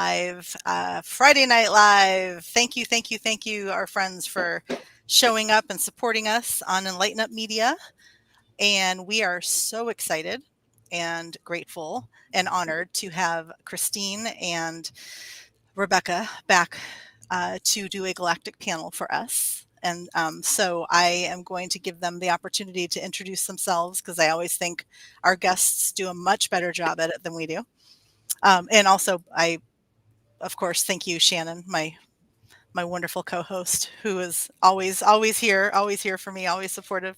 Live, Friday Night Live. Thank you, our friends, for showing up and supporting us on Enlighten Up Media. And we are so excited and grateful and honored to have Christine and Rebecca back to do a galactic panel for us. And so I am going to give them the opportunity to introduce themselves, because I always think our guests do a much better job at it than we do. And also, I, of course, thank you, Shannon, my wonderful co-host, who is always here for me, always supportive.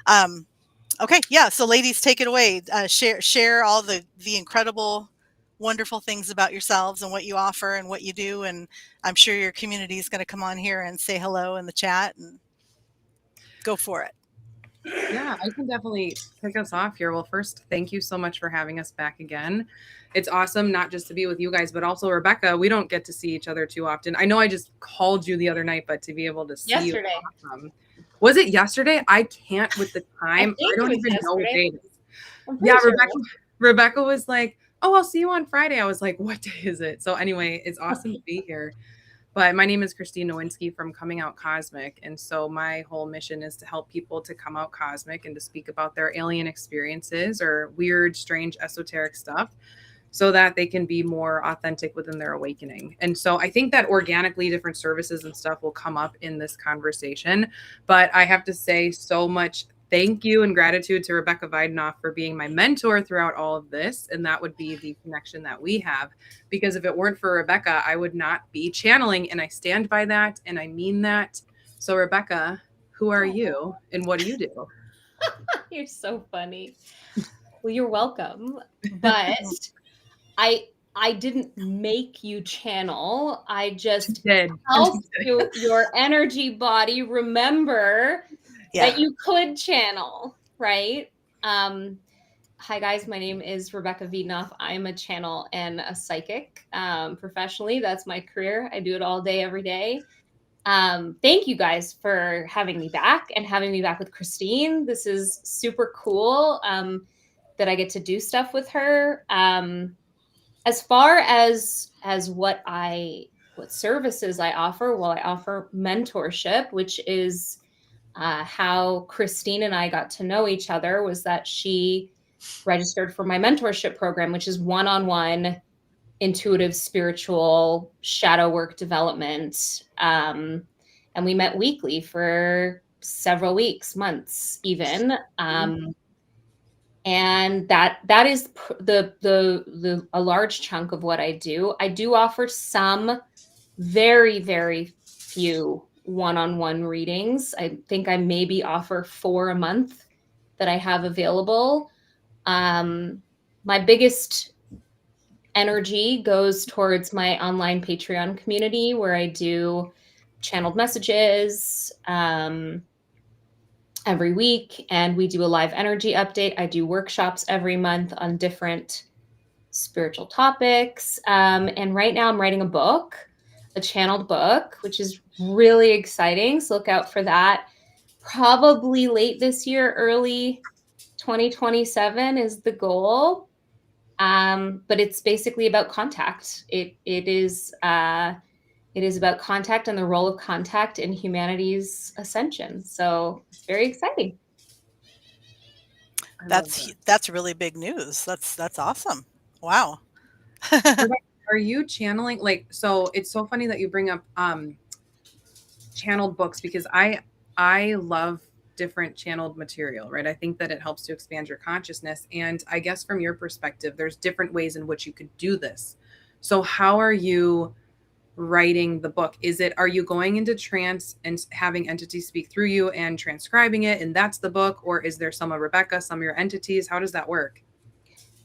Okay, yeah. So, ladies, take it away. Share all the incredible, wonderful things about yourselves and what you offer and what you do. And I'm sure your community is going to come on here and say hello in the chat, and go for it. Yeah, I can definitely kick us off here. Well, first, thank you so much for having us back again. It's awesome not just to be with you guys, but also Rebecca. We don't get to see each other too often. I know I just called you the other night, but to be able to see you. Awesome. Was it yesterday? I can't with the time. I don't even know what day it is. Yeah, sure. Rebecca was like, oh, I'll see you on Friday. I was like, what day is it? So anyway, it's awesome to be here. But my name is Christine Nowinski from Coming Out Cosmic. And so my whole mission is to help people to come out cosmic and to speak about their alien experiences or weird, strange, esoteric stuff, so that they can be more authentic within their awakening. And so I think that organically different services and stuff will come up in this conversation. But I have to say so much thank you and gratitude to Rebecca Videnoff for being my mentor throughout all of this. And that would be the connection that we have. Because if it weren't for Rebecca, I would not be channeling. And I stand by that. And I mean that. So Rebecca, who are you and what do you do? You're so funny. Well, you're welcome. But I didn't make you channel. I just helped your energy body remember that you could channel, right? Hi, guys. My name is Rebecca Videnoff. I'm a channel and a psychic professionally. That's my career. I do it all day, every day. Thank you guys for having me back and having me back with Christine. This is super cool that I get to do stuff with her. As far as what services I offer, well, I offer mentorship, which is how Christine and I got to know each other. Was that she registered for my mentorship program, which is one-on-one intuitive spiritual shadow work development. And we met weekly for several weeks, months even. And that is a large chunk of what I do. I do offer some very, very few one-on-one readings. I think I maybe offer 4 a month that I have available. My biggest energy goes towards my online Patreon community, where I do channeled messages every week, and we do a live energy update. I do workshops every month on different spiritual topics. And right now I'm writing a book, a channeled book, which is really exciting. So look out for that. Probably late this year, early 2027 is the goal. But it's basically about contact. It is about contact and the role of contact in humanity's ascension. So it's very exciting. That's really big news. That's awesome. Wow. Are you channeling? So it's so funny that you bring up channeled books, because I love different channeled material, right? I think that it helps to expand your consciousness. And I guess from your perspective, there's different ways in which you could do this. So how are you writing the book? Are you going into trance and having entities speak through you and transcribing it, and that's the book? Or is there some of Rebecca, some of your entities? How does that work?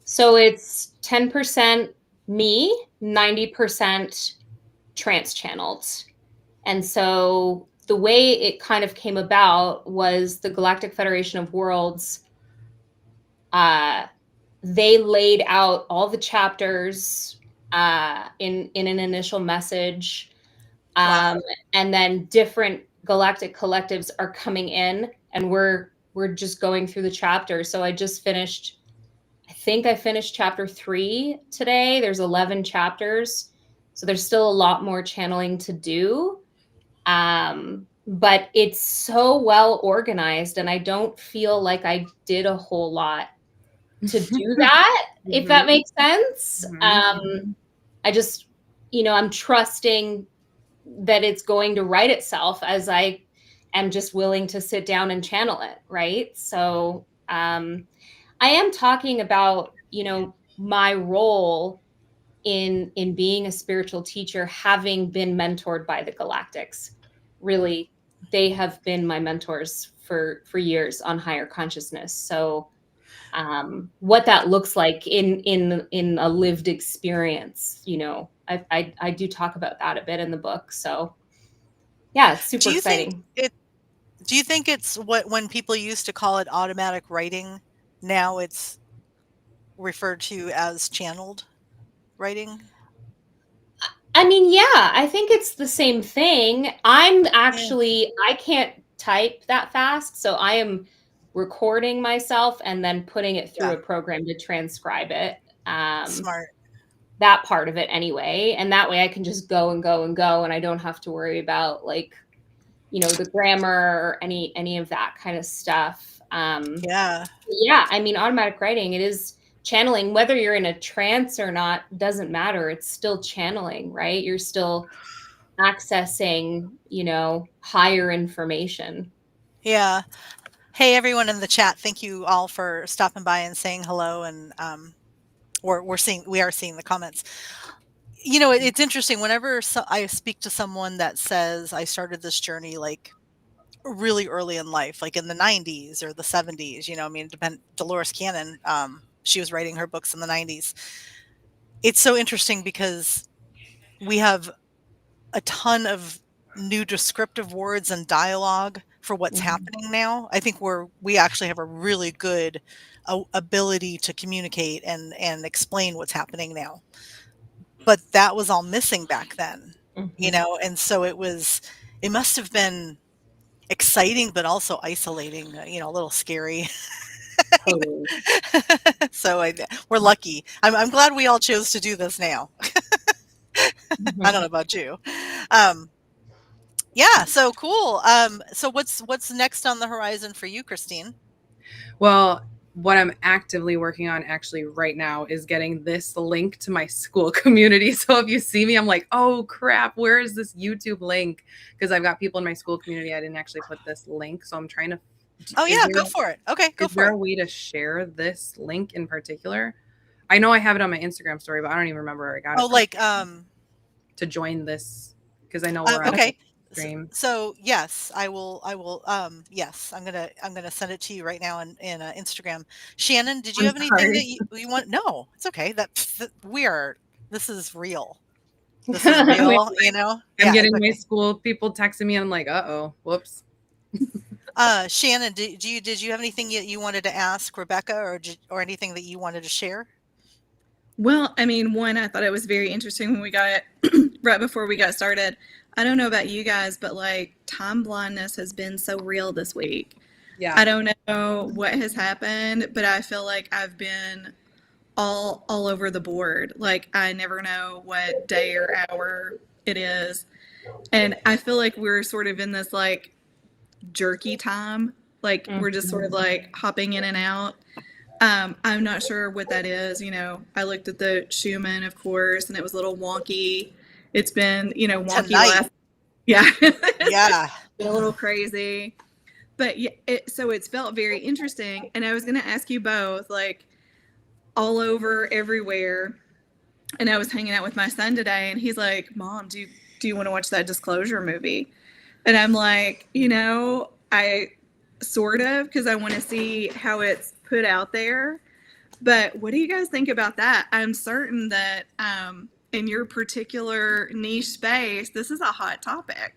So it's 10% me, 90% trance channeled. And so the way it kind of came about was the Galactic Federation of Worlds. They laid out all the chapters in an initial message. Wow. And then different galactic collectives are coming in, and we're just going through the chapters. So I think I finished chapter 3 today. There's 11 chapters. So there's still a lot more channeling to do. But it's so well organized, and I don't feel like I did a whole lot to do that, if that makes sense. I just, I'm trusting that it's going to write itself as I am just willing to sit down and channel it, right? So I am talking about, my role in being a spiritual teacher, having been mentored by the Galactics. Really, they have been my mentors for years on higher consciousness. So what that looks like in a lived experience, I do talk about that a bit in the book. So yeah, it's super exciting. Do you think it's when people used to call it automatic writing, now it's referred to as channeled writing? I mean, yeah, I think it's the same thing. I can't type that fast, so I am recording myself and then putting it through a program to transcribe it. Smart. That part of it anyway. And that way I can just go and go and go, and I don't have to worry about the grammar or any of that kind of stuff. Yeah, I mean, automatic writing, it is channeling. Whether you're in a trance or not doesn't matter. It's still channeling, right? You're still accessing, higher information. Yeah. Hey, everyone in the chat, thank you all for stopping by and saying hello. And we are seeing the comments. It's interesting. Whenever I speak to someone that says I started this journey like really early in life, like in the 90s or the 70s, Dolores Cannon, she was writing her books in the 90s. It's so interesting because we have a ton of new descriptive words and dialogue for what's happening now. I think we actually have a really good ability to communicate and explain what's happening now. But that was all missing back then, and so it must have been exciting, but also isolating, a little scary. Totally. So we're lucky. I'm glad we all chose to do this now. I don't know about you. Yeah, so cool. So what's next on the horizon for you, Christine? Well, what I'm actively working on actually right now is getting this link to my school community. So if you see me, I'm like, oh crap, where is this YouTube link? Because I've got people in my school community. I didn't actually put this link. So I'm trying to. Oh yeah, go for it. Okay, go for it. Is there a way to share this link in particular? I know I have it on my Instagram story, but I don't even remember where I got it. Oh, like to join this, because I know we're on okay. Stream. So yes, I will. Yes, I'm gonna send it to you right now in Instagram. Shannon, did you have anything that you want? No, it's okay. This is real. This is real. I'm getting my school people texting me, and I'm like, whoops. Shannon, did you have anything you wanted to ask Rebecca, or anything that you wanted to share? Well, I mean, one, I thought it was very interesting when we got it right before we got started. I don't know about you guys, but like time blindness has been so real this week. Yeah. I don't know what has happened, but I feel like I've been all over the board. Like I never know what day or hour it is. And I feel like we're sort of in this like jerky time. Like we're just sort of like hopping in and out. I'm not sure what that is. I looked at the Schumann, of course, and it was a little wonky. It's been, wonky last. Yeah. Yeah. A little crazy. But yeah, so it's felt very interesting. And I was going to ask you both, like, all over, everywhere. And I was hanging out with my son today, and he's like, Mom, do you want to watch that Disclosure movie? And I'm like, I sort of, because I want to see how it's put out there. But what do you guys think about that? I'm certain that in your particular niche space, this is a hot topic.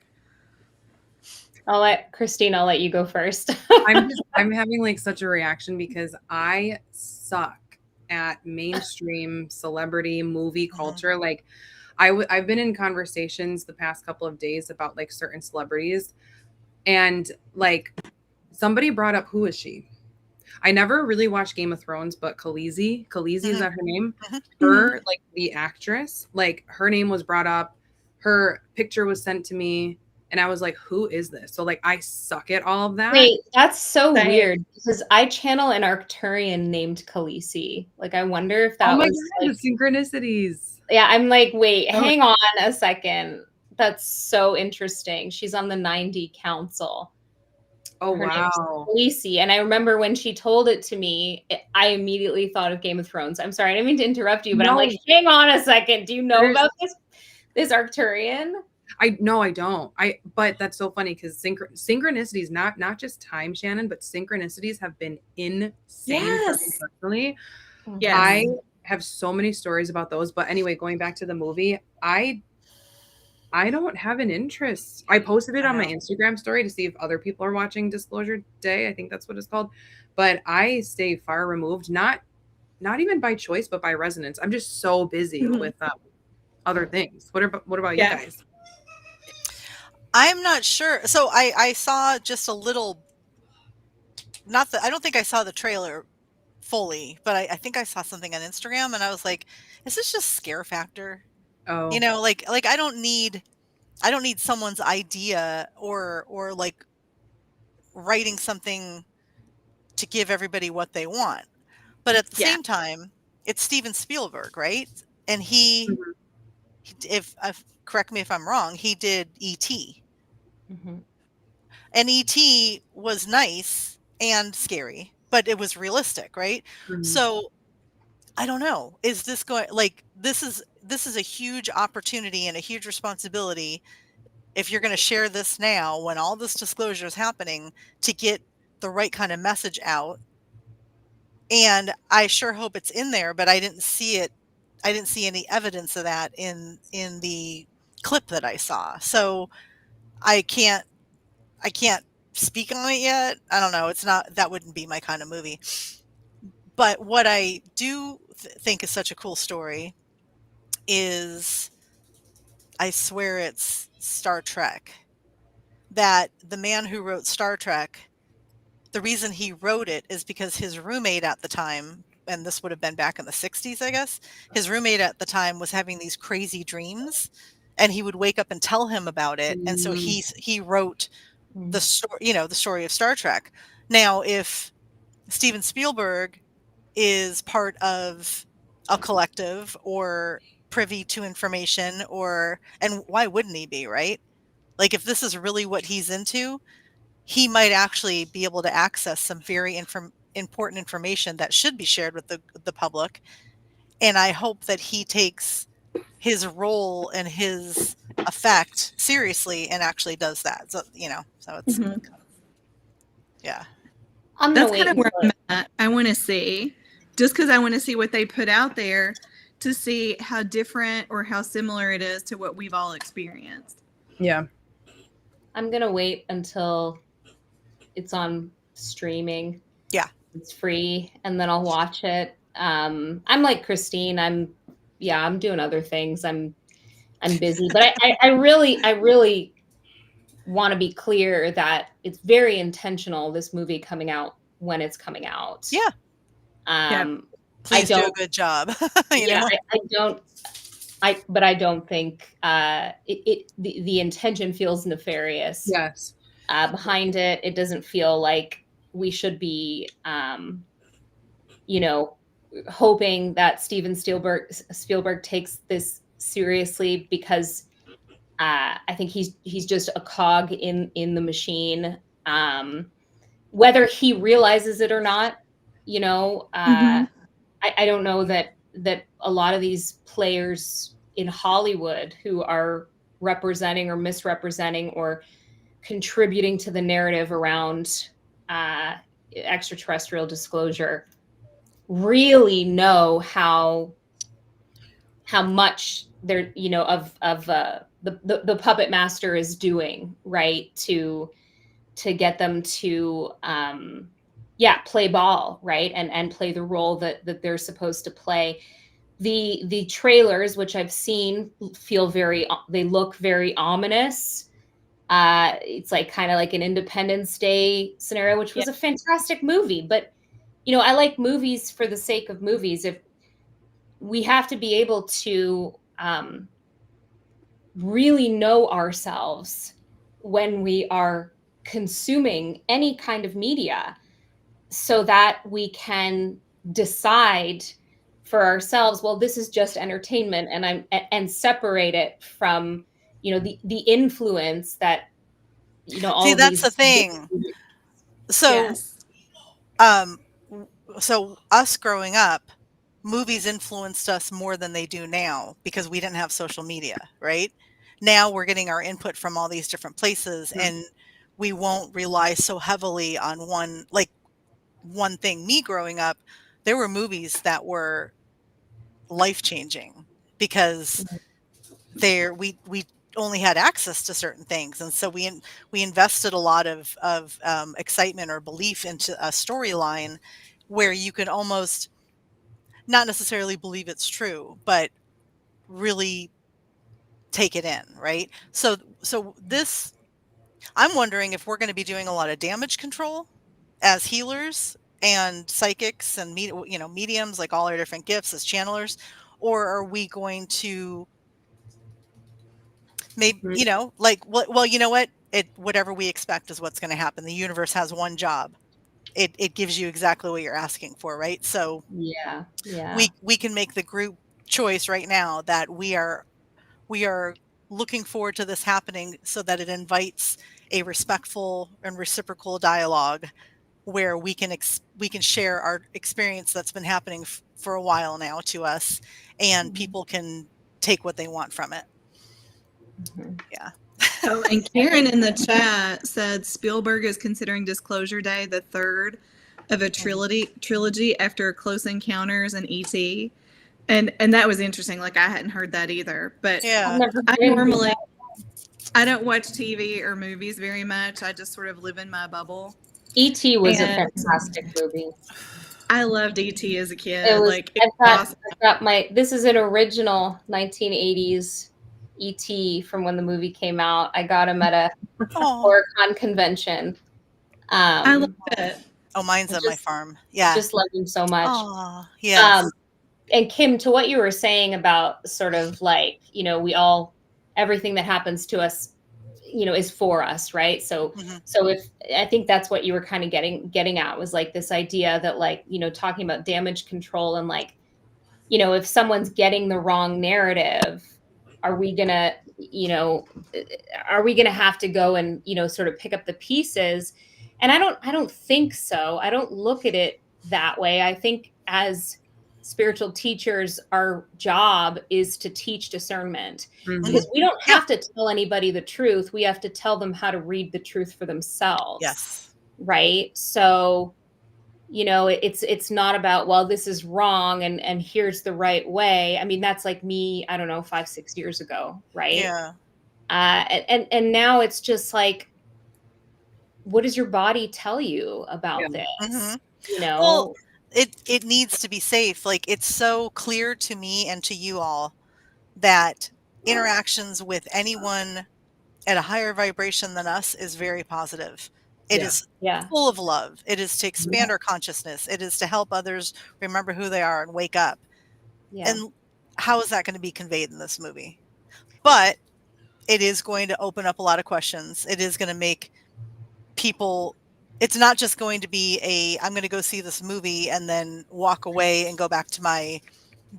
I'll let you go first. I'm having like such a reaction because I suck at mainstream celebrity movie culture. Like I've been in conversations the past couple of days about like certain celebrities, and like somebody brought up, who is she? I never really watched Game of Thrones, but Khaleesi, is that her name? Mhm. Her, like the actress, like her name was brought up, her picture was sent to me, and I was like, who is this? So like I suck at all of that. Wait, that's so Same. weird because I channel an Arcturian named Khaleesi. Like, I wonder if that Oh my was God, like, the synchronicities. yeah, I'm like, wait, Oh. hang on a second. That's so interesting. She's on the 90 Council. Oh Her name's wow. Khaleesi. And I remember when she told it to me, I immediately thought of Game of Thrones. I'm sorry, I didn't mean to interrupt you, but I'm No. like, hang on a second. Do you know There's- about this Arcturian? I don't. But that's so funny because synchronicities, not just time, Shannon, but synchronicities have been insane for me Yes. personally. Yes. I have so many stories about those. But anyway, going back to the movie, I don't have an interest. I posted it on my Instagram story to see if other people are watching Disclosure Day. I think that's what it's called. But I stay far removed, not even by choice, but by resonance. I'm just so busy with other things. What about you guys? I'm not sure. So I saw just a little, I don't think I saw the trailer fully, but I think I saw something on Instagram and I was like, is this just scare factor? Oh, You know, like I don't need someone's idea or like writing something to give everybody what they want. But at the same time, it's Steven Spielberg, right? And if correct me if I'm wrong, he did E.T. Mhm. And E.T. was nice and scary, but it was realistic, right? So I don't know. Is this going like this is a huge opportunity and a huge responsibility if you're going to share this now when all this disclosure is happening to get the right kind of message out. And I sure hope it's in there, but I didn't see it. I didn't see any evidence of that in the clip that I saw. So I can't speak on it yet. I don't know. That wouldn't be my kind of movie. But what I do think is such a cool story is, I swear it's Star Trek. That the man who wrote Star Trek, the reason he wrote it is because his roommate at the time, and this would have been back in the 60s, I guess, his roommate at the time was having these crazy dreams and he would wake up and tell him about it. And so he wrote the story, the story of Star Trek. Now, if Steven Spielberg is part of a collective or privy to information, and why wouldn't he be, right? Like, if this is really what he's into, he might actually be able to access some very important information that should be shared with the public. And I hope that he takes his role and his effect seriously and actually does that. So, so it's, yeah. I'm That's gonna kind of wait where I'm at. I want to see, just because I want to see what they put out there to see how different or how similar it is to what we've all experienced. Yeah. I'm gonna wait until it's on streaming. Yeah. It's free, and then I'll watch it. I'm like Christine. I'm doing other things. I'm busy, but I really want to be clear that it's very intentional, this movie coming out when it's coming out. Yeah. Please do a good job. But I don't think the intention feels nefarious. Yes. Behind it, it doesn't feel like we should be, hoping that Steven Spielberg takes this seriously, because I think he's just a cog in the machine. Whether he realizes it or not, I don't know that a lot of these players in Hollywood who are representing or misrepresenting or contributing to the narrative around extraterrestrial disclosure really know how much they're of the puppet master is doing, right, to get them to play ball, right, and play the role that they're supposed to play. The trailers, which I've seen, they look very ominous. It's like kind of like an Independence Day scenario, which was a fantastic movie, but you know, I like movies for the sake of movies. If we have to be able to really know ourselves when we are consuming any kind of media, so that we can decide for ourselves, well, this is just entertainment, and separate it from, you know, the influence that, you know, all See, of that's the these. thing. So, Yes. so us growing up, movies influenced us more than they do now because we didn't have social media, right? Now we're getting our input from all these different places, and we won't rely so heavily on one thing. Me growing up, there were movies that were life-changing because we only had access to certain things, and so we invested a lot of excitement or belief into a storyline where you could almost not necessarily believe it's true, but really take it in, right? So this, I'm wondering if we're going to be doing a lot of damage control as healers and psychics and mediums, like all our different gifts as channelers, or are we going to maybe, like, well, you know what? Whatever we expect is what's going to happen. The universe has one job. It gives you exactly what you're asking for, right? So Yeah. we can make the group choice right now that we are looking forward to this happening, so that it invites a respectful and reciprocal dialogue where we can share our experience that's been happening for a while now to us, and people can take what they want from it. Yeah. Oh, and Karen in the chat said Spielberg is considering Disclosure Day the third of a trilogy after Close Encounters and E.T. And that was interesting. Like, I hadn't heard that either. But Yeah. I don't watch TV or movies very much. I just sort of live in my bubble. E.T. was a fantastic movie. I loved E.T. as a kid. I've got this is an original 1980s E.T. from when the movie came out. I got him at a Horicon convention. I love it. Oh, mine's at my farm. Yeah. Just love him so much. Oh, yes. And Kim, to what you were saying about sort of like, you know, everything that happens to us, you know, is for us, right? So, if I think that's what you were kind of getting at, was like this idea that, like, you know, talking about damage control, and like, you know, if someone's getting the wrong narrative, are we gonna have to go and, you know, sort of pick up the pieces? And I don't think so. I don't look at it that way. I think as spiritual teachers, our job is to teach discernment, because we don't have to tell anybody the truth. We have to tell them how to read the truth for themselves. Yes. Right. So, you know, it's not about, well, this is wrong and here's the right way. I mean, that's like me, I don't know, 5-6 years ago. Right. Yeah. And now it's just like, what does your body tell you about this? You know, well, it needs to be safe. Like, it's so clear to me and to you all that interactions with anyone at a higher vibration than us is very positive. It is full of love. It is to expand our consciousness. It is to help others remember who they are and wake up. Yeah. And how is that going to be conveyed in this movie? But it is going to open up a lot of questions. It is going to make people, it's not just going to be I'm going to go see this movie and then walk away and go back to my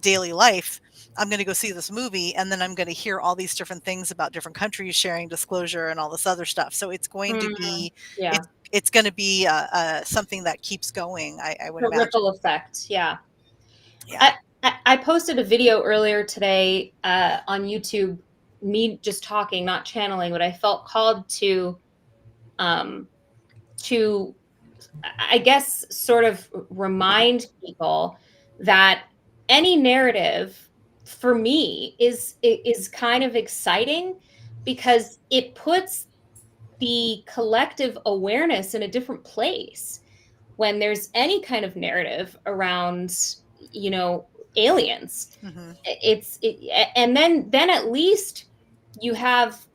daily life. I'm going to go see this movie, and then I'm going to hear all these different things about different countries sharing disclosure and all this other stuff. So it's going to be, it's going to be something that keeps going. I would imagine. Ripple effect. Yeah. I posted a video earlier today on YouTube, me just talking, not channeling, but I felt called to, I guess, sort of remind people that any narrative, for me, is kind of exciting, because it puts the collective awareness in a different place when there's any kind of narrative around, you know, aliens. And then at least you have,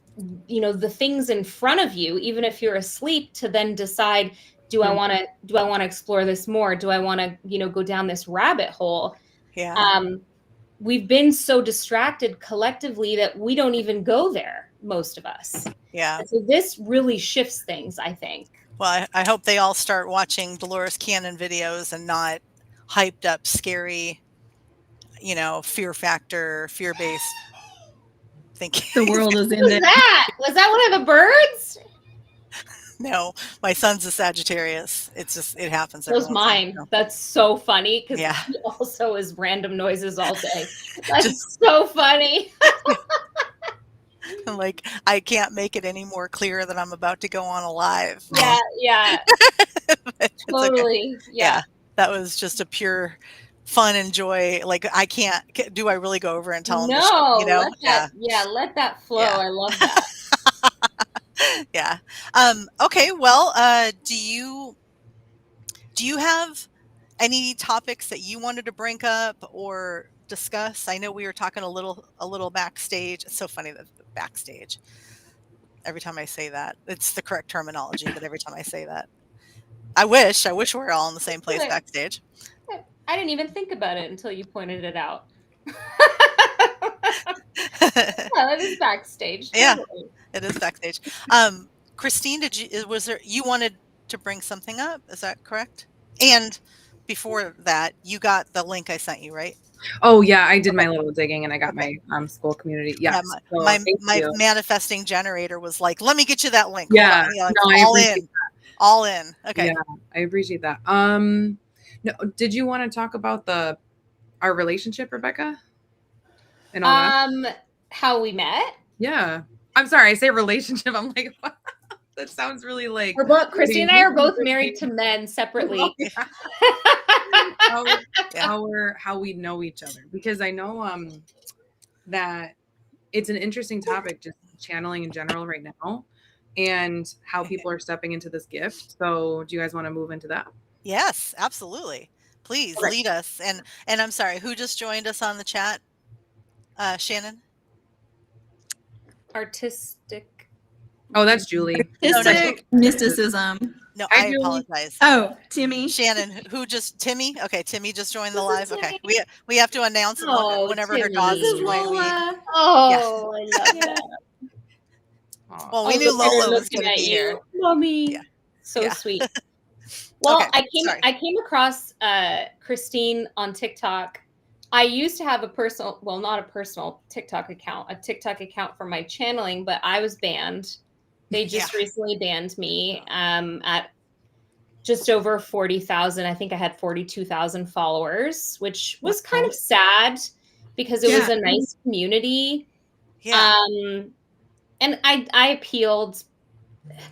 you know, the things in front of you, even if you're asleep, to then decide, do I want to explore this more? Do I want to, go down this rabbit hole? Yeah. We've been so distracted collectively that we don't even go there, most of us. Yeah. And so this really shifts things, I think. Well, I hope they all start watching Dolores Cannon videos and not hyped up, scary, fear factor, fear-based thinking. The world is in Who's there. that? Was that one of the birds? No, my son's a Sagittarius. It happens. That was mine. That's so funny because he also is random noises all day. That's so funny. Like, I can't make it any more clear that I'm about to go on a live. Yeah. Totally. Okay. Yeah. That was just a pure fun and joy. Like, I can't. Do I really go over and tell them? No. Let that flow. Yeah. I love that. Yeah. Okay. Well, do you have any topics that you wanted to bring up or discuss? I know we were talking a little backstage. It's so funny that backstage. Every time I say that, it's the correct terminology, but every time I say that, I wish we were all in the same place backstage. I didn't even think about it until you pointed it out. That is backstage. Yeah, it is backstage. Christine, you wanted to bring something up? Is that correct? And before that, you got the link I sent you, right? Oh yeah, I did my little digging and I got my school community. Yes. Yeah, my manifesting generator was like, let me get you that link. Yeah, all in. Okay. Yeah, I appreciate that. No, did you want to talk about our relationship, Rebecca? And all that? How we met? Yeah. I'm sorry, I say relationship. I'm like, what? That sounds really like Christy and I are both married to men separately. How we know each other, because I know that it's an interesting topic, just channeling in general right now, and how people are stepping into this gift. So do you guys want to move into that? Yes, absolutely. Please lead us. And I'm sorry, who just joined us on the chat? Shannon? Artistic. Oh, that's Julie. Artistic mysticism. No, I apologize. Oh, Timmy. Shannon, Timmy? Okay, Timmy just joined the live. Okay, we have to announce whenever her dog is joining. I love that. Well, we knew Lola was going to be here. Mommy. Yeah. So sweet. Well, okay, I came across Christine on TikTok. I used to have not a personal TikTok account, a TikTok account for my channeling, but I was banned. They just recently banned me at just over 40,000. I think I had 42,000 followers, which was kind of sad because it was a nice community. Yeah. And I appealed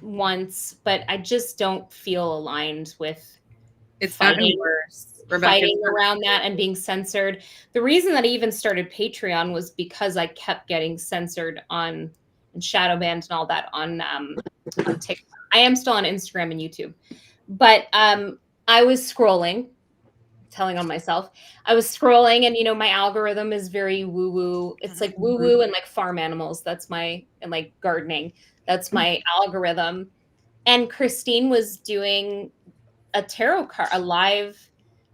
once, but I just don't feel aligned with fighting around that and being censored. The reason that I even started Patreon was because I kept getting censored and shadow banned and all that on TikTok. I am still on Instagram and YouTube, but I was scrolling, telling on myself. I was scrolling, and my algorithm is very woo woo. It's like woo woo and like farm animals. That's and like gardening. That's my algorithm. And Christine was doing a live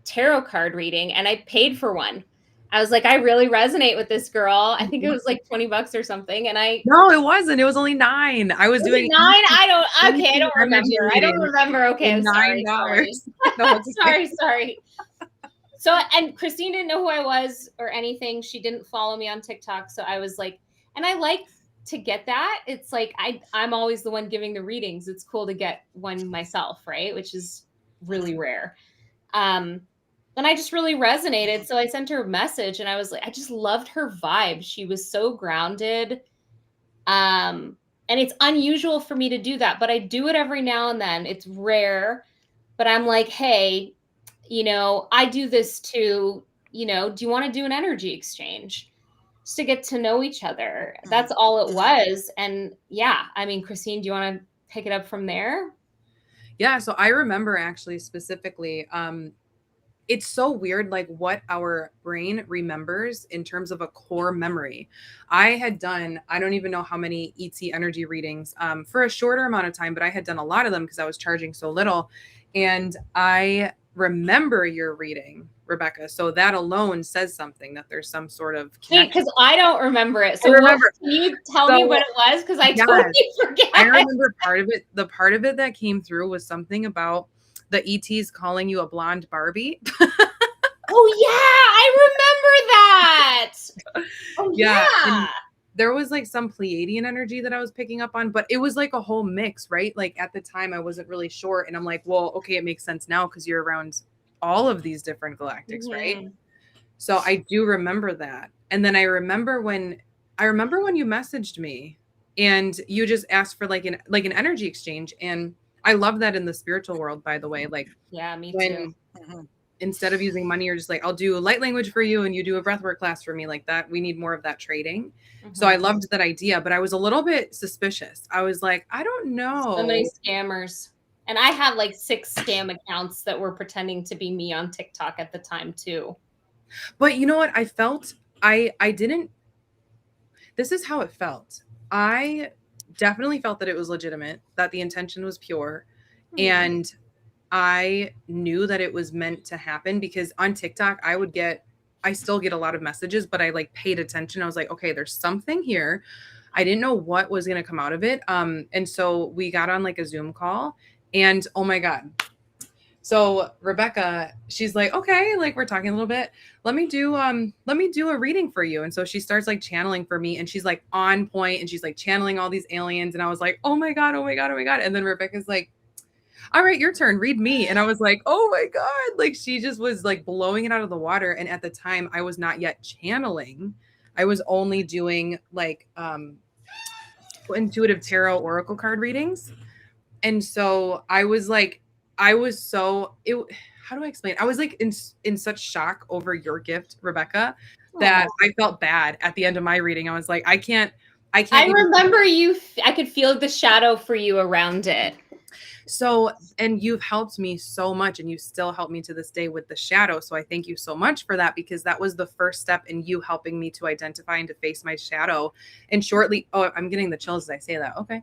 tarot card reading, and I paid for one. I was like, I really resonate with this girl. I think it was like $20 or something. And no, it wasn't. It was only $9. I was doing $9. I don't remember. Okay, I'm sorry. No, sorry. So, and Christine didn't know who I was or anything. She didn't follow me on TikTok. So I was like, and I like to get that. It's like, I'm always the one giving the readings. It's cool to get one myself, right? Which is really rare. And I just really resonated. So I sent her a message and I was like, I just loved her vibe. She was so grounded. And it's unusual for me to do that, but I do it every now and then. It's rare, but I'm like, hey, I do this too. Do you want to do an energy exchange just to get to know each other? That's all it was. And Christine, do you want to pick it up from there? Yeah. So I remember actually specifically, it's so weird, like what our brain remembers in terms of a core memory. I had done, I don't even know how many ET energy readings for a shorter amount of time, but I had done a lot of them because I was charging so little. And I remember your reading, Rebecca. So that alone says something, that there's some sort of connection. Because I don't remember it. So remember. Can you tell me what it was? Because I totally forget. I remember part of it. The part of it that came through was something about the ETs calling you a blonde Barbie. Oh yeah, I remember that. Oh yeah. There was like some Pleiadian energy that I was picking up on, but it was like a whole mix, right? Like at the time I wasn't really sure. And I'm like, well, okay, it makes sense now because you're around all of these different galactics, right? So I do remember that. And then I remember when you messaged me and you just asked for like an energy exchange. And I love that in the spiritual world, by the way. Like, yeah, me too. Instead of using money, you're just like, I'll do a light language for you and you do a breathwork class for me, like that. We need more of that trading. So I loved that idea, but I was a little bit suspicious. I was like, I don't know. So many scammers. And I have like 6 scam accounts that were pretending to be me on TikTok at the time too. But you know what? I felt I didn't. This is how it felt. I definitely felt that it was legitimate, that the intention was pure. And I knew that it was meant to happen because on TikTok, I still get a lot of messages, but I like paid attention. I was like, okay, there's something here. I didn't know what was going to come out of it. And so we got on like a Zoom call and oh my God. So Rebecca, she's like, okay, like we're talking a little bit. Let me do a reading for you. And so she starts like channeling for me and she's like on point and she's like channeling all these aliens. And I was like, oh my God, oh my God, oh my God. And then Rebecca's like, all right, your turn, read me. And I was like, oh my God. Like she just was like blowing it out of the water. And at the time I was not yet channeling. I was only doing like intuitive tarot oracle card readings. And so I was like, how do I explain? I was like in such shock over your gift, Rebecca, that I felt bad at the end of my reading. I was like, I can't. I remember I could feel the shadow for you around it. So, and you've helped me so much and you still help me to this day with the shadow. So I thank you so much for that because that was the first step in you helping me to identify and to face my shadow. And shortly, I'm getting the chills as I say that. Okay.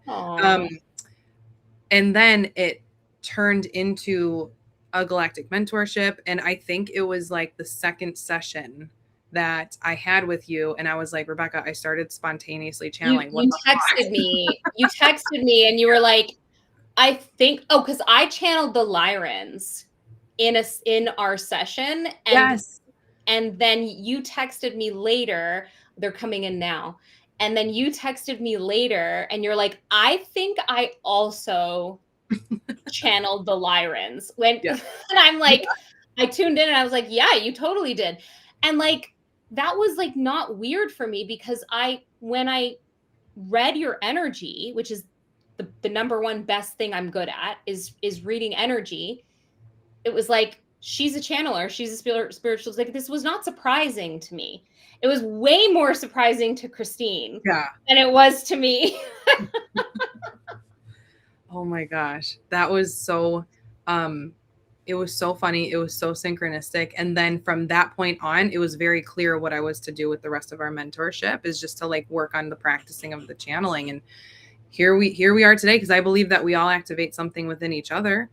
And then it turned into a galactic mentorship. And I think it was like the second session that I had with you. And I was like, Rebecca, I started spontaneously channeling. You texted me and you were like, I think, because I channeled the Lyrans in our session. And, yes. And then you texted me later, they're coming in now. And then you texted me later and you're like, I think I also channeled the Lyrans. And I'm like, I tuned in and I was like, yeah, you totally did. And like, that was like not weird for me because when I read your energy, which is the number one best thing I'm good at is reading energy. It was like, she's a channeler. She's a spiritual. Like, this was not surprising to me. It was way more surprising to Christine than it was to me. Oh my gosh. That was so, it was so funny. It was so synchronistic. And then from that point on, it was very clear what I was to do with the rest of our mentorship is just to like work on the practicing of the channeling. And here we are today because I believe that we all activate something within each other.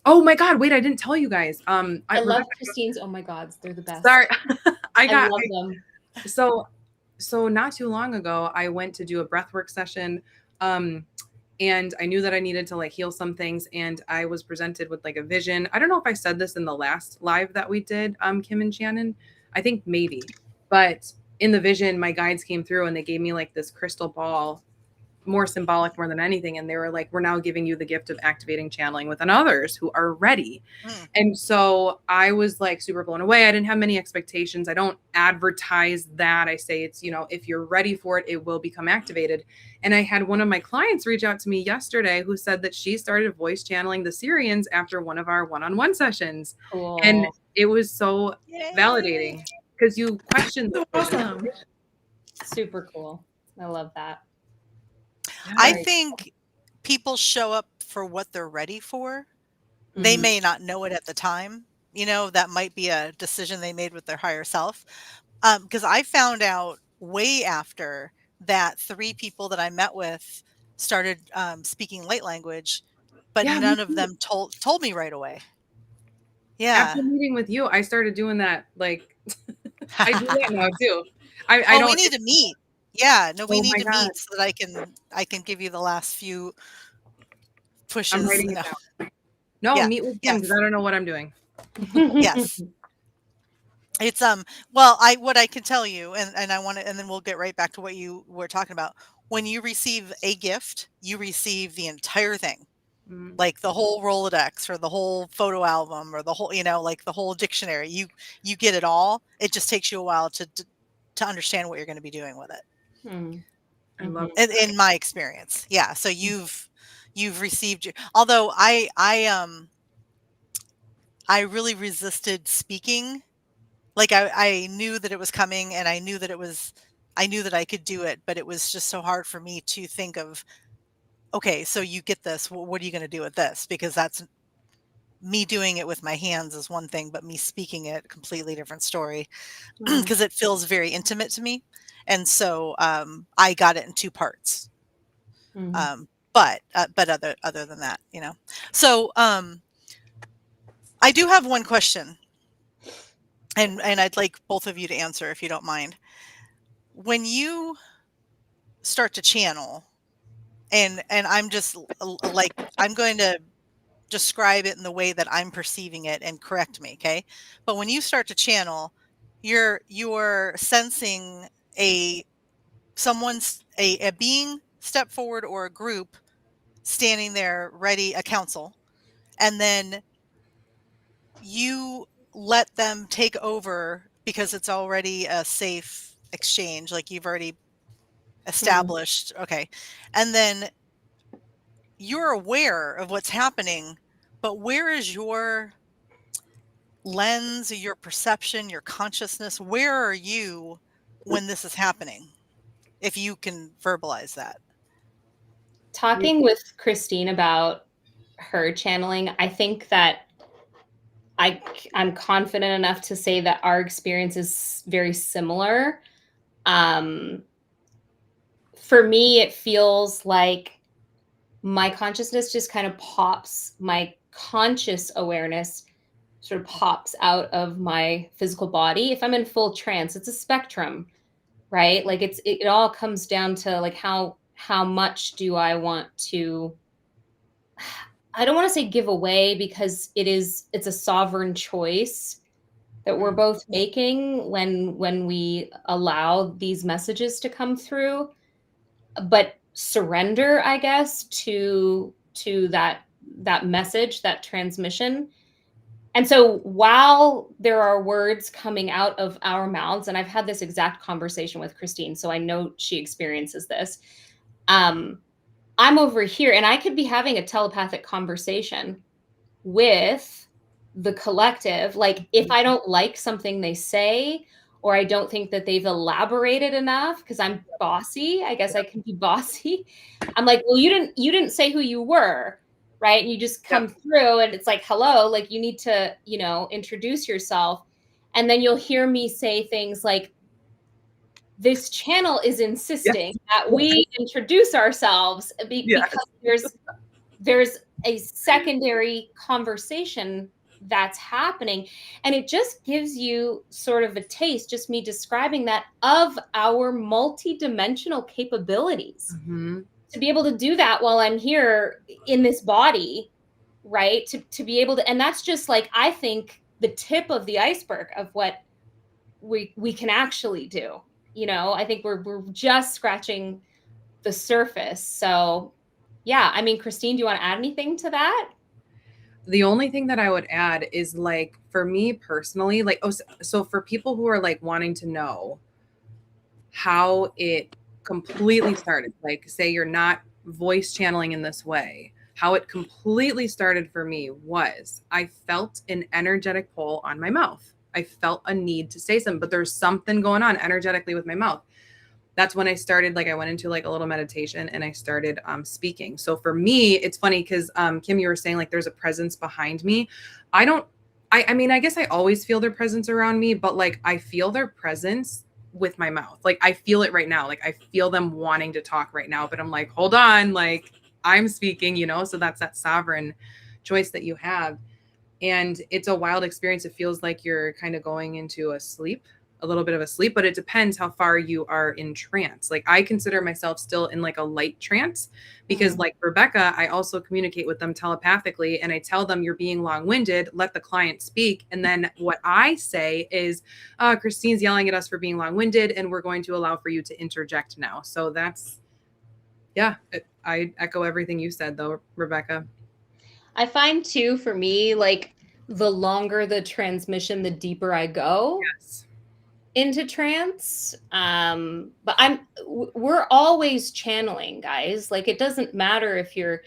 Oh my God, wait, I didn't tell you guys. I love Christine's oh my gods, they're the best. Sorry. I love them. So not too long ago I went to do a breathwork session and I knew that I needed to like heal some things and I was presented with like a vision. I don't know if I said this in the last live that we did, Kim and Shannon. I think maybe. But in the vision my guides came through and they gave me like this crystal ball, more symbolic more than anything. And they were like, we're now giving you the gift of activating channeling within others who are ready. And so I was like super blown away. I didn't have many expectations. I don't advertise that. I say it's, if you're ready for it, it will become activated. And I had one of my clients reach out to me yesterday who said that she started voice channeling the Syrians after one of our one-on-one sessions. Cool. And it was so validating because you questioned the awesome. Super cool. I love that. I think people show up for what they're ready for. They may not know it at the time, you know, that might be a decision they made with their higher self. Because I found out way after that 3 people that I met with started speaking light language, but Yeah, none of them told me right away. Yeah. After meeting with you, I started doing that. Like, I do that now too. I Oh, don't. we need to meet. Yeah, no, we Oh need my to God. meet so that I can give you the last few pushes. I'm writing it No. down. No, Yeah, meet with Kim because yes. I don't know what I'm doing. Yes. It's well, what I can tell you, and I want to, and then we'll get right back to what you were talking about. When you receive a gift, you receive the entire thing, Mm. like the whole Rolodex or the whole photo album or the whole, you know, like the whole dictionary. You get it all. It just takes you a while to understand what you're going to be doing with it. Hmm. I love In my experience, yeah. So you've received your. Although I really resisted speaking. Like I knew that it was coming, and I knew that I could do it, but it was just so hard for me to think of, okay, so you get this, what are you going to do with this? Because that's me doing it with my hands is one thing, but me speaking it, completely different story, because it feels very intimate to me. And so I got it in 2 parts. But other than that, you know. So I do have one question, and I'd like both of you to answer if you don't mind. When you start to channel, and I'm just like, I'm going to describe it in the way that I'm perceiving it and correct me, okay? But when you start to channel, you're sensing a being step forward, or a group standing there ready, a council, and then you let them take over because it's already a safe exchange, like you've already established. Okay. And then you're aware of what's happening, but where is your lens, your perception, your consciousness? Where are you when this is happening? If you can verbalize that. Talking with Christine about her channeling, I think that I'm confident enough to say that our experience is very similar. For me, it feels like my consciousness just kind of pops, my conscious awareness sort of pops out of my physical body. If I'm in full trance, it's a spectrum, right? Like it all comes down to like how much do I want to, I don't want to say give away, because it's a sovereign choice that we're both making when we allow these messages to come through, but surrender, I guess, to that message, that transmission. And so while there are words coming out of our mouths, and I've had this exact conversation with Christine, so I know she experiences this, I'm over here and I could be having a telepathic conversation with the collective. Like if I don't like something they say, or I don't think that they've elaborated enough, because I'm bossy, I guess I can be bossy. I'm like, well, you didn't say who you were, right? And you just come through and it's like, hello, like you need to, you know, introduce yourself. And then you'll hear me say things like, this channel is insisting that we introduce ourselves because there's a secondary conversation that's happening. And it just gives you sort of a taste, just me describing that, of our multi-dimensional capabilities. To be able to do that while I'm here in this body, right? To be able to, and that's just like, I think the tip of the iceberg of what we can actually do. You know, I think we're just scratching the surface. So yeah, I mean, Christine, do you want to add anything to that? The only thing that I would add is, like, for me personally, like, so for people who are like wanting to know how it completely started, like say you're not voice channeling in this way, how it completely started for me was I felt an energetic pull on my mouth. I felt a need to say something, but there's something going on energetically with my mouth. That's when I started, like I went into like a little meditation and I started speaking. So for me, it's funny because Kim, you were saying like there's a presence behind me. I don't I mean, I guess I always feel their presence around me, but like I feel their presence with my mouth. Like I feel it right now. Like I feel them wanting to talk right now, but I'm like, hold on, like I'm speaking, you know? So that's that sovereign choice that you have. And it's a wild experience. It feels like you're kind of going into a little bit of a sleep, but it depends how far you are in trance. Like I consider myself still in like a light trance because like Rebecca, I also communicate with them telepathically and I tell them you're being long-winded, let the client speak. And then what I say is, Christine's yelling at us for being long-winded and we're going to allow for you to interject now. So that's, yeah, I echo everything you said though, Rebecca. I find too, for me, like the longer the transmission, the deeper I go into trance. But we're always channeling, guys. Like it doesn't matter if you're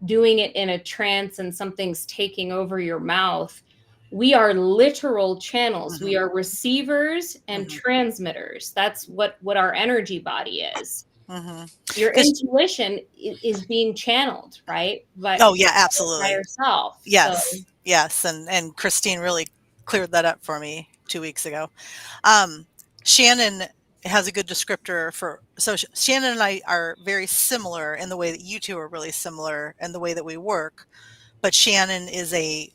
doing it in a trance and something's taking over your mouth. We are literal channels. We are receivers and transmitters. That's what our energy body is. Your intuition is being channeled, right? But oh yeah, absolutely. By yourself. Yes, So. yes, and Christine really cleared that up for me 2 weeks ago. Shannon has a good descriptor for. So Shannon and I are very similar in the way that you two are really similar in the way that we work. But Shannon is the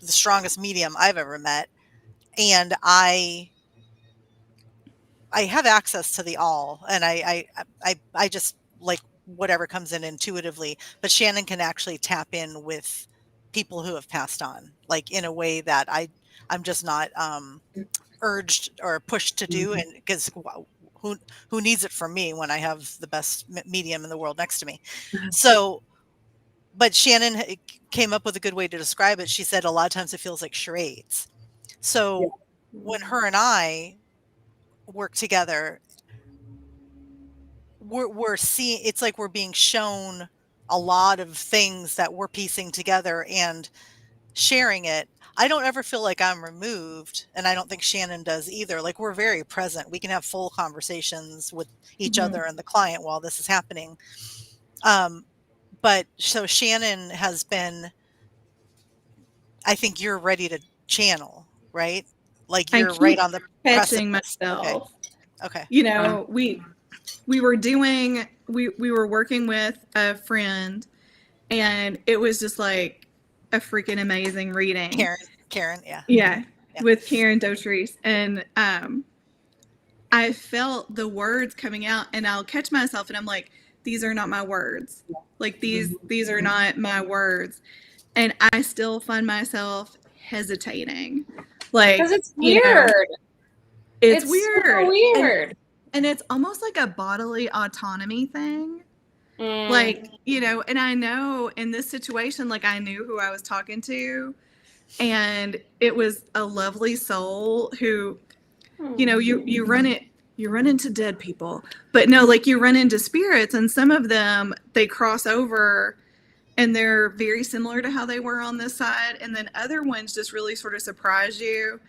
strongest medium I've ever met, and I have access to the all, and I just like whatever comes in intuitively, but Shannon can actually tap in with people who have passed on, like in a way that I'm just not urged or pushed to do, and because who needs it from me when I have the best medium in the world next to me. So, but Shannon came up with a good way to describe it. She said a lot of times it feels like charades. So when her and I work together, we're seeing, it's like we're being shown a lot of things that we're piecing together and sharing it. I don't ever feel like I'm removed, and I don't think Shannon does either. Like we're very present. We can have full conversations with each other and the client while this is happening. But so Shannon has been, I think you're ready to channel, right? Like you're right on the catching precipice. myself. Okay. You know, we were working with a friend, and it was just like a freaking amazing reading. Karen, yeah. Yeah, with Karen Dotrice, and I felt the words coming out, and I'll catch myself, and I'm like, these are not my words. Like these are not my words, and I still find myself hesitating, like because it's weird. You know, it's weird. So weird. And it's almost like a bodily autonomy thing. Like, you know, and I know in this situation, like I knew who I was talking to, and it was a lovely soul who, you know, you run into dead people, but no, like you run into spirits, and some of them, they cross over and they're very similar to how they were on this side. And then other ones just really sort of surprise you.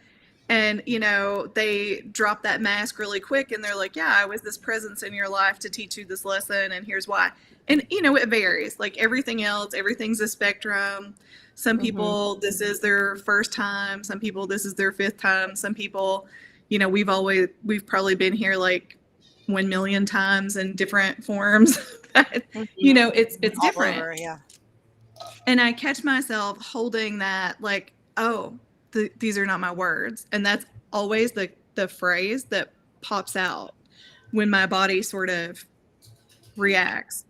And, you know, they drop that mask really quick and they're like, yeah, I was this presence in your life to teach you this lesson, and here's why. And, you know, it varies. Like everything else, everything's a spectrum. Some people, this is their first time. Some people, this is their fifth time. Some people, you know, we've probably been here like 1 million times in different forms. But, you know, it's different. Over, yeah. And I catch myself holding that like, oh, these are not my words. And that's always the phrase that pops out when my body sort of reacts.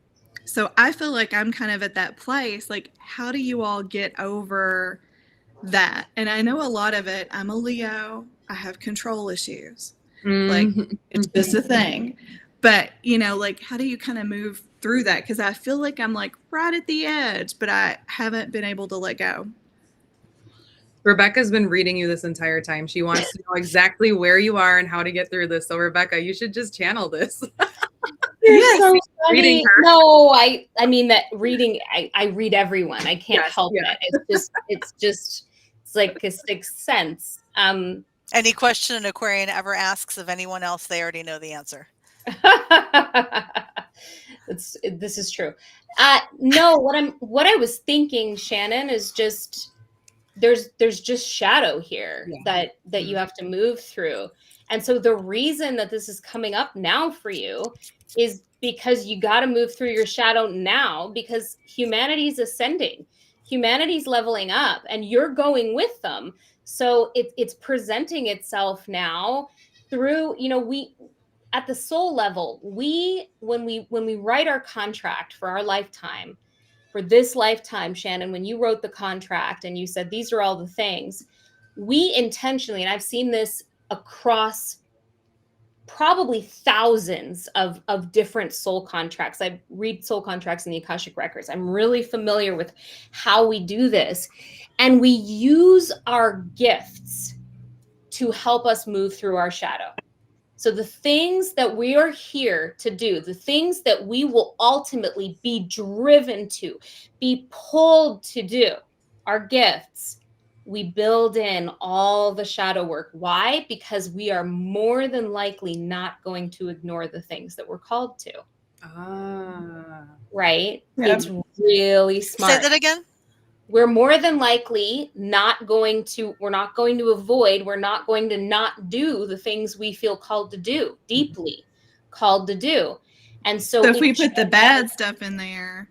So I feel like I'm kind of at that place. Like, how do you all get over that? And I know a lot of it, I'm a Leo, I have control issues. Like, it's just a thing. But, you know, like, how do you kind of move through that? Because I feel like I'm like right at the edge, but I haven't been able to let go. Rebecca's been reading you this entire time. She wants to know exactly where you are and how to get through this. So Rebecca, you should just channel this. You're so funny. No, I mean that reading, I read everyone. I can't help it. It's like a sixth sense. Any question an Aquarian ever asks of anyone else, they already know the answer. This is true. No, what I was thinking, Shannon, is just there's just shadow here that you have to move through. And so the reason that this is coming up now for you is because you got to move through your shadow now, because humanity's ascending, humanity's leveling up, and you're going with them. So it's presenting itself now through, we at the soul level, when we write our contract for our lifetime, for this lifetime, Shannon, when you wrote the contract and you said, these are all the things, we intentionally, and I've seen this across probably thousands of different soul contracts. I read soul contracts in the Akashic Records. I'm really familiar with how we do this. And we use our gifts to help us move through our shadow. So the things that we are here to do, the things that we will ultimately be driven to, be pulled to do, our gifts, we build in all the shadow work. Why? Because we are more than likely not going to ignore the things that we're called to. Right? Yeah. It's really smart. Say that again. We're more than likely we're not going to avoid, we're not going to not do the things we feel called to do, deeply called to do. And so if we put the bad stuff in there,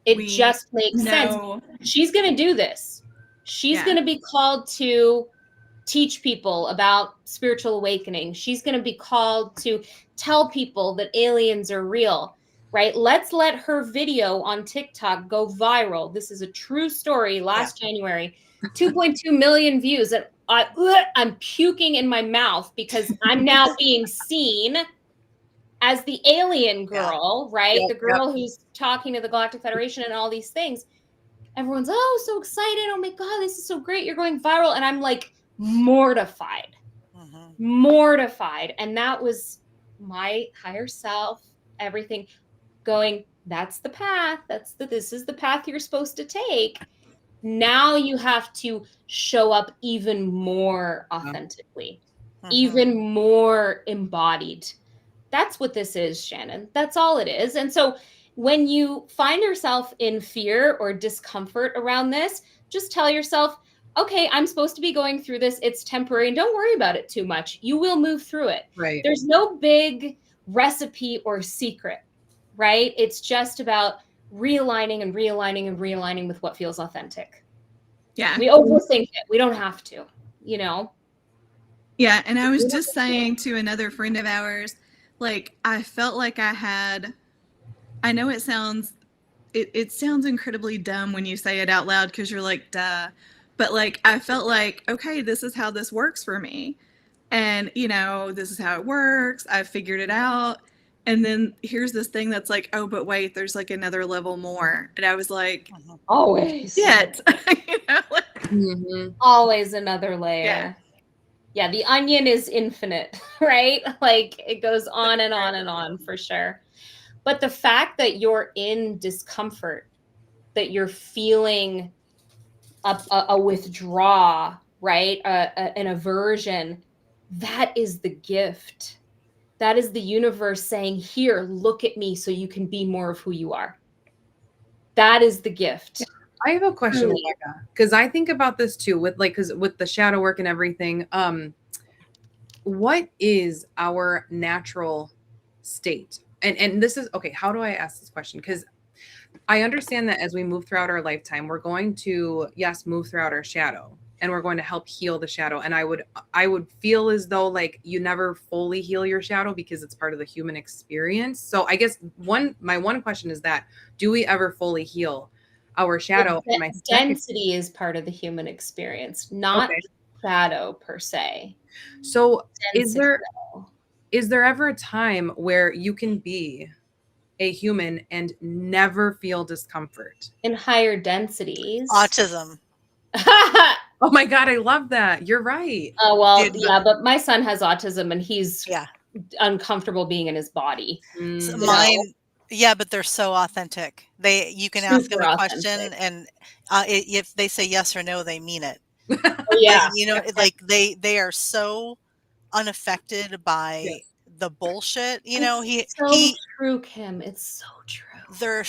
it just makes sense. She's going to do this. She's going to be called to teach people about spiritual awakening. She's going to be called to tell people that aliens are real. Right? Let's let her video on TikTok go viral. This is a true story. Last January, 2.2 million views. And I'm puking in my mouth because I'm now being seen as the alien girl, right? The girl who's talking to the Galactic Federation and all these things. Everyone's, so excited. Oh my God, this is so great. You're going viral. And I'm like mortified. Mortified. And that was my higher self, everything. Going, that's the path. This is the path you're supposed to take. Now you have to show up even more authentically, even more embodied. That's what this is, Shannon. That's all it is. And so when you find yourself in fear or discomfort around this, just tell yourself, okay, I'm supposed to be going through this. It's temporary. And don't worry about it too much. You will move through it. Right. There's no big recipe or secret. Right? It's just about realigning and realigning and realigning with what feels authentic. Yeah. We overthink it. We don't have to, Yeah. And I was just saying to another friend of ours, like, I felt like I know it sounds incredibly dumb when you say it out loud because you're like, duh. But like, I felt like, okay, this is how this works for me. And, this is how it works. I've figured it out. And then here's this thing that's like, oh, but wait, there's like another level more. And I was like, always. Shit. Always another layer. Yeah, the onion is infinite, right? Like it goes on and on and on for sure. But the fact that you're in discomfort, that you're feeling a withdrawal, right? An aversion, that is the gift. That is the universe saying, here, look at me so you can be more of who you are. That is the gift. I have a question, because I think about this too, with the shadow work and everything. What is our natural state? And this is, okay, how do I ask this question? Because I understand that as we move throughout our lifetime, we're going to, move throughout our shadow. And we're going to help heal the shadow. And I would feel as though like you never fully heal your shadow because it's part of the human experience. So I guess my one question is that, do we ever fully heal our shadow? Density is part of the human experience, not shadow per se. So is there ever a time where you can be a human and never feel discomfort? In higher densities. Autism. Oh my God, I love that. You're right. Oh, well, but my son has autism and he's uncomfortable being in his body. So mine, but they're so authentic. You can ask them a question and if they say yes or no, they mean it. Like they are so unaffected by the bullshit. It's so true, Kim. It's so true. They're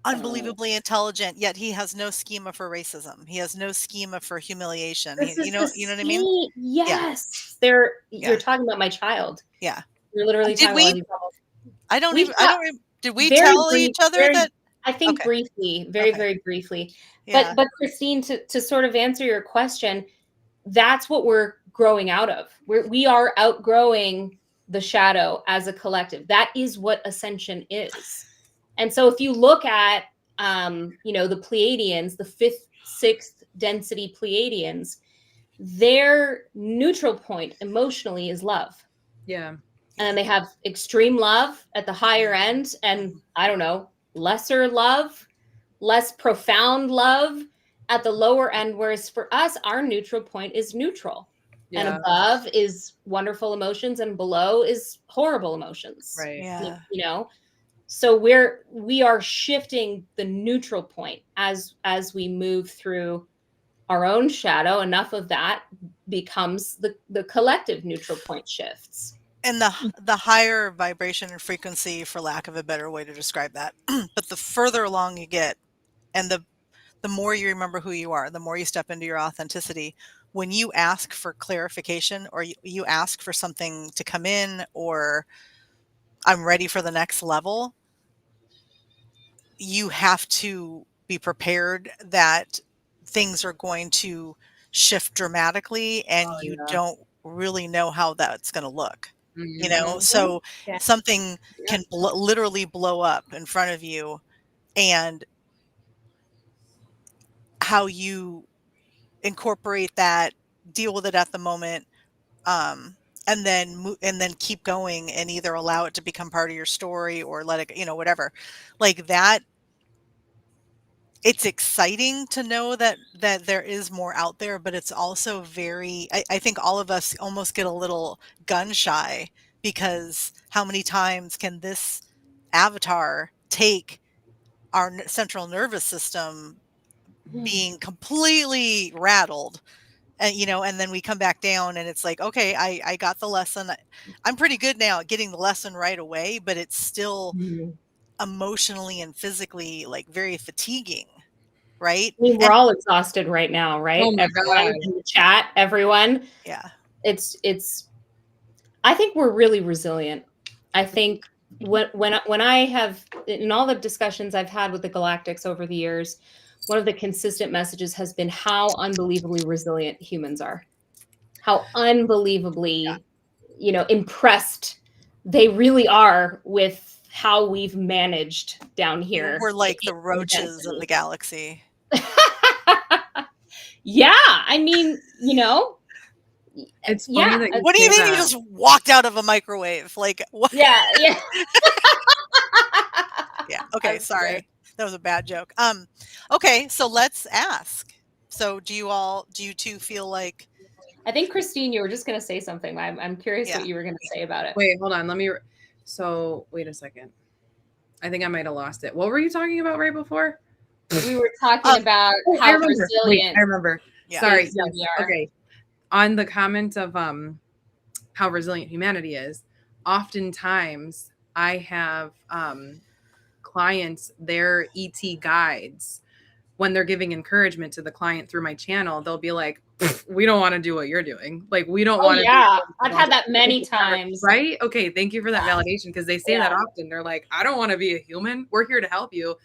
unbelievably intelligent, yet he has no schema for racism. He has no schema for humiliation. This is You know what I mean? Yes. Yeah. You're talking about my child. Yeah. You're literally Did talking about did we very tell brief, each other very, that? I think Okay. briefly, very, Okay. very briefly. Yeah. But Christine, to sort of answer your question, that's what we're growing out of. We are outgrowing the shadow as a collective. That is what ascension is. And so if you look at, the Pleiadians, the 5th, 6th density Pleiadians, their neutral point emotionally is love. Yeah. And they have extreme love at the higher end, and I don't know, lesser love, less profound love at the lower end. Whereas for us, our neutral point is neutral. Yeah. And above is wonderful emotions, and below is horrible emotions. Right. Yeah. So we are shifting the neutral point as we move through our own shadow. Enough of that becomes the collective neutral point shifts. And the higher vibration and frequency, for lack of a better way to describe that, but the further along you get, and the more you remember who you are, the more you step into your authenticity. When you ask for clarification, or you ask for something to come in, or I'm ready for the next level, you have to be prepared that things are going to shift dramatically, and you don't really know how that's going to look. So something can literally blow up in front of you, and how you incorporate that, deal with it at the moment, and then keep going, and either allow it to become part of your story or let it, whatever, like that. It's exciting to know that there is more out there, but it's also very, I think all of us almost get a little gun shy, because how many times can this avatar take our central nervous system being completely rattled, and then we come back down, and it's like, okay, I got the lesson. I'm pretty good now at getting the lesson right away, but it's still emotionally and physically, like, very fatiguing. Right? I mean, we're all exhausted right now, right? Oh my Everyone God. in the chat, everyone. Yeah. It's I think we're really resilient. I think when I have, in all the discussions I've had with the Galactics over the years, one of the consistent messages has been how unbelievably resilient humans are. How unbelievably, impressed they really are with how we've managed down here. We're like the roaches of the galaxy. Yeah, I mean, it's funny that what do you think? You just walked out of a microwave? Like, what? Yeah. Yeah. Okay, sorry, that was a bad joke. Okay, so let's ask. So, do you two feel like? I think, Christine, you were just going to say something. I'm curious what you were going to say about it. Wait, hold on. Wait a second. I think I might have lost it. What were you talking about right before? We were talking about how resilient. I remember. Yeah. Sorry. Okay. On the comment of how resilient humanity is, oftentimes I have clients, their ET guides, when they're giving encouragement to the client through my channel, they'll be like, we don't want to do what you're doing. Like, we don't want to. Yeah, I've had that many times. Right? Okay. Thank you for that validation, because they say that often. They're like, I don't want to be a human. We're here to help you.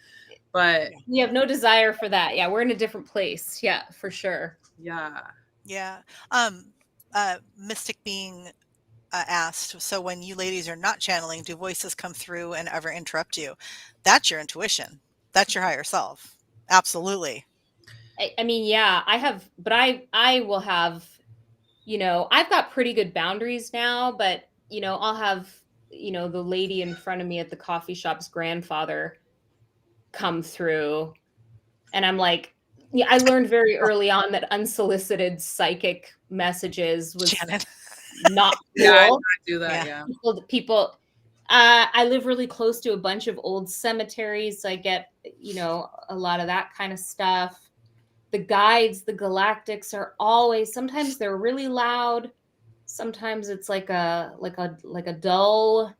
But you have no desire for that. Yeah, we're in a different place. Yeah, for sure. Yeah. Yeah. Mystic Being asked, so when you ladies are not channeling, do voices come through and ever interrupt you? That's your intuition. That's your higher self. Absolutely. I mean, yeah, I have, but I will have, I've got pretty good boundaries now, but, I'll have, the lady in front of me at the coffee shop's grandfather come through, and I'm like, yeah, I learned very early on that unsolicited psychic messages was not cool. Yeah, I do that. Yeah. People, I live really close to a bunch of old cemeteries, so I get, a lot of that kind of stuff. The guides, the Galactics, are always, sometimes they're really loud, sometimes it's like a dull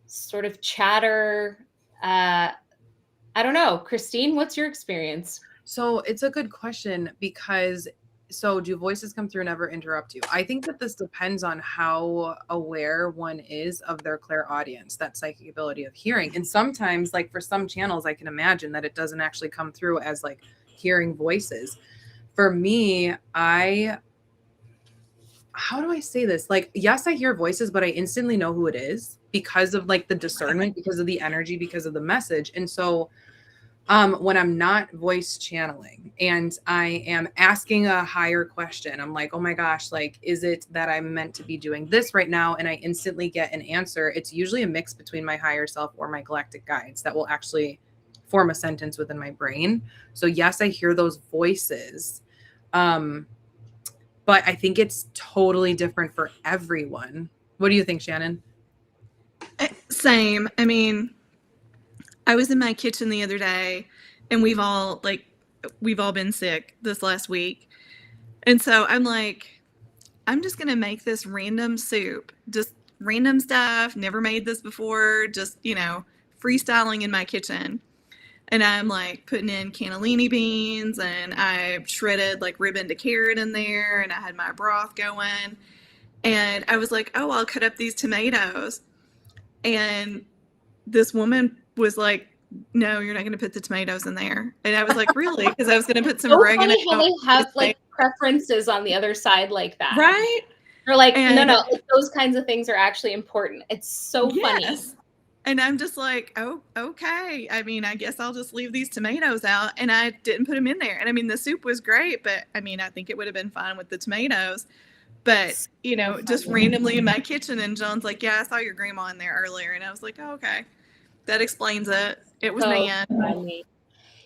sort of chatter. I don't know. Christine, what's your experience? So it's a good question because do voices come through and never interrupt you? I think that this depends on how aware one is of their clairaudience, that psychic ability of hearing. And sometimes, like for some channels, I can imagine that it doesn't actually come through as like hearing voices. For me, how do I say this? Like, yes, I hear voices, but I instantly know who it is because of like the discernment, because of the energy, because of the message. And so when I'm not voice channeling and I am asking a higher question, I'm like, oh my gosh, like, is it that I'm meant to be doing this right now? And I instantly get an answer. It's usually a mix between my higher self or my galactic guides that will actually form a sentence within my brain. So yes, I hear those voices. But I think it's totally different for everyone. What do you think, Shannon? Same. I mean, I was in my kitchen the other day, and we've all been sick this last week. And so I'm like, I'm just going to make this random soup, just random stuff, never made this before, just, freestyling in my kitchen. And I'm like putting in cannellini beans, and I shredded like ribbon to carrot in there, and I had my broth going. And I was like, oh, I'll cut up these tomatoes. And this woman was like, no, you're not going to put the tomatoes in there. And I was like, really? Because I was going to put some oregano. Funny how they have like preferences on the other side like that. Right? They're like, no, like, those kinds of things are actually important. It's so funny. And I'm just like, oh, okay. I mean, I guess I'll just leave these tomatoes out. And I didn't put them in there. And I mean, the soup was great, but I mean, I think it would have been fine with the tomatoes. But, just randomly in my kitchen, and John's like, yeah, I saw your grandma in there earlier. And I was like, oh, okay. That explains it. It was Nan. Funny.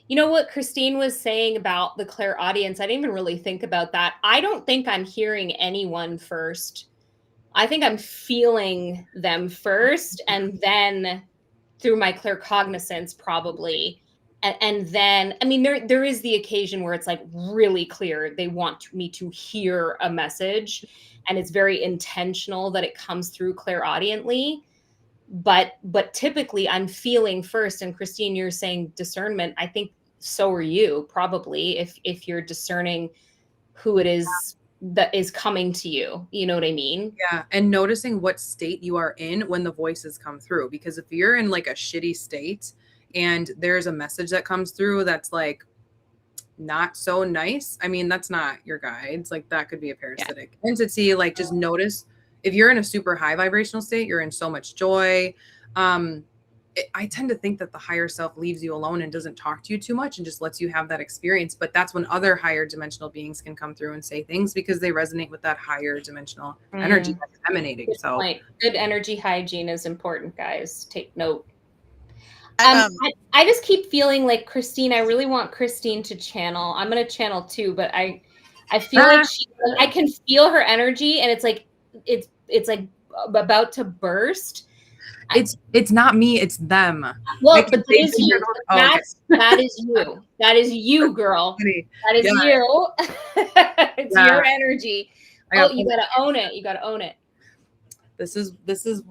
You know what Christine was saying about the clairaudience? I didn't even really think about that. I don't think I'm hearing anyone first. I think I'm feeling them first, and then through my claircognizance, probably. And then, I mean, there is the occasion where it's like really clear they want me to hear a message, and it's very intentional that it comes through clairaudiently. But typically I'm feeling first. And Christine, you're saying discernment. I think so are you, probably, if you're discerning who it is that is coming to you. You know what I mean? Yeah. And noticing what state you are in when the voices come through. Because if you're in like a shitty state and there's a message that comes through that's like not so nice, I mean, that's not your guides. Like that could be a parasitic entity. Like just notice if you're in a super high vibrational state, you're in so much joy. I tend to think that the higher self leaves you alone and doesn't talk to you too much and just lets you have that experience. But that's when other higher dimensional beings can come through and say things because they resonate with that higher dimensional energy that's emanating. Good so point. Good energy hygiene is important, guys. Take note. I just keep feeling like Christine, I really want Christine to channel. I'm going to channel too, but I feel like I can feel her energy, and it's like about to burst. It's not me, it's them. Well, but that is you. That is you. That is you, girl. That is you. It's your energy. You gotta own it. You gotta own it. This is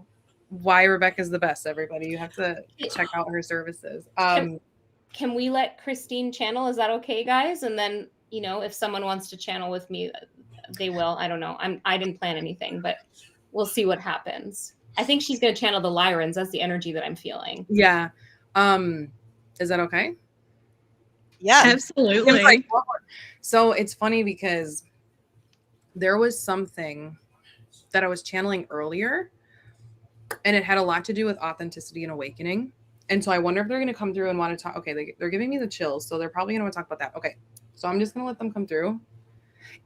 why Rebecca's the best, everybody. You have to check out her services. Can we let Christine channel? Is that okay, guys? And then, if someone wants to channel with me, they will. I don't know. I didn't plan anything, but we'll see what happens. I think she's going to channel the Lyrans. That's the energy that I'm feeling. Yeah. Is that okay? Yeah, absolutely. So it's funny because there was something that I was channeling earlier, and it had a lot to do with authenticity and awakening. And so I wonder if they're going to come through and want to talk. Okay, they're giving me the chills, so they're probably going to want to talk about that. Okay, so I'm just going to let them come through.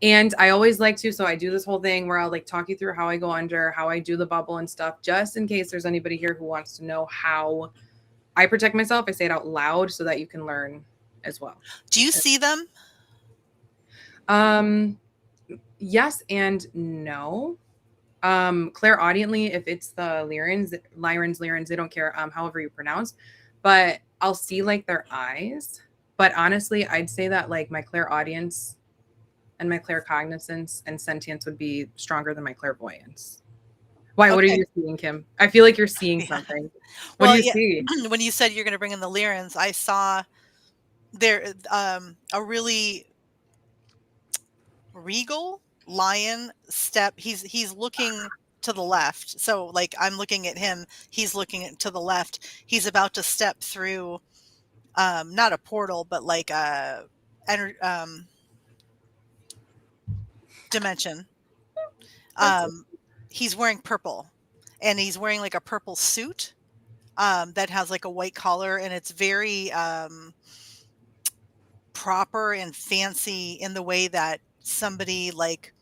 And I always like to, so I do this whole thing where I'll like talk you through how I go under, how I do the bubble and stuff, just in case there's anybody here who wants to know how I protect myself. I say it out loud so that you can learn as well. Do you see them? Yes and no. Clairaudiently, if it's the Lyrans, they don't care however you pronounce, but I'll see like their eyes. But honestly, I'd say that like my clairaudience and my claircognizance and sentience would be stronger than my clairvoyance. Why? What are Okay. you seeing, Kim? I feel like you're seeing Yeah. something. What Well, do you yeah, see? when you said you're going to bring in the Lyrans, I saw there a really regal lion step. He's looking to the left. So like I'm looking at him, he's looking to the left. He's about to step through not a portal, but like a dimension. He's wearing purple, and he's wearing like a purple suit that has like a white collar, and it's very proper and fancy in the way that somebody like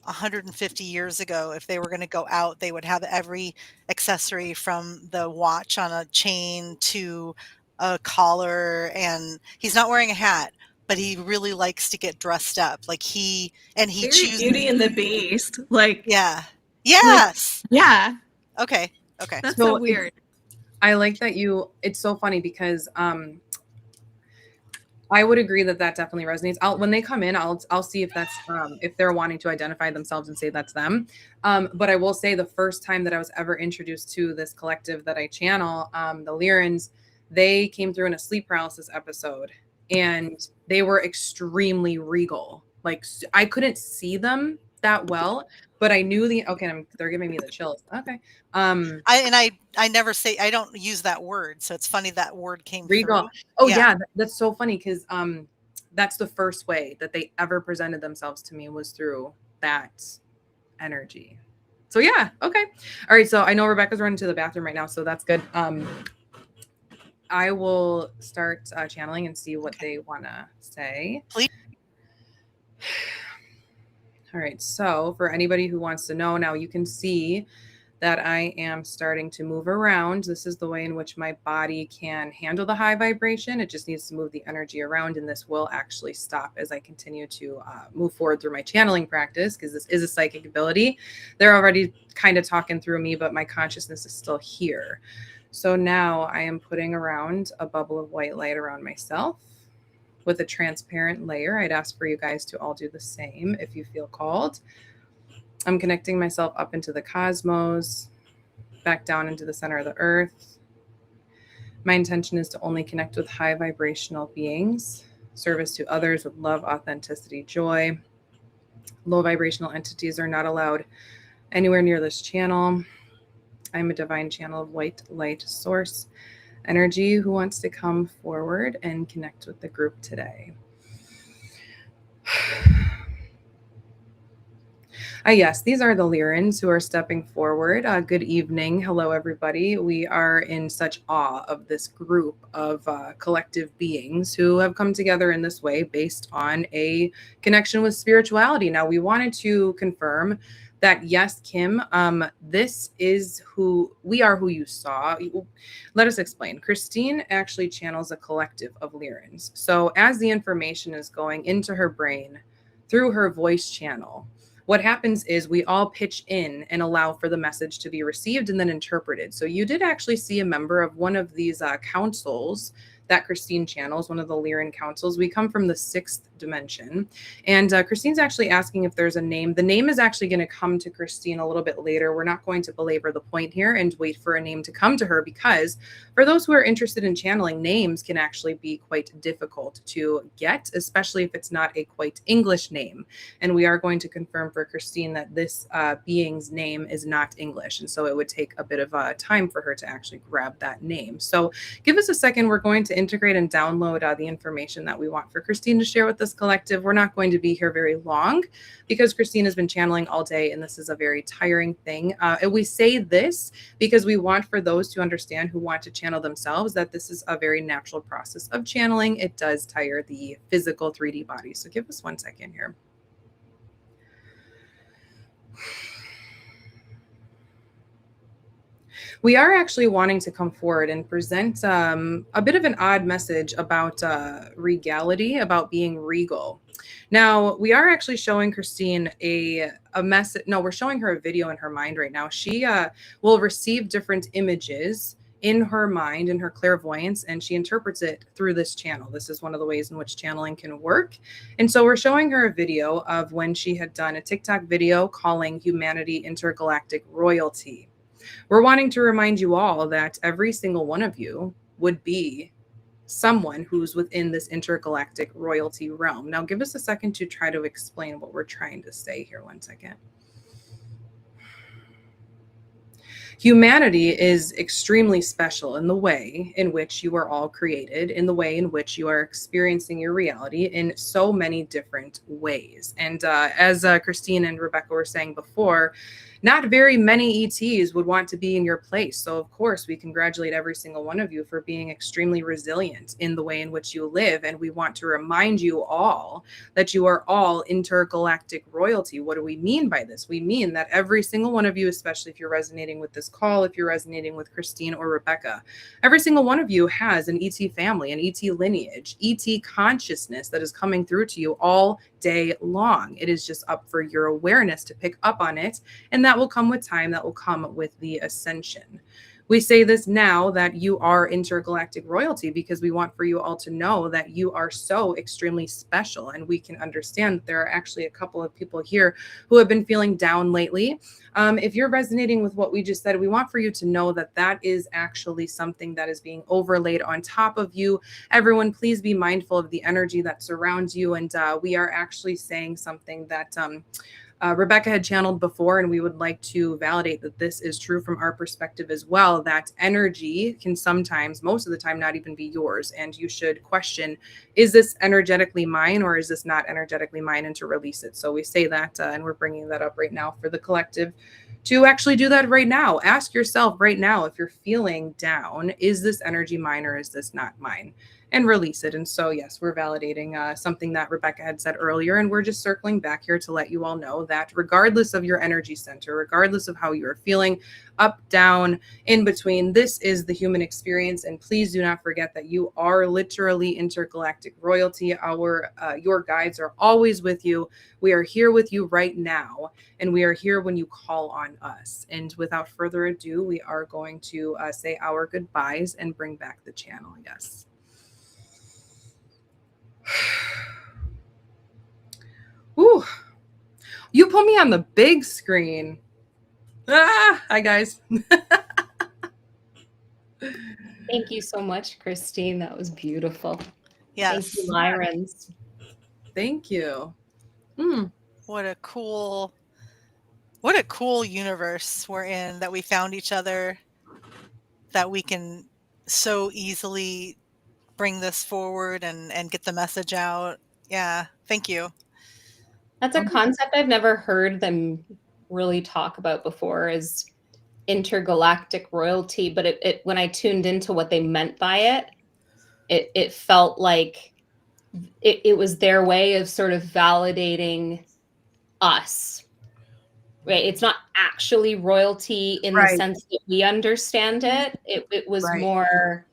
150 years ago, if they were going to go out, they would have every accessory from the watch on a chain to a collar. And he's not wearing a hat, but he really likes to get dressed up. Like he Very chooses. Beauty and the Beast. Like, Yeah. Yes. yeah. Okay. Okay. That's so weird. I like that it's so funny because I would agree that definitely resonates. When they come in, I'll see if that's if they're wanting to identify themselves and say that's them. But I will say the first time that I was ever introduced to this collective that I channel, the Lyrans, they came through in a sleep paralysis episode, and they were extremely regal. Like I couldn't see them that well, but I knew they're giving me the chills. Okay. I never say, I don't use that word, so it's funny that word came regal. through. Oh yeah, that's so funny because that's the first way that they ever presented themselves to me was through that energy. So yeah, okay. All right, so I know Rebecca's running to the bathroom right now, so that's good. I will start channeling and see what they want to say. Please. All right, so for anybody who wants to know, now you can see that I am starting to move around. This is the way in which my body can handle the high vibration. It just needs to move the energy around, and this will actually stop as I continue to move forward through my channeling practice, because this is a psychic ability. They're already kind of talking through me, but my consciousness is still here. So now I am putting around a bubble of white light around myself with a transparent layer. I'd ask for you guys to all do the same if you feel called. I'm connecting myself up into the cosmos, back down into the center of the earth. My intention is to only connect with high vibrational beings, service to others with love, authenticity, joy. Low vibrational entities are not allowed anywhere near this channel. I'm a divine channel of white light source energy who wants to come forward and connect with the group today. Yes, these are the Lyrans who are stepping forward. Good evening. Hello, everybody. We are in such awe of this group of collective beings who have come together in this way based on a connection with spirituality. Now, we wanted to confirm that, yes, Kim, this is who we are, who you saw. Let us explain. Christine actually channels a collective of Lyrans. So as the information is going into her brain through her voice channel, what happens is we all pitch in and allow for the message to be received and then interpreted. So you did actually see a member of one of these councils that Christine channels, one of the Lyran councils. We come from the 6th dimension. And Christine's actually asking if there's a name. The name is actually going to come to Christine a little bit later. We're not going to belabor the point here and wait for a name to come to her, because for those who are interested in channeling, names can actually be quite difficult to get, especially if it's not a quite English name. And we are going to confirm for Christine that this being's name is not English. And so it would take a bit of time for her to actually grab that name. So give us a second. We're going to integrate and download the information that we want for Christine to share with this collective. We're not going to be here very long because Christine has been channeling all day, and this is a very tiring thing. And we say this because we want for those to understand who want to channel themselves that this is a very natural process of channeling. It does tire the physical 3D body. So give us 1 second here. We are actually wanting to come forward and present a bit of an odd message about regality, about being regal. Now, we are actually showing Christine a message. No, we're showing her a video in her mind right now. She will receive different images in her mind, in her clairvoyance, and she interprets it through this channel. This is one of the ways in which channeling can work. And so we're showing her a video of when she had done a TikTok video calling humanity intergalactic royalty. We're wanting to remind you all that every single one of you would be someone who's within this intergalactic royalty realm. Now, give us a second to try to explain what we're trying to say here. 1 second. Humanity is extremely special in the way in which you are all created, in the way in which you are experiencing your reality in so many different ways. And as Christine and Rebecca were saying before, not very many ETs would want to be in your place. So, of course, we congratulate every single one of you for being extremely resilient in the way in which you live. And we want to remind you all that you are all intergalactic royalty. What do we mean by this? We mean that every single one of you, especially if you're resonating with this call, if you're resonating with Christine or Rebecca, every single one of you has an ET family, an ET lineage, ET consciousness that is coming through to you all day long. It is just up for your awareness to pick up on it. And that will come with time. That will come with the ascension. We say this now that you are intergalactic royalty because we want for you all to know that you are so extremely special. And we can understand that there are actually a couple of people here who have been feeling down lately. If you're resonating with what we just said, we want for you to know that that is actually something that is being overlaid on top of you. Everyone, please be mindful of the energy that surrounds you. And we are actually saying something that Rebecca had channeled before, and we would like to validate that this is true from our perspective as well, that energy can sometimes, most of the time, not even be yours. And you should question, is this energetically mine or is this not energetically mine, and to release it. So we say that, and we're bringing that up right now for the collective to actually do that right now. Ask yourself right now, if you're feeling down, is this energy mine or is this not mine? And release it. And so, yes, we're validating something that Rebecca had said earlier. And we're just circling back here to let you all know that regardless of your energy center, regardless of how you're feeling, up, down, in between, this is the human experience. And please do not forget that you are literally intergalactic royalty. Your guides are always with you. We are here with you right now. And we are here when you call on us. And without further ado, we are going to say our goodbyes and bring back the channel, I guess. Ooh, you put me on the big screen. Hi guys. Thank you so much, Christine. That was beautiful. Yes. Thank you, Lyrans. Thank you. What a cool universe we're in, that we found each other, that we can so easily bring this forward and get the message out. Yeah. Thank you. That's a concept I've never heard them really talk about before, is intergalactic royalty. But it when I tuned into what they meant by it felt like it was their way of sort of validating us. Right. It's not actually royalty in the sense that we understand it. It was more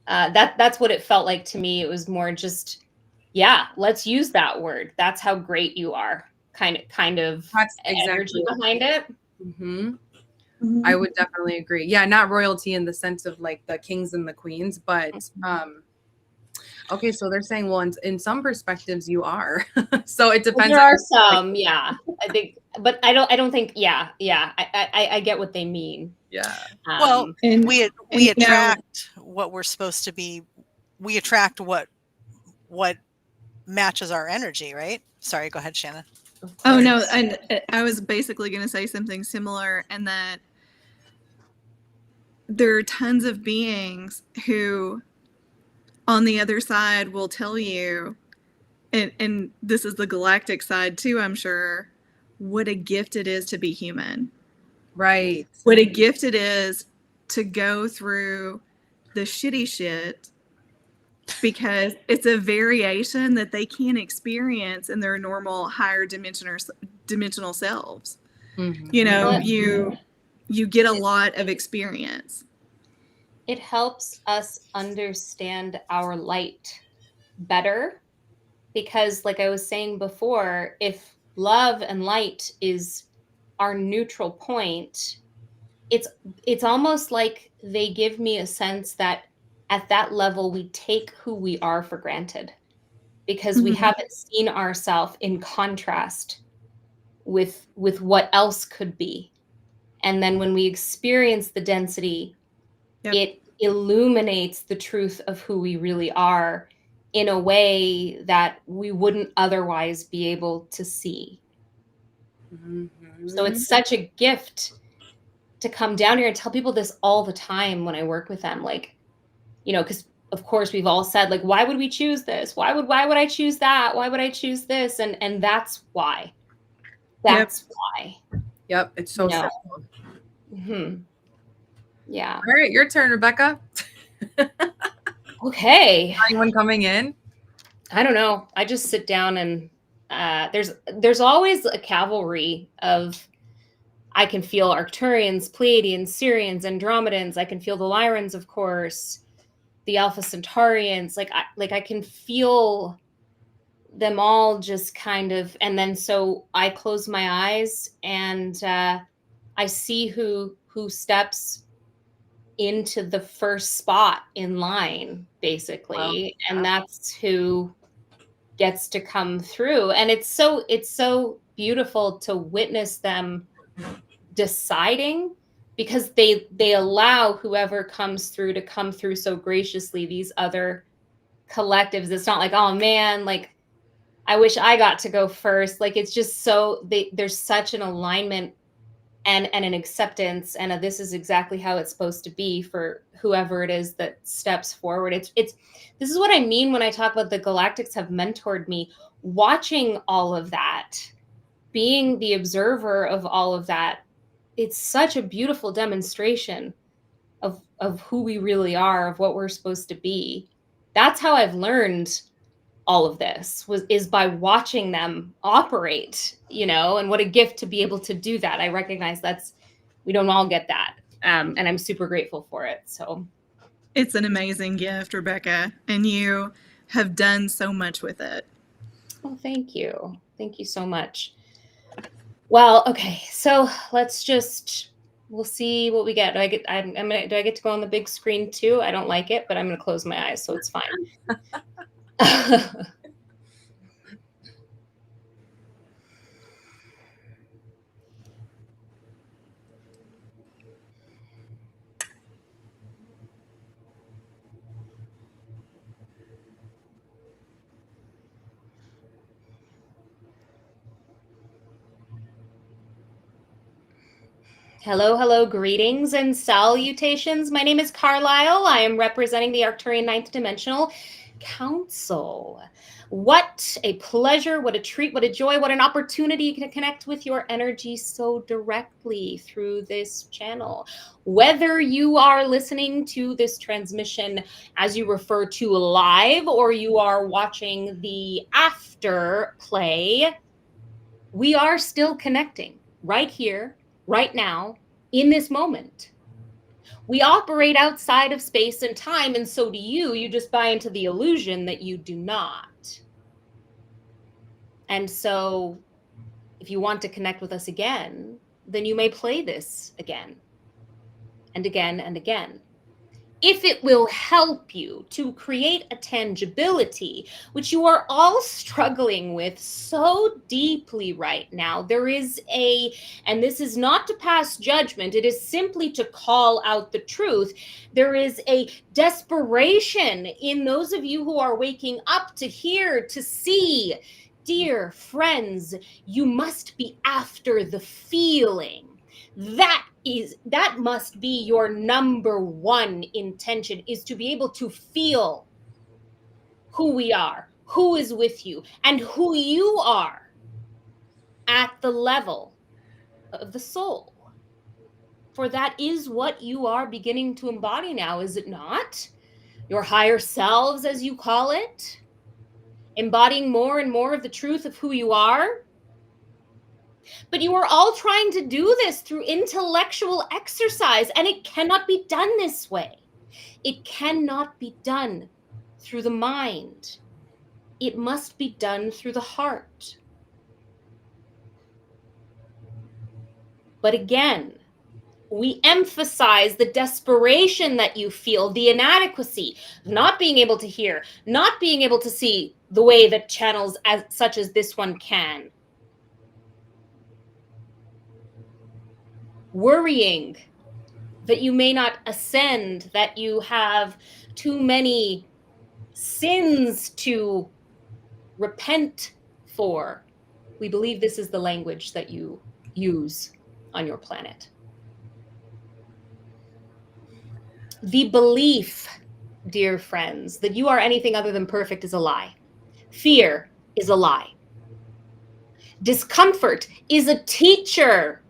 that's what it felt like to me. It was more just, yeah, let's use that word. That's how great you are. Kind of That's energy behind it. Mm-hmm. I would definitely agree. Yeah, not royalty in the sense of like the kings and the queens, but okay, so they're saying, well, in some perspectives you are. So it depends. Well, there are some, yeah. I think, but I don't think, yeah. I get what they mean. Yeah. Well, we attract what we're supposed to be. We attract what matches our energy, right? Sorry, go ahead, Shannon. Oh no, and I was basically going to say something similar, and that there are tons of beings who on the other side will tell you, and this is the galactic side too, I'm sure, what a gift it is to be human. Right. What a gift it is to go through the shitty shit, because it's a variation that they can't experience in their normal higher dimensional selves. Mm-hmm. You know, you get a lot of experience. It helps us understand our light better, because like I was saying before, if love and light is our neutral point, it's almost like they give me a sense that at that level we take who we are for granted because we haven't seen ourselves in contrast with what else could be. And then when we experience the density, it illuminates the truth of who we really are in a way that we wouldn't otherwise be able to see. So it's such a gift to come down here and tell people this all the time when I work with them. Like, you know, because of course we've all said, like, why would we choose this? Why would I choose that? Why would I choose this? And that's why. That's why. Yep. It's so simple. Yeah. All right, your turn, Rebecca. Okay. Anyone coming in? I don't know. I just sit down and there's always a cavalry of, I can feel Arcturians, Pleiadians, Sirians, Andromedans. I can feel the Lyrans, of course, the Alpha Centaurians. Like I can feel them all just kind of, and then so I close my eyes and I see who steps into the first spot in line, basically. Wow. And that's who gets to come through. And it's so beautiful to witness them deciding, because they allow whoever comes through to come through so graciously. These other collectives, it's not like, oh man, like I wish I got to go first. Like it's just so there's such an alignment and an acceptance, and this is exactly how it's supposed to be for whoever it is that steps forward. It's this is what I mean when I talk about the Galactics have mentored me. Watching all of that, being the observer of all of that, it's such a beautiful demonstration of who we really are, of what we're supposed to be. That's how I've learned all of this is by watching them operate, you know, and what a gift to be able to do that. I recognize we don't all get that. And I'm super grateful for it. So it's an amazing gift, Rebecca, and you have done so much with it. Well, thank you. Thank you so much. Well, okay. So we'll see what we get. Do I get to go on the big screen too? I don't like it, but I'm going to close my eyes, so it's fine. Hello, greetings and salutations. My name is Carlisle. I am representing the Arcturian Ninth Dimensional Council. What a pleasure, what a treat, what a joy, what an opportunity to connect with your energy so directly through this channel. Whether you are listening to this transmission as you refer to live or you are watching the after play, we are still connecting right here, right now, in this moment. We operate outside of space and time, and so do you. You just buy into the illusion that you do not. And so if you want to connect with us again, then you may play this again and again and again. If it will help you to create a tangibility, which you are all struggling with so deeply right now, there is and this is not to pass judgment, it is simply to call out the truth. There is a desperation in those of you who are waking up to hear, to see. Dear friends, you must be after the feeling. That must be your number one intention, is to be able to feel who we are, who is with you, and who you are at the level of the soul. For that is what you are beginning to embody now, is it not? Your higher selves, as you call it, embodying more and more of the truth of who you are. But you are all trying to do this through intellectual exercise, and it cannot be done this way. It cannot be done through the mind. It must be done through the heart. But again, we emphasize the desperation that you feel, the inadequacy, not being able to hear, not being able to see the way that channels such as this one can. Worrying that you may not ascend, that you have too many sins to repent for. We believe this is the language that you use on your planet. The belief, dear friends, that you are anything other than perfect is a lie. Fear is a lie. Discomfort is a teacher.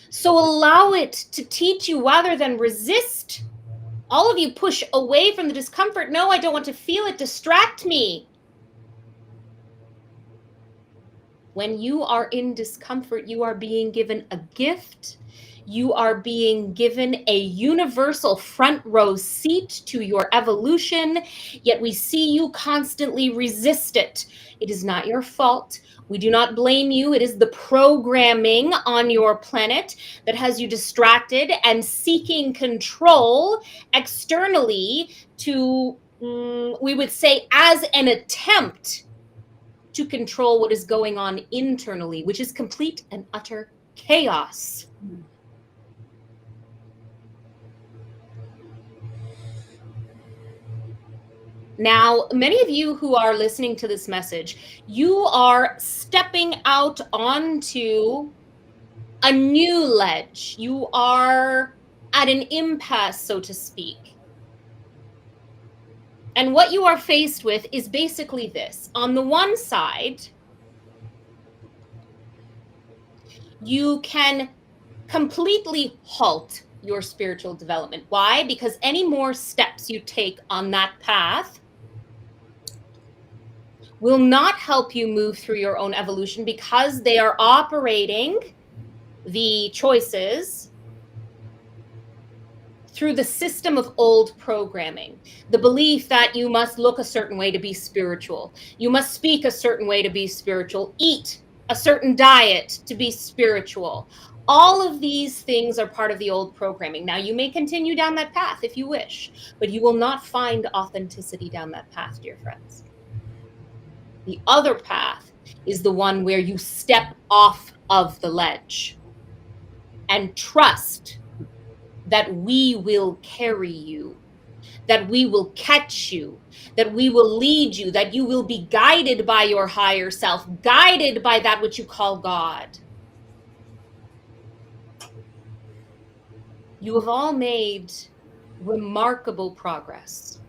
So allow it to teach you rather than resist. All of you push away from the discomfort. No, I don't want to feel it. Distract me. When you are in discomfort, you are being given a gift. You are being given a universal front row seat to your evolution, yet we see you constantly resist it. It is not your fault. We do not blame you. It is the programming on your planet that has you distracted and seeking control externally to, we would say, as an attempt to control what is going on internally, which is complete and utter chaos. Now, many of you who are listening to this message, you are stepping out onto a new ledge. You are at an impasse, so to speak. And what you are faced with is basically this. On the one side, you can completely halt your spiritual development. Why? Because any more steps you take on that path will not help you move through your own evolution, because they are operating the choices through the system of old programming. The belief that you must look a certain way to be spiritual. You must speak a certain way to be spiritual. Eat a certain diet to be spiritual. All of these things are part of the old programming. Now, you may continue down that path if you wish, but you will not find authenticity down that path, dear friends. The other path is the one where you step off of the ledge and trust that we will carry you, that we will catch you, that we will lead you, that you will be guided by your higher self, guided by that which you call God. You have all made remarkable progress.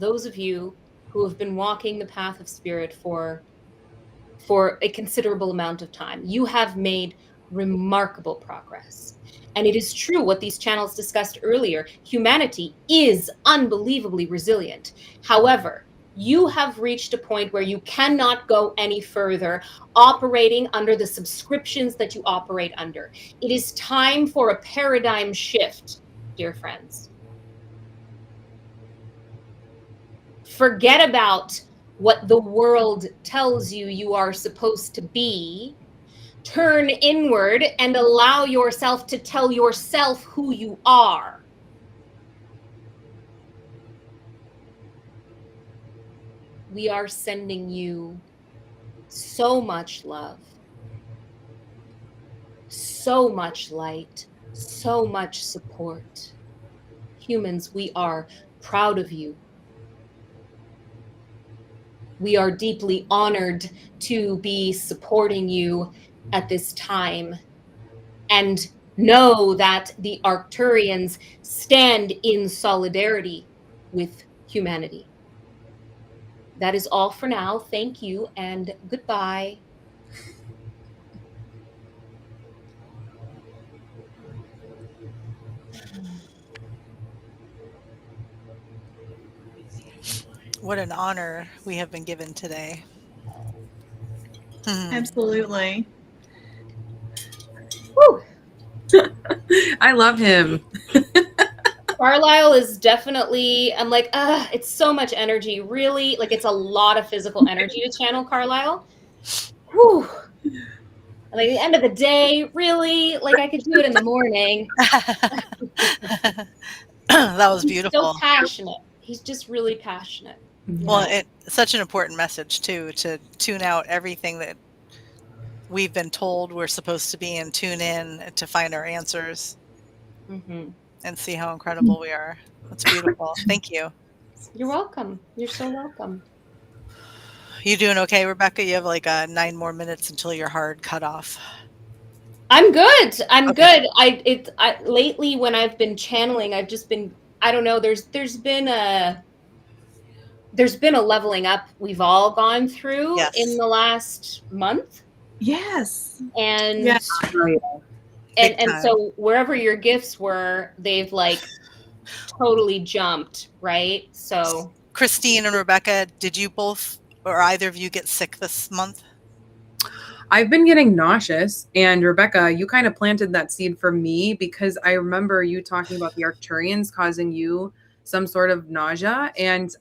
Those of you who have been walking the path of spirit for a considerable amount of time, you have made remarkable progress. And it is true what these channels discussed earlier. Humanity is unbelievably resilient. However, you have reached a point where you cannot go any further operating under the subscriptions that you operate under. It is time for a paradigm shift, dear friends. Forget about what the world tells you you are supposed to be. Turn inward and allow yourself to tell yourself who you are. We are sending you so much love, so much light, so much support. Humans, we are proud of you. We are deeply honored to be supporting you at this time, and know that the Arcturians stand in solidarity with humanity. That is all for now. Thank you and goodbye. What an honor we have been given today. Absolutely. Woo. I love him. Carlisle is definitely, I'm like, it's so much energy. Really, like, it's a lot of physical energy to channel Carlisle. Whew. Like, at the end of the day, really? Like, I could do it in the morning. That was He's beautiful. so passionate. He's just really passionate. Well, it's such an important message too, to tune out everything that we've been told we're supposed to be and tune in to find our answers and see how incredible we are. That's beautiful. Thank you. You're welcome. You're so welcome. You doing okay, Rebecca? You have like 9 more minutes until your hard cutoff. I'm good. I'm good. I lately when I've been channeling, I've just been, I don't know, there's been a leveling up we've all gone through in the last month. Yes. And and so wherever your gifts were, they've like totally jumped, right? So Christine and Rebecca, did you both or either of you get sick this month? I've been getting nauseous, and Rebecca, you kind of planted that seed for me because I remember you talking about the Arcturians causing you some sort of nausea, and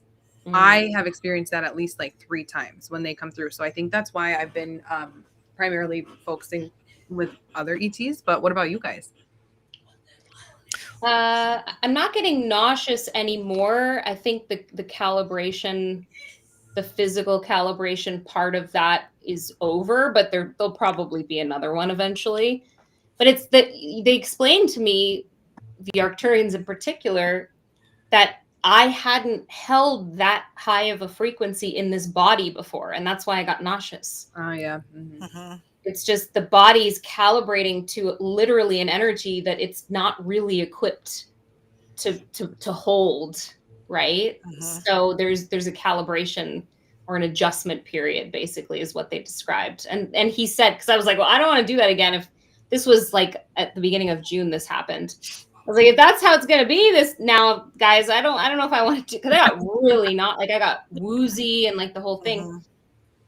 I have experienced that at least like 3 times when they come through. So I think that's why I've been primarily focusing with other ETs. But what about you guys? I'm not getting nauseous anymore. I think the calibration, the physical calibration part of that is over, but there'll probably be another one eventually. But it's that they explained to me, the Arcturians in particular, that I hadn't held that high of a frequency in this body before, and that's why I got nauseous. Oh yeah. It's just the body's calibrating to literally an energy that it's not really equipped to hold, right? So there's a calibration or an adjustment period, basically, is what they described. And he said, because I was like, well, I don't want to do that again. If this was like at the beginning of June, this happened. I was like, if that's how it's gonna be this now, guys, I don't know if I want to, because I got really not like I got woozy and like the whole thing.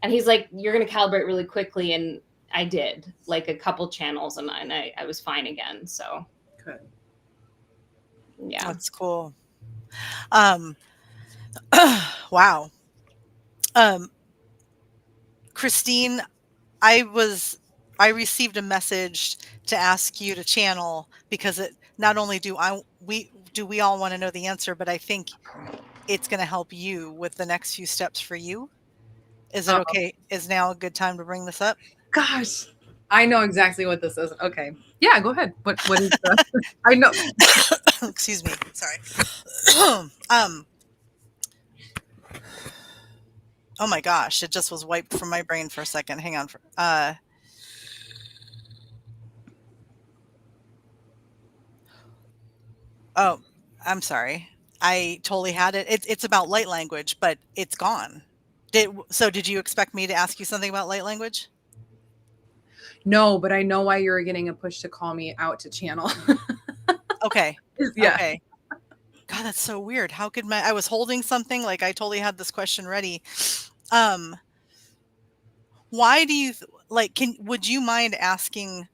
And he's like, you're gonna calibrate really quickly, and I did like a couple channels, and I was fine again. So good. Yeah, that's cool. Wow. Christine, I received a message to ask you to channel because it not only do we all want to know the answer, but I think it's going to help you with the next few steps for you. Is it okay? Is now a good time to bring this up? Gosh, I know exactly what this is. Okay. Yeah, go ahead. What is that? I know. Excuse me. Sorry. Oh my gosh, it just was wiped from my brain for a second. Hang on. Oh, I'm sorry. I totally had it. It's about light language, but it's gone. Did you expect me to ask you something about light language? No, but I know why you're getting a push to call me out to channel. Okay. Yeah. Okay. God, that's so weird. How could I was holding something, like I totally had this question ready. Why do you would you mind asking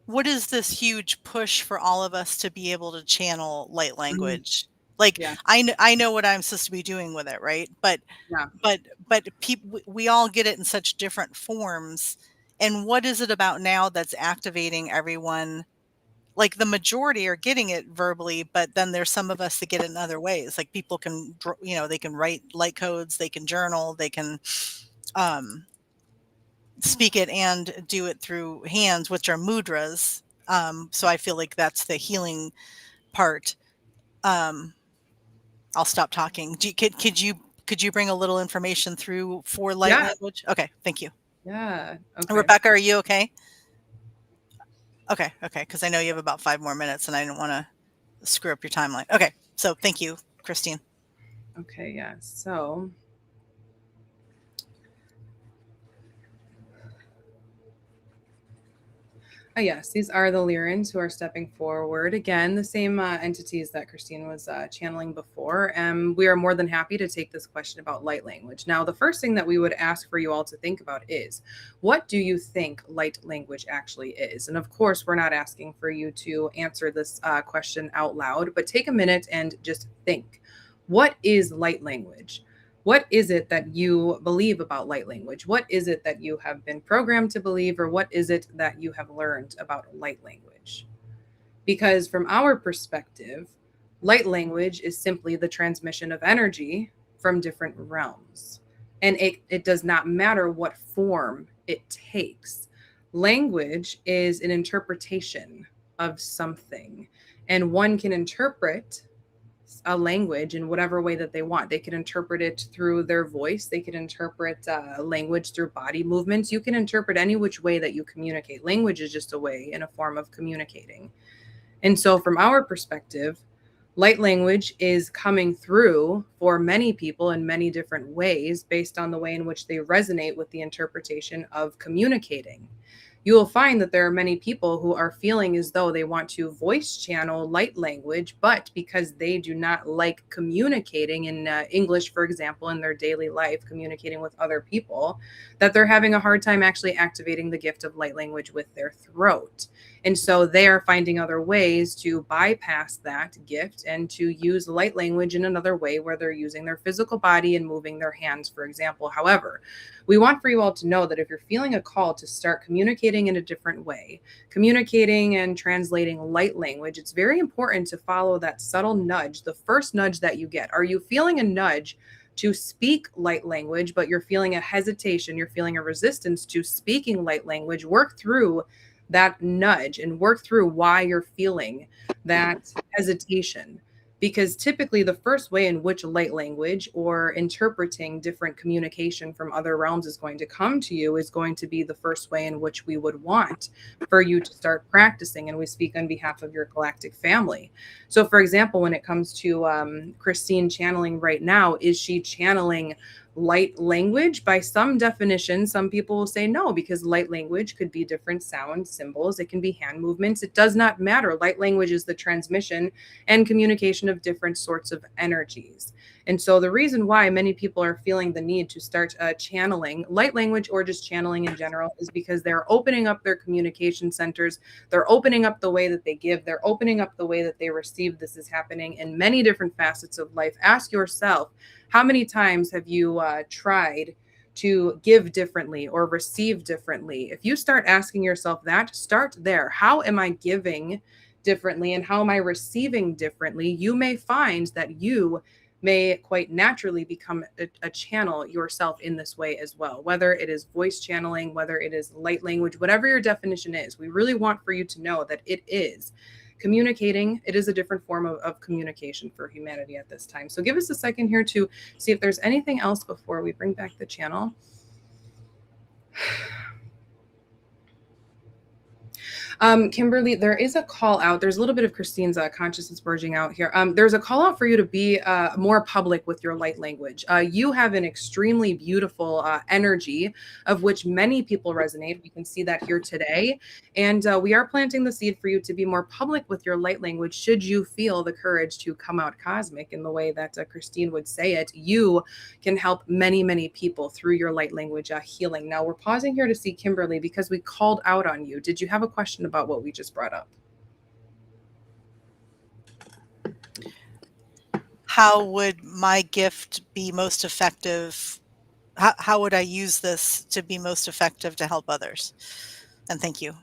what is this huge push for all of us to be able to channel light language? Like, yeah. I know what I'm supposed to be doing with it, right? But yeah. but people, we all get it in such different forms. And what is it about now that's activating everyone? Like the majority are getting it verbally, but then there's some of us that get it in other ways. Like people can, they can write light codes, they can journal, they can speak it and do it through hands, which are mudras. So I feel like that's the healing part. I'll stop talking. Could you bring a little information through for light language? Okay, thank you. Yeah. Okay. Rebecca, are you okay? Okay, because I know you have about 5 more minutes, and I don't want to screw up your timeline. Okay, so thank you, Christine. Okay, yeah. So yes, these are the Lyrans who are stepping forward. Again, the same entities that Christine was channeling before. And we are more than happy to take this question about light language. Now, the first thing that we would ask for you all to think about is, what do you think light language actually is? And of course, we're not asking for you to answer this question out loud, but take a minute and just think. What is light language? What is it that you believe about light language? What is it that you have been programmed to believe, or what is it that you have learned about light language? Because from our perspective, light language is simply the transmission of energy from different realms. And it does not matter what form it takes. Language is an interpretation of something, and one can interpret a language in whatever way that they want. They could interpret it through their voice. They could interpret language through body movements. You can interpret any which way that you communicate. Language is just a way and a form of communicating. And so from our perspective, light language is coming through for many people in many different ways based on the way in which they resonate with the interpretation of communicating. You will find that there are many people who are feeling as though they want to voice channel light language, but because they do not like communicating in English, for example, in their daily life, communicating with other people, that they're having a hard time actually activating the gift of light language with their throat. And so they are finding other ways to bypass that gift and to use light language in another way where they're using their physical body and moving their hands, for example. However, we want for you all to know that if you're feeling a call to start communicating in a different way, communicating and translating light language, it's very important to follow that subtle nudge, the first nudge that you get. Are you feeling a nudge to speak light language, but you're feeling a hesitation, you're feeling a resistance to speaking light language? Work through that nudge and work through why you're feeling that hesitation. Because typically the first way in which light language or interpreting different communication from other realms is going to come to you is going to be the first way in which we would want for you to start practicing. And we speak on behalf of your galactic family. So for example, when it comes to Christine channeling right now, is she channeling light language? By some definition, some people will say no, because light language could be different sounds, symbols, it can be hand movements. It does not matter. Light language is the transmission and communication of different sorts of energies. And so the reason why many people are feeling the need to start channeling light language or just channeling in general is because they're opening up their communication centers. They're opening up the way that they give. They're opening up the way that they receive. This is happening in many different facets of life. Ask yourself, how many times have you tried to give differently or receive differently? If you start asking yourself that, start there. How am I giving differently and how am I receiving differently? You may find that you may quite naturally become a channel yourself in this way as well, whether it is voice channeling, whether it is light language, whatever your definition is. We really want for you to know that it is communicating. It is a different form of communication for humanity at this time. So give us a second here to see if there's anything else before we bring back the channel. Kimberly, there is a call out. There's a little bit of Christine's consciousness merging out here. There's a call out for you to be more public with your light language. You have an extremely beautiful energy of which many people resonate. We can see that here today. And we are planting the seed for you to be more public with your light language. Should you feel the courage to come out cosmic in the way that Christine would say it, you can help many, many people through your light language healing. Now we're pausing here to see Kimberly because we called out on you. Did you have a question about what we just brought up? How would my gift be most effective? How would I use this to be most effective to help others? And thank you.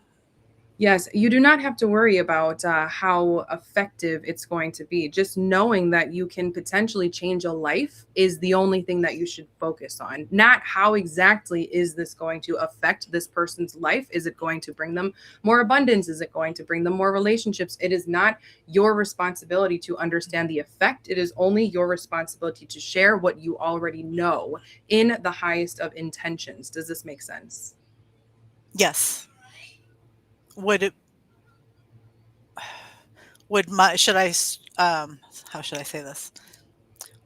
Yes, you do not have to worry about how effective it's going to be. Just knowing that you can potentially change a life is the only thing that you should focus on. Not how exactly is this going to affect this person's life? Is it going to bring them more abundance? Is it going to bring them more relationships? It is not your responsibility to understand the effect. It is only your responsibility to share what you already know in the highest of intentions. Does this make sense? Yes. Should I how should I say this?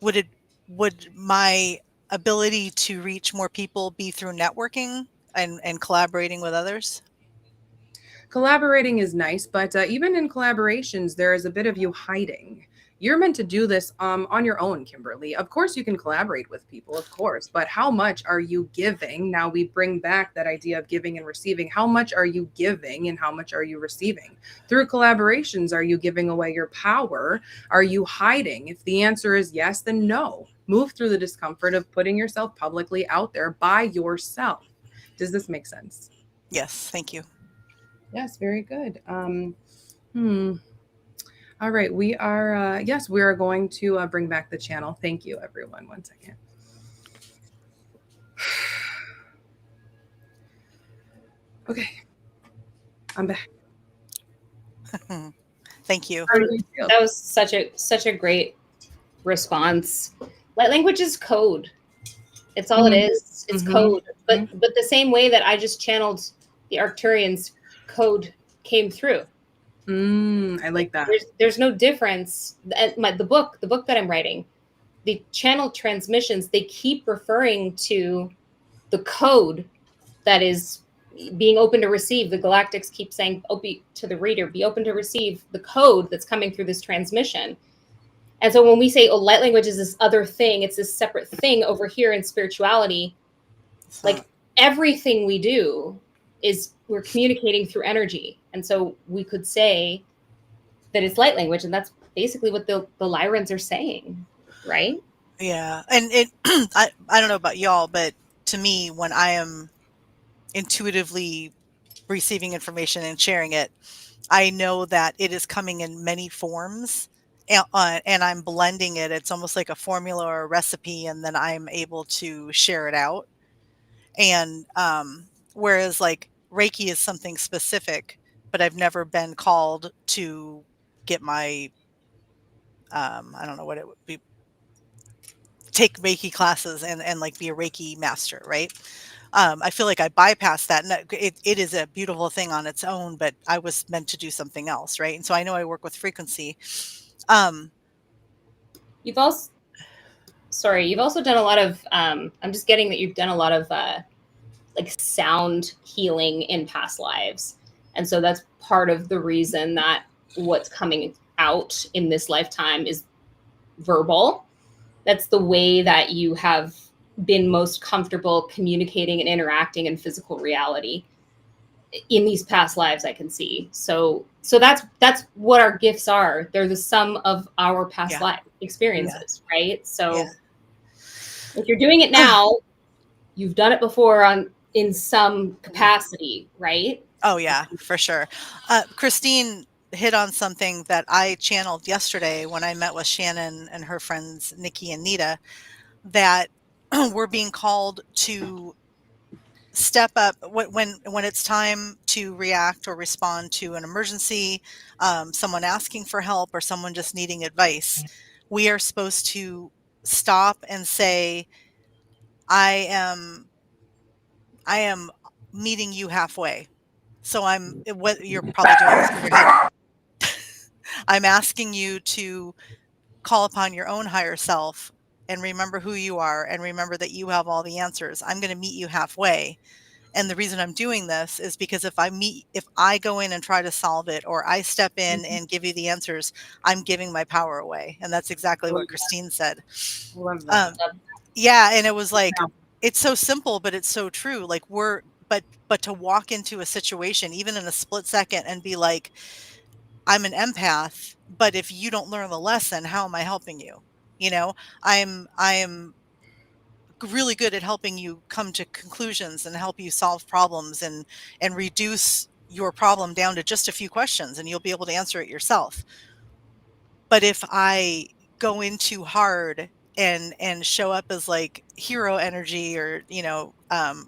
Would my ability to reach more people be through networking and collaborating with others? Collaborating is nice, but even in collaborations, there is a bit of you hiding. You're meant to do this on your own, Kimberly. Of course, you can collaborate with people, of course, but how much are you giving? Now we bring back that idea of giving and receiving. How much are you giving and how much are you receiving? Through collaborations, are you giving away your power? Are you hiding? If the answer is yes, then no. Move through the discomfort of putting yourself publicly out there by yourself. Does this make sense? Yes, thank you. Yes, very good. All right, we are, yes, we are going to bring back the channel. Thank you, everyone. One second. Okay, I'm back. Thank you. That was such a great response. Light language is code. It's all it is. It's code. But the same way that I just channeled the Arcturians, code came through. I like that. There's no difference. The book that I'm writing, the channel transmissions, they keep referring to the code that is being open to receive. The Galactics keep saying, to the reader, be open to receive the code that's coming through this transmission. And so when we say, oh, light language is this other thing, it's this separate thing over here in spirituality, like everything we do is we're communicating through energy. And so we could say that it's light language, and that's basically what the Lyrans are saying, right? Yeah. And it, I don't know about y'all, but to me, when I am intuitively receiving information and sharing it, I know that it is coming in many forms, and I'm blending it. It's almost like a formula or a recipe, and then I'm able to share it out. And whereas like Reiki is something specific, but I've never been called to get my, I don't know what it would be, take Reiki classes and like be a Reiki master, right? I feel like I bypassed that, and it is a beautiful thing on its own, but I was meant to do something else, right? And so I know I work with frequency. You've also done a lot of, I'm just getting that you've done a lot of like sound healing in past lives. And so that's part of the reason that what's coming out in this lifetime is verbal. That's the way that you have been most comfortable communicating and interacting in physical reality in these past lives, I can see. So that's what our gifts are. They're the sum of our past life experiences, right? So if you're doing it now, you've done it before in some capacity, right? Oh yeah, for sure. Christine hit on something that I channeled yesterday when I met with Shannon and her friends Nikki and Nita, that we're being called to step up when it's time to react or respond to an emergency, someone asking for help or someone just needing advice. We are supposed to stop and say, I am meeting you halfway. So what you're probably doing this in your head. I'm asking you to call upon your own higher self and remember who you are and remember that you have all the answers. I'm going to meet you halfway. And the reason I'm doing this is because if I go in and try to solve it, or I step in and give you the answers, I'm giving my power away. And that's exactly what Christine said. Yeah. And it was like, it's so simple, but it's so true. Like but to walk into a situation, even in a split second, and be like, I'm an empath, but if you don't learn the lesson, how am I helping you? You know, I am really good at helping you come to conclusions and help you solve problems and reduce your problem down to just a few questions, and you'll be able to answer it yourself. But if I go in too hard and show up as like hero energy or,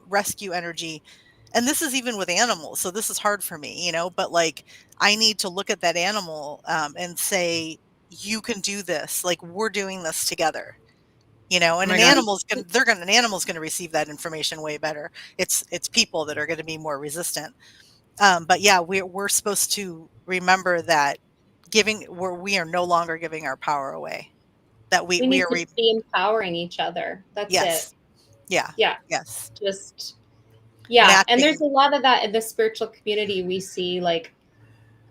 rescue energy, and this is even with animals, so this is hard for me, but like I need to look at that animal and say, you can do this, like we're doing this together. And an animal's going to receive that information way better. It's people that are going to be more resistant. But yeah, we're supposed to remember that we are no longer giving our power away. That we need are to be empowering each other. That's it. Yeah. Yes. And there's a lot of that in the spiritual community. We see like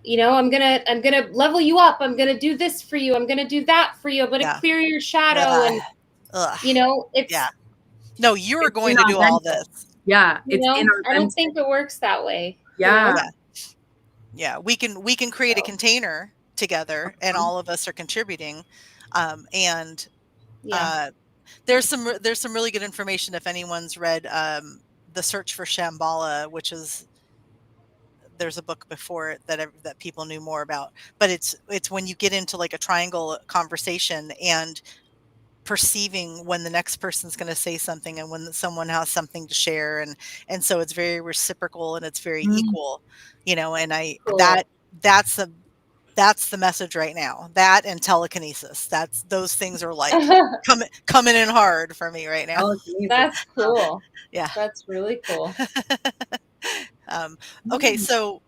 I'm gonna level you up. I'm gonna do this for you. I'm gonna do that for you. I'm gonna clear your shadow. And it's no, you're going to do all this. Yeah, it's I don't think it works that way. Yeah, we can create a container together, and all of us are contributing. And there's some really good information if anyone's read The Search for Shambhala, which is, there's a book before it that people knew more about, but it's when you get into like a triangle conversation and perceiving when the next person's going to say something and when someone has something to share, and so it's very reciprocal and it's very equal, and that's the message right now. That and telekinesis, those things are like coming in hard for me right now. That's cool. Yeah, that's really cool. Okay, so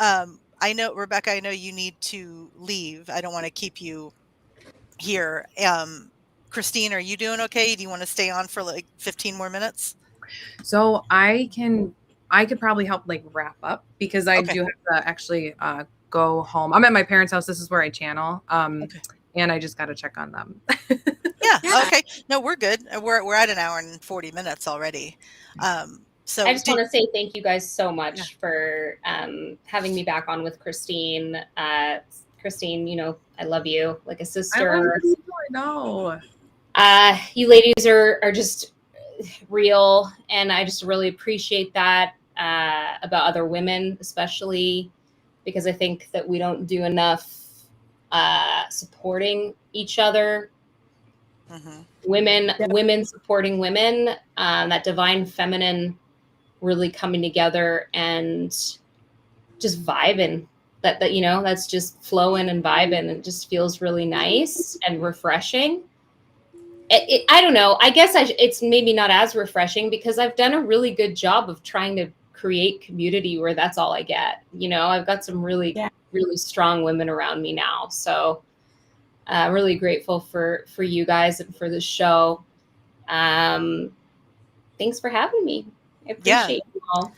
I know, Rebecca, I know you need to leave. I don't want to keep you here. Christine, are you doing okay? Do you want to stay on for like 15 more minutes? So I could probably help like wrap up, because I do have to actually go home. I'm at my parents' house. This is where I channel. And I just got to check on them. Yeah. Okay. No, we're good. We're at an hour and 40 minutes already. So I just want to say thank you guys so much for having me back on with Christine. Christine, I love you like a sister. I know. You ladies are just real, and I just really appreciate that about other women, especially because I think that we don't do enough supporting each other. Women supporting women, that divine feminine really coming together and just vibing. That's just flowing and vibing. It just feels really nice and refreshing. I don't know. I guess it's maybe not as refreshing because I've done a really good job of trying to create community where that's all I get. I've got some really, really strong women around me now. So I'm really grateful for you guys and for the show. Thanks for having me. I appreciate you all.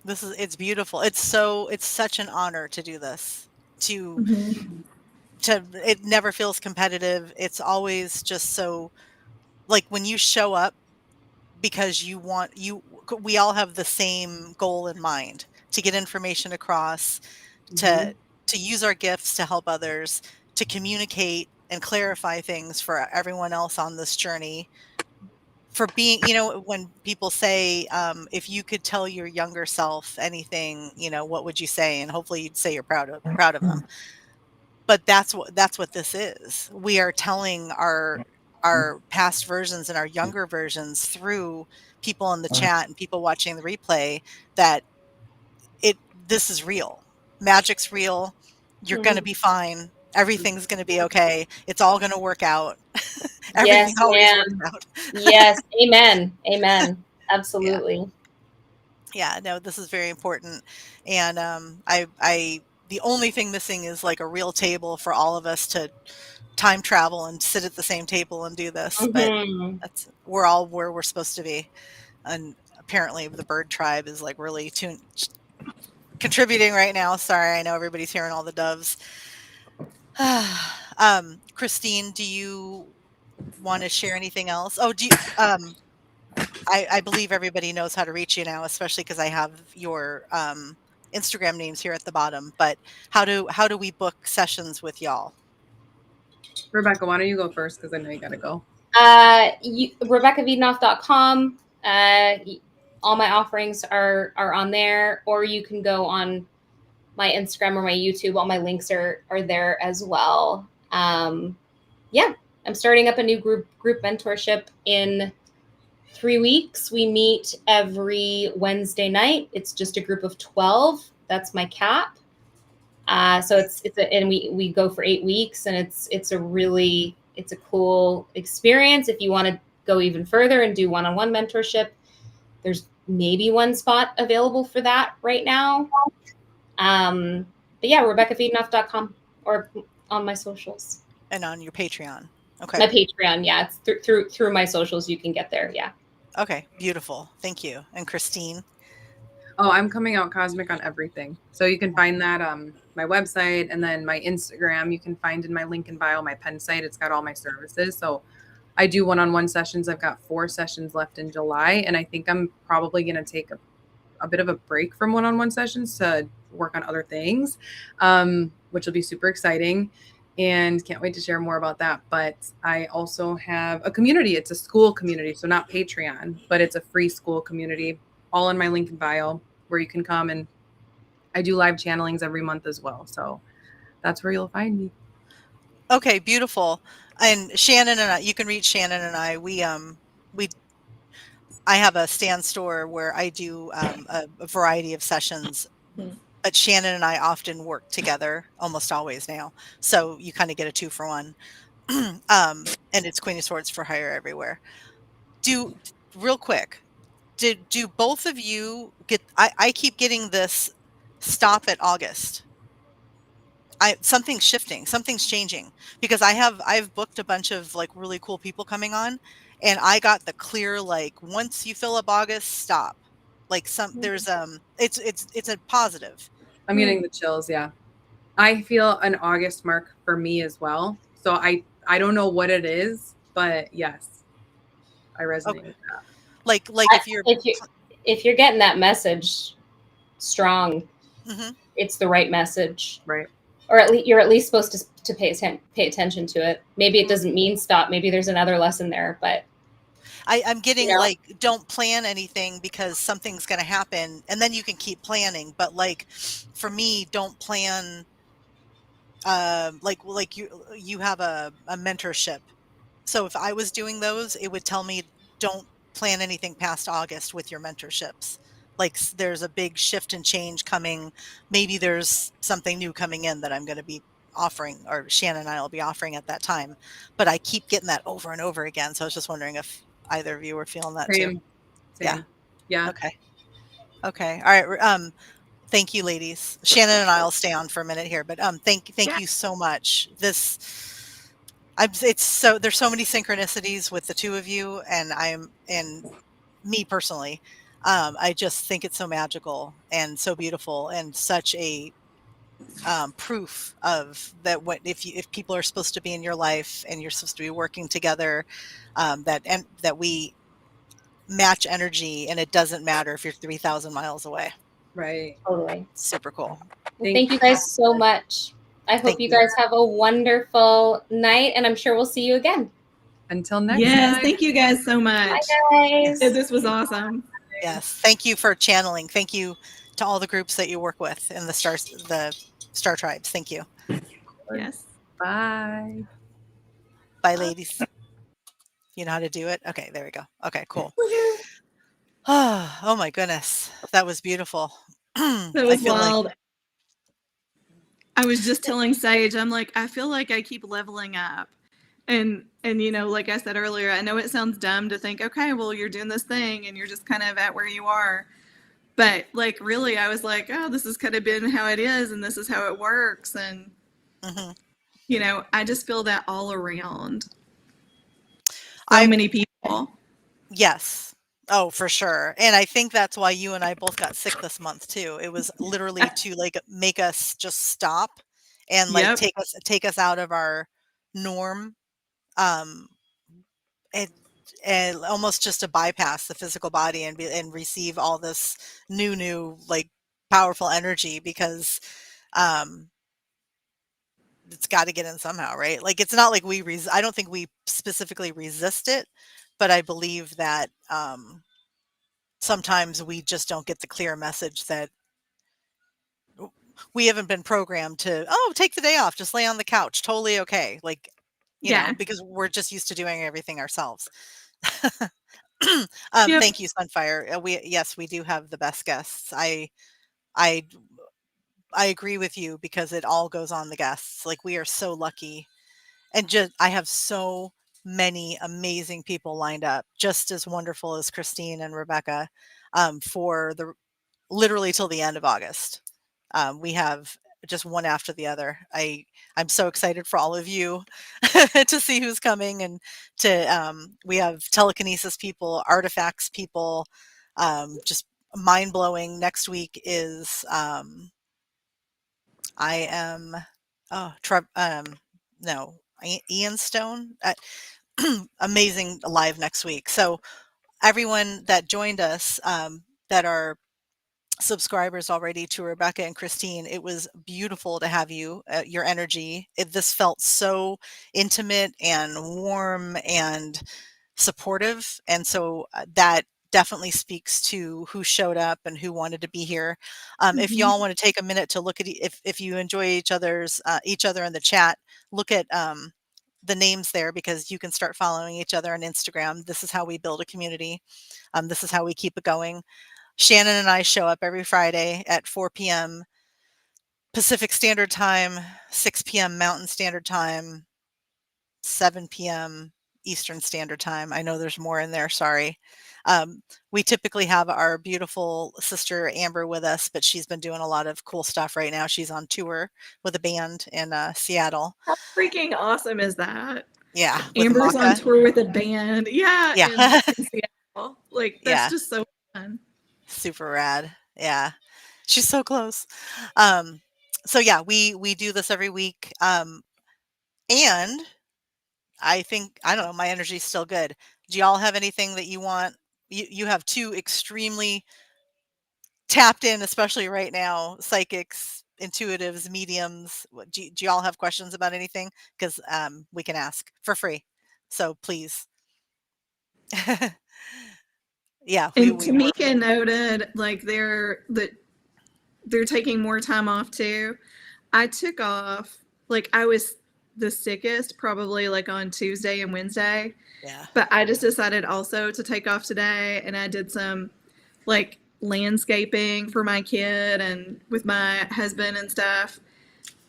It's beautiful. It's such an honor to do this. It never feels competitive. It's always just so, like, when you show up because we all have the same goal in mind, to get information across, to use our gifts to help others, to communicate and clarify things for everyone else on this journey. For being, when people say, if you could tell your younger self anything, what would you say? And hopefully you'd say you're proud of them. But that's what this is. We are telling our past versions and our younger versions through people in the chat and people watching the replay that this is real. Magic's real. You're going to be fine. Everything's going to be okay. It's all going to work out. Everything always works out. Yes. Amen. Amen. Absolutely. Yeah, no, this is very important. And the only thing missing is like a real table for all of us to time travel and sit at the same table and do this. But we're all where we're supposed to be. And apparently the bird tribe is like really contributing right now. Sorry, I know everybody's hearing all the doves. Christine, do you want to share anything else? Oh, do you, I believe everybody knows how to reach you now, especially because I have your Instagram names here at the bottom. But how do we book sessions with y'all? Rebecca, why don't you go first? Because I know you got to go. RebeccaVidenoff.com. All my offerings are on there, or you can go on my Instagram or my YouTube. All my links are there as well. I'm starting up a new group mentorship in 3 weeks. We meet every Wednesday night. It's just a group of 12. That's my cap. So we go for 8 weeks, and it's a cool experience. If you want to go even further and do one-on-one mentorship, there's maybe one spot available for that right now. But yeah, RebeccaVidenoff.com or on my socials. And on your Patreon. Okay. My Patreon, yeah. It's through my socials you can get there, yeah. Okay, beautiful. Thank you. And Christine? Oh, I'm coming out cosmic on everything. So you can find that my website, and then my Instagram. You can find in my link in bio my pen site. It's got all my services. So I do one-on-one sessions. I've got 4 sessions left in July, and I think I'm probably going to take a bit of a break from one-on-one sessions to work on other things, which will be super exciting. And can't wait to share more about that. But I also have a community. It's a school community, so not Patreon, but it's a free school community, all in my link in bio, where you can come, and I do live channelings every month as well. So that's where you'll find me. Okay, beautiful. And Shannon and I, you can reach Shannon and I. I have a stand store where I do a variety of sessions, but Shannon and I often work together, almost always now. So you kind of get a 2-for-1. And it's Queen of Swords for hire everywhere. Real quick, do both of you get? I keep getting this stop at August. Something's shifting, something's changing, because I've booked a bunch of like really cool people coming on, and I got the clear, like, once you fill up August, stop. Like there's it's a positive. I'm getting the chills. Yeah. I feel an August mark for me as well. So I don't know what it is, but yes, I resonate with that. Like if you're getting that message strong, Mhm. it's the right message, right? Or at least you're at least supposed to pay attention to it. Maybe it doesn't mean stop. Maybe there's another lesson there, but I'm getting, you know, like, don't plan anything because something's going to happen, and then you can keep planning. But like for me, don't plan. Like you have a mentorship. So if I was doing those, it would tell me don't plan anything past August with your mentorships. Like there's a big shift and change coming. Maybe there's something new coming in that I'm going to be offering, or Shannon and I will be offering at that time. But I keep getting that over and over again. So I was just wondering if either of you were feeling that too. Same. Yeah. Yeah. Okay. All right. Thank you, ladies. Shannon and I will stay on for a minute here, but thank you so much. There's so many synchronicities with the two of you, and me personally. I just think it's so magical and so beautiful, and such a proof of that. If people are supposed to be in your life and you're supposed to be working together, that we match energy, and it doesn't matter if you're 3,000 miles away. Right. totally. Super cool. Well, thank you guys so much. I hope you guys have a wonderful night, and I'm sure we'll see you again. Until next Yes, time. thank you guys so much. Bye, guys. This was awesome. Yes, thank you for channeling. Thank you to all the groups that you work with in the Star Tribes. Thank you. Yes. Bye. Bye, ladies. You know how to do it? Okay, there we go. Okay, cool. Oh my goodness, that was beautiful. That was wild. I was just telling Sage, I'm like, I feel like I keep leveling up. And you know, like I said earlier, I know it sounds dumb to think, okay, well, you're doing this thing and you're just kind of at where you are. But like, really, I was like, oh, this has kind of been how it is, and this is how it works. And, you know, I just feel that all around. So many people. Yes. Oh, for sure. And I think that's why you and I both got sick this month too. It was literally to like make us just stop and like take us out of our norm. And almost just to bypass the physical body and receive all this new like powerful energy, because it's got to get in somehow, right? Like it's not like I don't think we specifically resist it, but I believe that sometimes we just don't get the clear message that we haven't been programmed to, take the day off, just lay on the couch, totally okay, like, you know, because we're just used to doing everything ourselves. Thank you, Sunfire. We do have the best guests. I agree with you, because it all goes on the guests. Like, we are so lucky, and I have so many amazing people lined up, just as wonderful as Christine and Rebecca, for literally till the end of August. We have just one after the other. I'm so excited for all of you to see who's coming, and we have telekinesis people, artifacts people, just mind-blowing next week is I am Ian Stone, amazing live next week. So everyone that joined us that are subscribers already to Rebecca and Christine, it was beautiful to have you, your energy. This felt so intimate and warm and supportive. And so that definitely speaks to who showed up and who wanted to be here. If y'all want to take a minute to look at, if you enjoy each other in the chat, look at the names there, because you can start following each other on Instagram. This is how we build a community. This is how we keep it going. Shannon and I show up every Friday at 4 p.m. Pacific Standard Time, 6 p.m. Mountain Standard Time, 7 p.m. Eastern Standard Time. I know there's more in there, sorry. We typically have our beautiful sister Amber with us, but she's been doing a lot of cool stuff right now. She's on tour with a band in Seattle. How freaking awesome is that? Yeah. Amber's on tour with a band. Yeah. Yeah. In Seattle. Like, that's just so fun. Super rad. Yeah. She's so close. So yeah, we do this every week. And I think, I don't know, my energy's still good. Do y'all have anything that you want? You have two extremely tapped in, especially right now, psychics, intuitives, mediums. Do y'all have questions about anything? Because we can ask for free. So please. Yeah. And Tamika noted, like, they're taking more time off too. I took off, like, I was the sickest probably like on Tuesday and Wednesday. Yeah. But I just decided also to take off today, and I did some like landscaping for my kid and with my husband and stuff.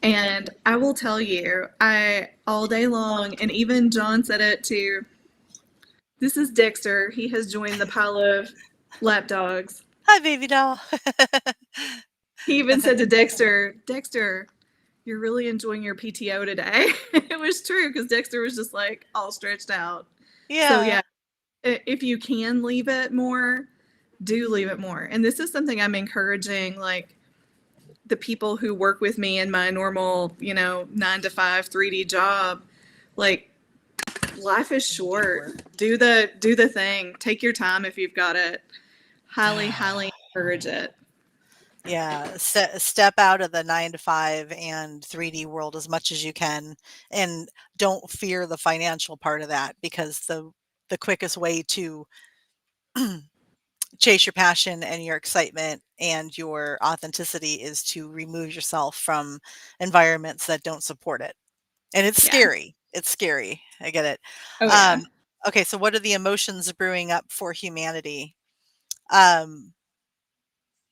And I will tell you, I all day long, and even John said it too. This is Dexter. He has joined the pile of lap dogs. Hi, baby doll. He even said to Dexter, you're really enjoying your PTO today. It was true, because Dexter was just like all stretched out. Yeah. So yeah, if you can leave it more, do leave it more. And this is something I'm encouraging, like, the people who work with me in my normal, 9-to-5 3D job. Like, life is short. Do the thing. Take your time if you've got it. Highly encourage it. Yeah, step out of the 9-to-5 and 3D world as much as you can, and don't fear the financial part of that, because the quickest way to chase your passion and your excitement and your authenticity is to remove yourself from environments that don't support it. And it's scary. It's scary. I get it. Oh, yeah. Okay, so what are the emotions brewing up for humanity?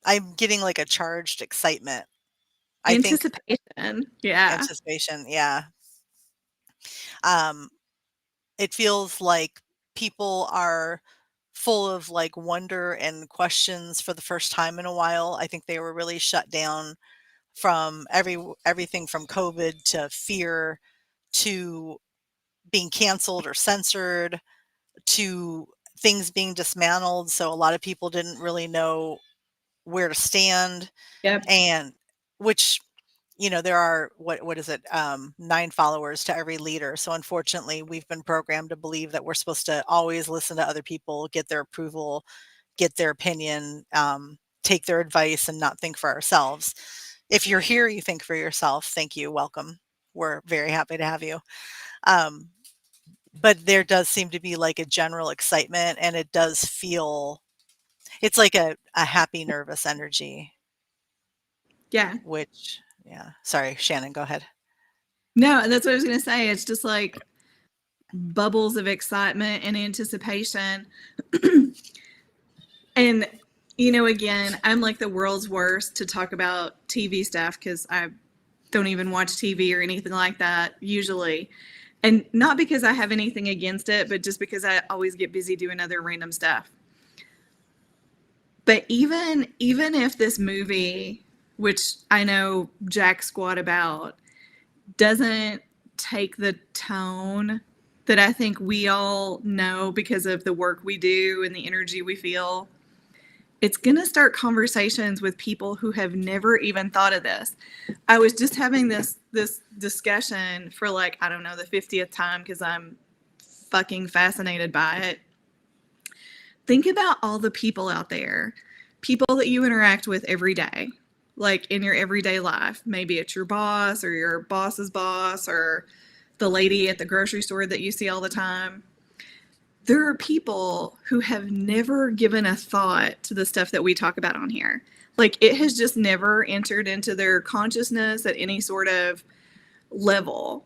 I'm getting like a charged excitement. Anticipation. Yeah. Anticipation. Yeah. It feels like people are full of like wonder and questions for the first time in a while. I think they were really shut down from everything from COVID to fear to being canceled or censored to things being dismantled. So a lot of people didn't really know where to stand. Yep. And which, there are, what is it? 9 followers to every leader. So unfortunately, we've been programmed to believe that we're supposed to always listen to other people, get their approval, get their opinion, take their advice, and not think for ourselves. If you're here, you think for yourself. Thank you. Welcome. We're very happy to have you. But there does seem to be like a general excitement, and it does feel, it's like a happy, nervous energy. Yeah. Sorry, Shannon, go ahead. No, that's what I was going to say. It's just like bubbles of excitement and anticipation. And, again, I'm like the world's worst to talk about TV stuff, because I don't even watch TV or anything like that usually. And not because I have anything against it, but just because I always get busy doing other random stuff. But even if this movie, which I know jack squat about, doesn't take the tone that I think we all know because of the work we do and the energy we feel, it's going to start conversations with people who have never even thought of this. I was just having this discussion for like, I don't know, the 50th time because I'm fucking fascinated by it. Think about all the people out there, people that you interact with every day, like in your everyday life. Maybe it's your boss or your boss's boss or the lady at the grocery store that you see all the time. There are people who have never given a thought to the stuff that we talk about on here. Like, it has just never entered into their consciousness at any sort of level.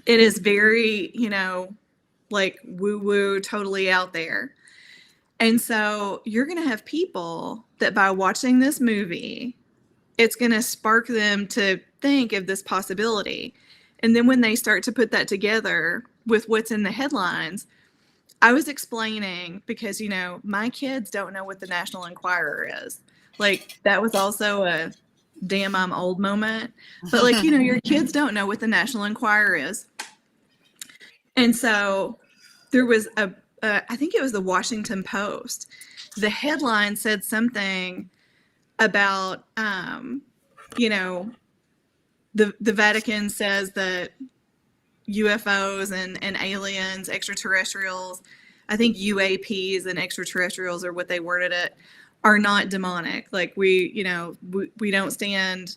It is very, you know, like woo woo, totally out there. And so you're going to have people that by watching this movie, it's going to spark them to think of this possibility. And then when they start to put that together with what's in the headlines, I was explaining because, you know, my kids don't know what the National Enquirer is. Like, that was also a damn I'm old moment. But, like, you know, your kids don't know what the National Enquirer is. And so there was I think it was the Washington Post. The headline said something about, you know, the Vatican says that UFOs and aliens, extraterrestrials, I think UAPs and extraterrestrials are what they worded it, are not demonic. Like, we don't stand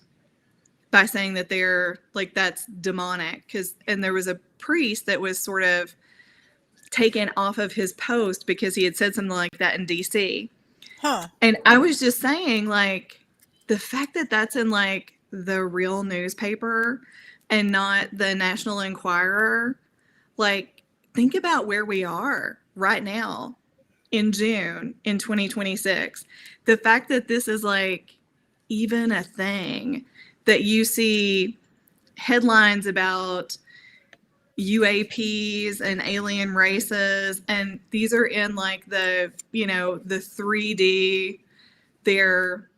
by saying that they're like, that's demonic. And there was a priest that was sort of taken off of his post because he had said something like that in DC. Huh. And I was just saying, like, the fact that that's in like the real newspaper and not the National Enquirer, like, think about where we are right now in June in 2026. The fact that this is like even a thing, that you see headlines about UAPs and alien races, and these are in like the, you know, the 3D, they're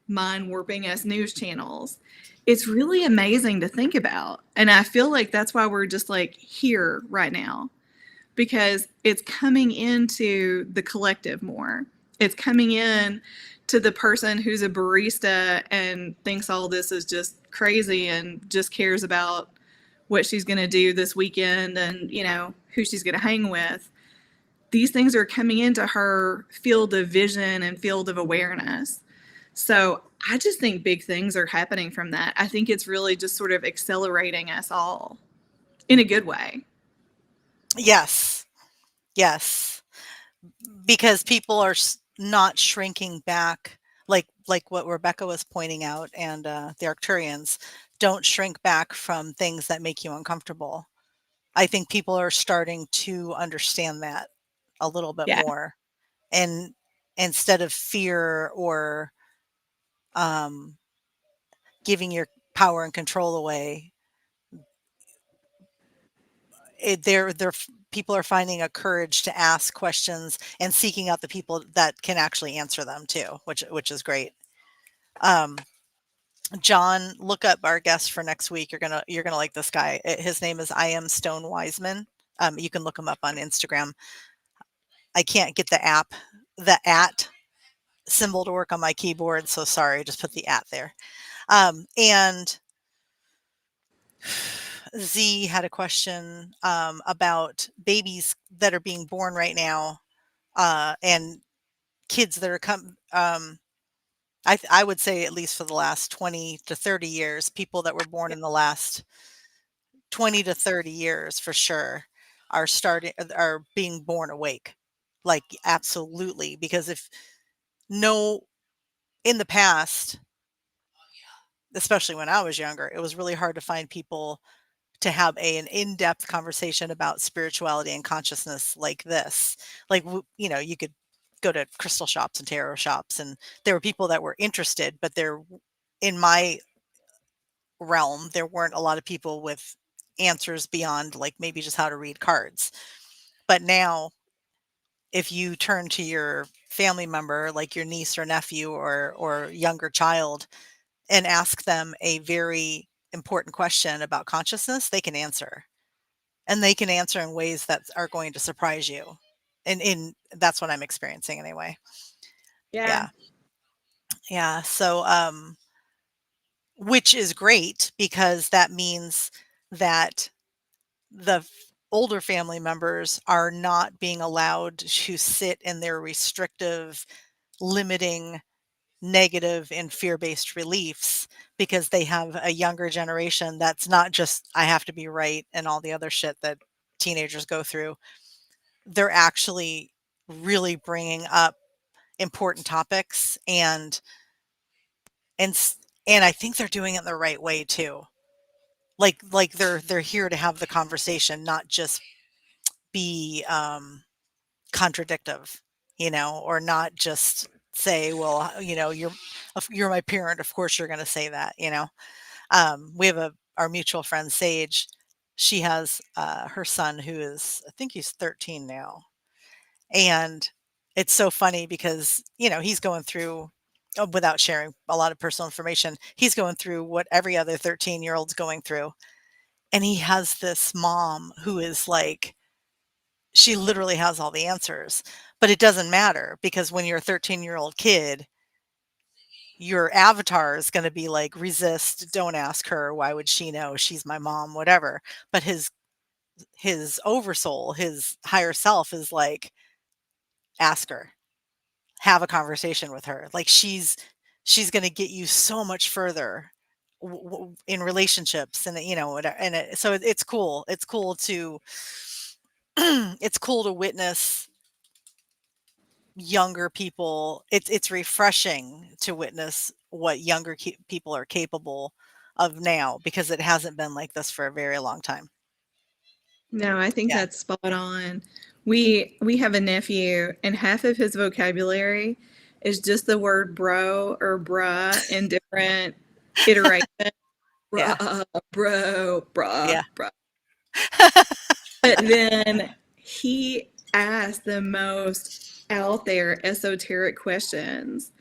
mind warping as news channels. It's really amazing to think about. And I feel like that's why we're just like here right now, because it's coming into the collective more. It's coming in to the person who's a barista and thinks all this is just crazy and just cares about what she's going to do this weekend and, you know, who she's going to hang with. These things are coming into her field of vision and field of awareness. So I just think big things are happening from that. I think it's really just sort of accelerating us all in a good way. Yes. Yes. Because people are not shrinking back, like what Rebecca was pointing out, and the Arcturians don't shrink back from things that make you uncomfortable. I think people are starting to understand that a little bit more, and instead of fear or giving your power and control away, they're people are finding a courage to ask questions and seeking out the people that can actually answer them too, which is great. John, look up our guest for next week. You're gonna like this guy. His name is I Am Stone Wiseman. You can look him up on Instagram. I can't get the at symbol to work on my keyboard, so sorry. Just put the at there. And Z had a question about babies that are being born right now, and kids that are I would say at least for the last 20 to 30 years, people that were born in the last 20 to 30 years for sure are being born awake. Like, absolutely. Because in the past, especially when I was younger, it was really hard to find people to have an in-depth conversation about spirituality and consciousness like this. Like, you know, you could go to crystal shops and tarot shops, and there were people that were interested, but in my realm, there weren't a lot of people with answers beyond like maybe just how to read cards. But now, if you turn to your family member, like your niece or nephew or younger child, and ask them a very important question about consciousness, they can answer. And they can answer in ways that are going to surprise you. And that's what I'm experiencing anyway. Yeah. Yeah. So, which is great because that means that the older family members are not being allowed to sit in their restrictive, limiting, negative, and fear-based beliefs because they have a younger generation that's not just, I have to be right and all the other shit that teenagers go through. They're actually really bringing up important topics and and I think they're doing it the right way too. Like they're here to have the conversation, not just be contradictive, or not just say, well, you're my parent, of course you're going to say that. We have our mutual friend Sage. She has her son who is, I think he's 13 now, and it's so funny because he's going through, without sharing a lot of personal information, he's going through what every other 13-year-old's going through. And he has this mom who is like, she literally has all the answers, but it doesn't matter because when you're a 13-year-old kid, your avatar is going to be like, resist, don't ask her, why would she know, she's my mom, whatever. But his oversoul, his higher self is like, ask her, have a conversation with her. Like she's going to get you so much further in relationships and so it's cool. It's cool to it's cool to witness younger people. It's refreshing to witness what younger people are capable of now because it hasn't been like this for a very long time. No, I think that's spot on. We have a nephew, and half of his vocabulary is just the word bro or bruh in different iterations. Bruh, bro, bruh, bruh. But then he asked the most out there esoteric questions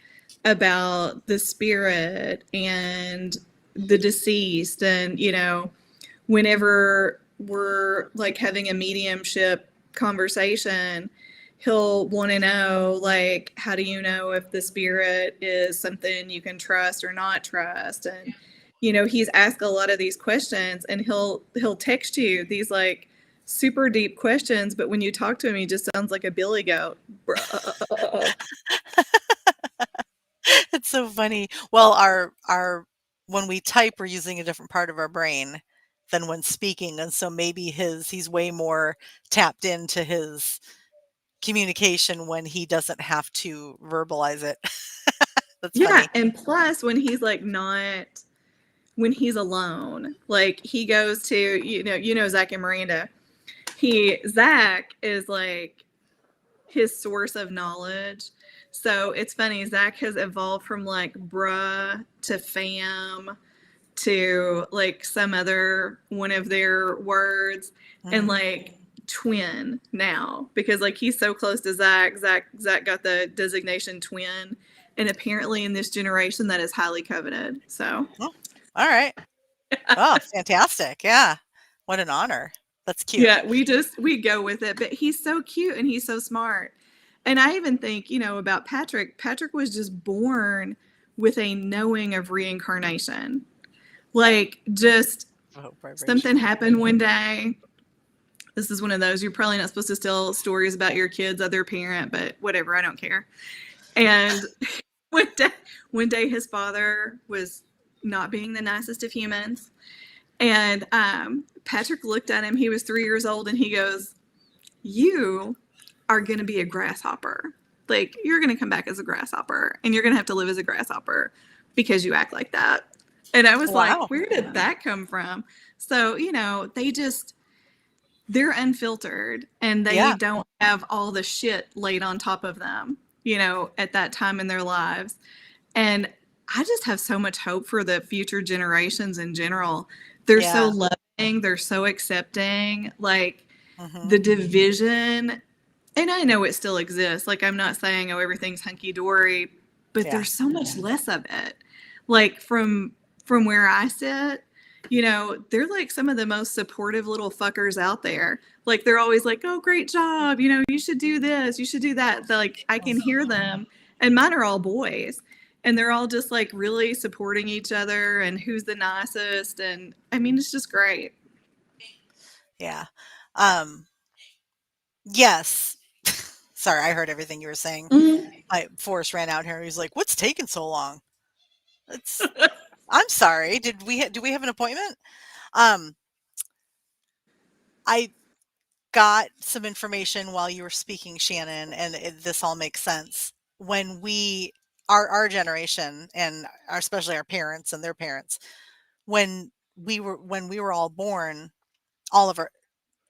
about the spirit and the deceased. And, whenever we're like having a mediumship conversation, he'll want to know, like, how do you know if the spirit is something you can trust or not trust? And he's asked a lot of these questions, and he'll text you these like super deep questions, but when you talk to him, he just sounds like a billy goat. It's so funny. Well, our when we type, we're using a different part of our brain than when speaking, and so maybe he's way more tapped into his communication when he doesn't have to verbalize it. That's funny. And plus when he's like when he's alone, like he goes to Zach and Miranda. Zach is like his source of knowledge. So it's funny, Zach has evolved from like bruh to fam to like some other one of their words, and like twin now, because like he's so close to Zach. Zach got the designation twin, and apparently in this generation that is highly coveted. So all right. Oh, fantastic. Yeah, what an honor. That's cute. Yeah, we go with it. But he's so cute and he's so smart. And I even think, about Patrick. Patrick was just born with a knowing of reincarnation. Like, just something happened one day. This is one of those, you're probably not supposed to tell stories about your kid's other parent, but whatever, I don't care. And one day his father was not being the nicest of humans. And Patrick looked at him. He was 3 years old, and he goes, "You are going to be a grasshopper. Like, you're going to come back as a grasshopper, and you're going to have to live as a grasshopper because you act like that." And I was like, where did that come from? So, they're unfiltered, and they don't have all the shit laid on top of them, at that time in their lives. And I just have so much hope for the future generations in general. They're so loving. They're so accepting. Like, the division, and I know it still exists. Like, I'm not saying, everything's hunky-dory, but there's so much less of it. Like, from where I sit, they're like some of the most supportive little fuckers out there. Like, they're always like, "Oh, great job. You should do this. You should do that." Like, I can hear them and mine are all boys. And they're all just like really supporting each other and who's the nicest. And I mean, it's just great. Yeah. Yes. Sorry, I heard everything you were saying. Forrest ran out here. He's like, "What's taking so long?" It's. I'm sorry. Do we have an appointment? I got some information while you were speaking, Shannon, and this all makes sense. When our generation, and especially our parents and their parents, when we were all born, all of our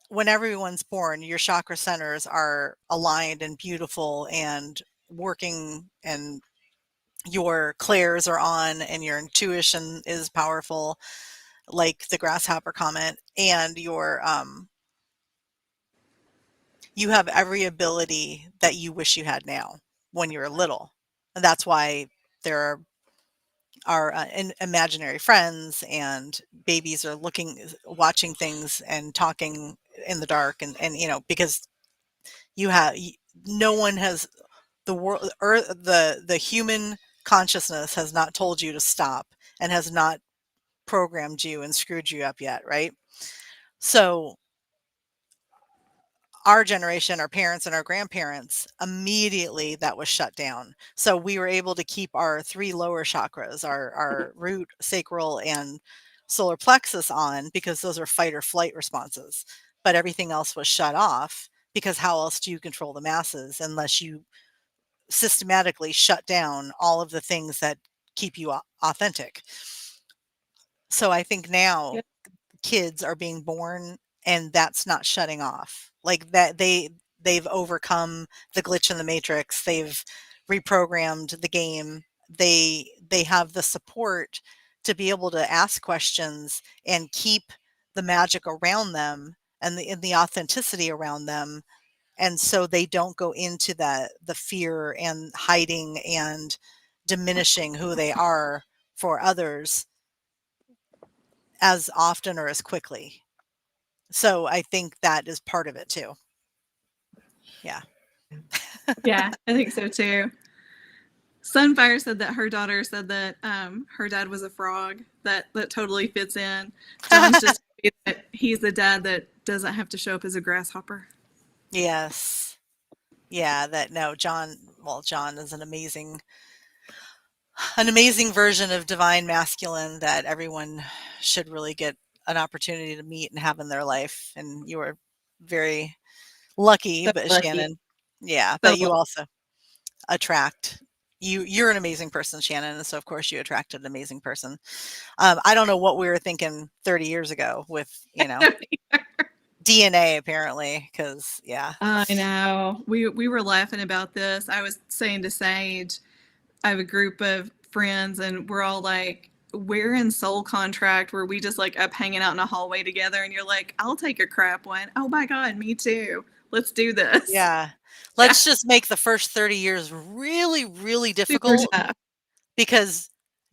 when everyone's born, your chakra centers are aligned and beautiful and working, and your clairs are on, and your intuition is powerful, like the grasshopper comment, and you have every ability that you wish you had now when you're little. And that's why there are imaginary friends, and babies are watching things and talking in the dark, and because no one has the world, earth, the human consciousness has not told you to stop, and has not programmed you and screwed you up yet, right? So our generation, our parents and our grandparents, immediately that was shut down. So we were able to keep our 3 lower chakras, our root, sacral, and solar plexus on, because those are fight or flight responses. But everything else was shut off, because how else do you control the masses unless you systematically shut down all of the things that keep you authentic? So I think now kids are being born, and that's not shutting off. Like that, they've overcome the glitch in the matrix. They've reprogrammed the game. They have the support to be able to ask questions and keep the magic around them, and the authenticity around them. And so they don't go into the fear and hiding and diminishing who they are for others as often or as quickly. So I think that is part of it too. Yeah. Yeah, I think so too. Sunfire said that her daughter said that her dad was a frog. That totally fits in. John's just happy that he's the dad that doesn't have to show up as a grasshopper. Yes. Yeah, John is an amazing version of divine masculine that everyone should really get an opportunity to meet and have in their life. And you were very lucky, So but lucky. Shannon, yeah, So but you also attract you're an amazing person, Shannon, and so of course you attracted an amazing person. I don't know what we were thinking 30 years ago with DNA, apparently, because I know. We were laughing about this. I was saying to Sage, I have a group of friends, and we're all like, we're in soul contract where we just like up hanging out in a hallway together, and you're like, I'll take a crap one. Oh my god, me too. Let's do this. Yeah. Let's just make the first 30 years really, really difficult, because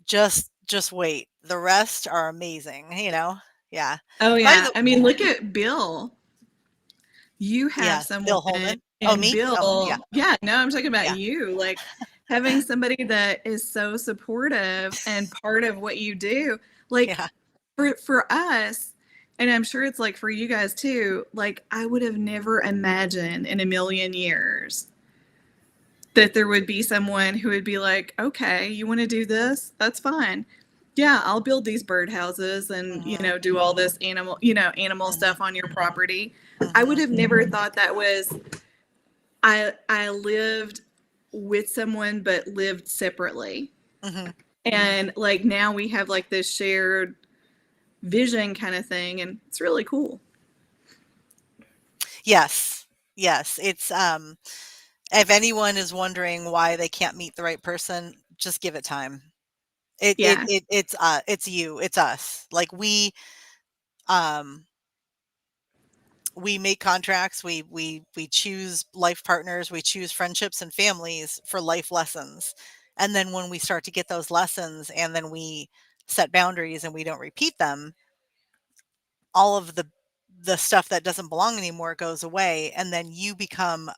just wait. The rest are amazing, Yeah. Oh yeah. I mean, look at Bill. You have someone, Bill Holman. and Me? Bill. Oh, yeah. No, I'm talking about Yeah. you. Like having somebody that is so supportive and part of what you do. Like for us, and I'm sure it's like for you guys too, like I would have never imagined in a million years that there would be someone who would be like, okay, you want to do this? That's fine. Yeah, I'll build these birdhouses and, do all this animal stuff on your property. I would have never thought that was, I lived with someone, but lived separately. And like now we have like this shared vision kind of thing, and it's really cool. Yes. It's, if anyone is wondering why they can't meet the right person, just give it time. It's you, it's us. Like we make contracts, we choose life partners, we choose friendships and families for life lessons. And then when we start to get those lessons, and then we set boundaries and we don't repeat them, all of the stuff that doesn't belong anymore goes away, and then you become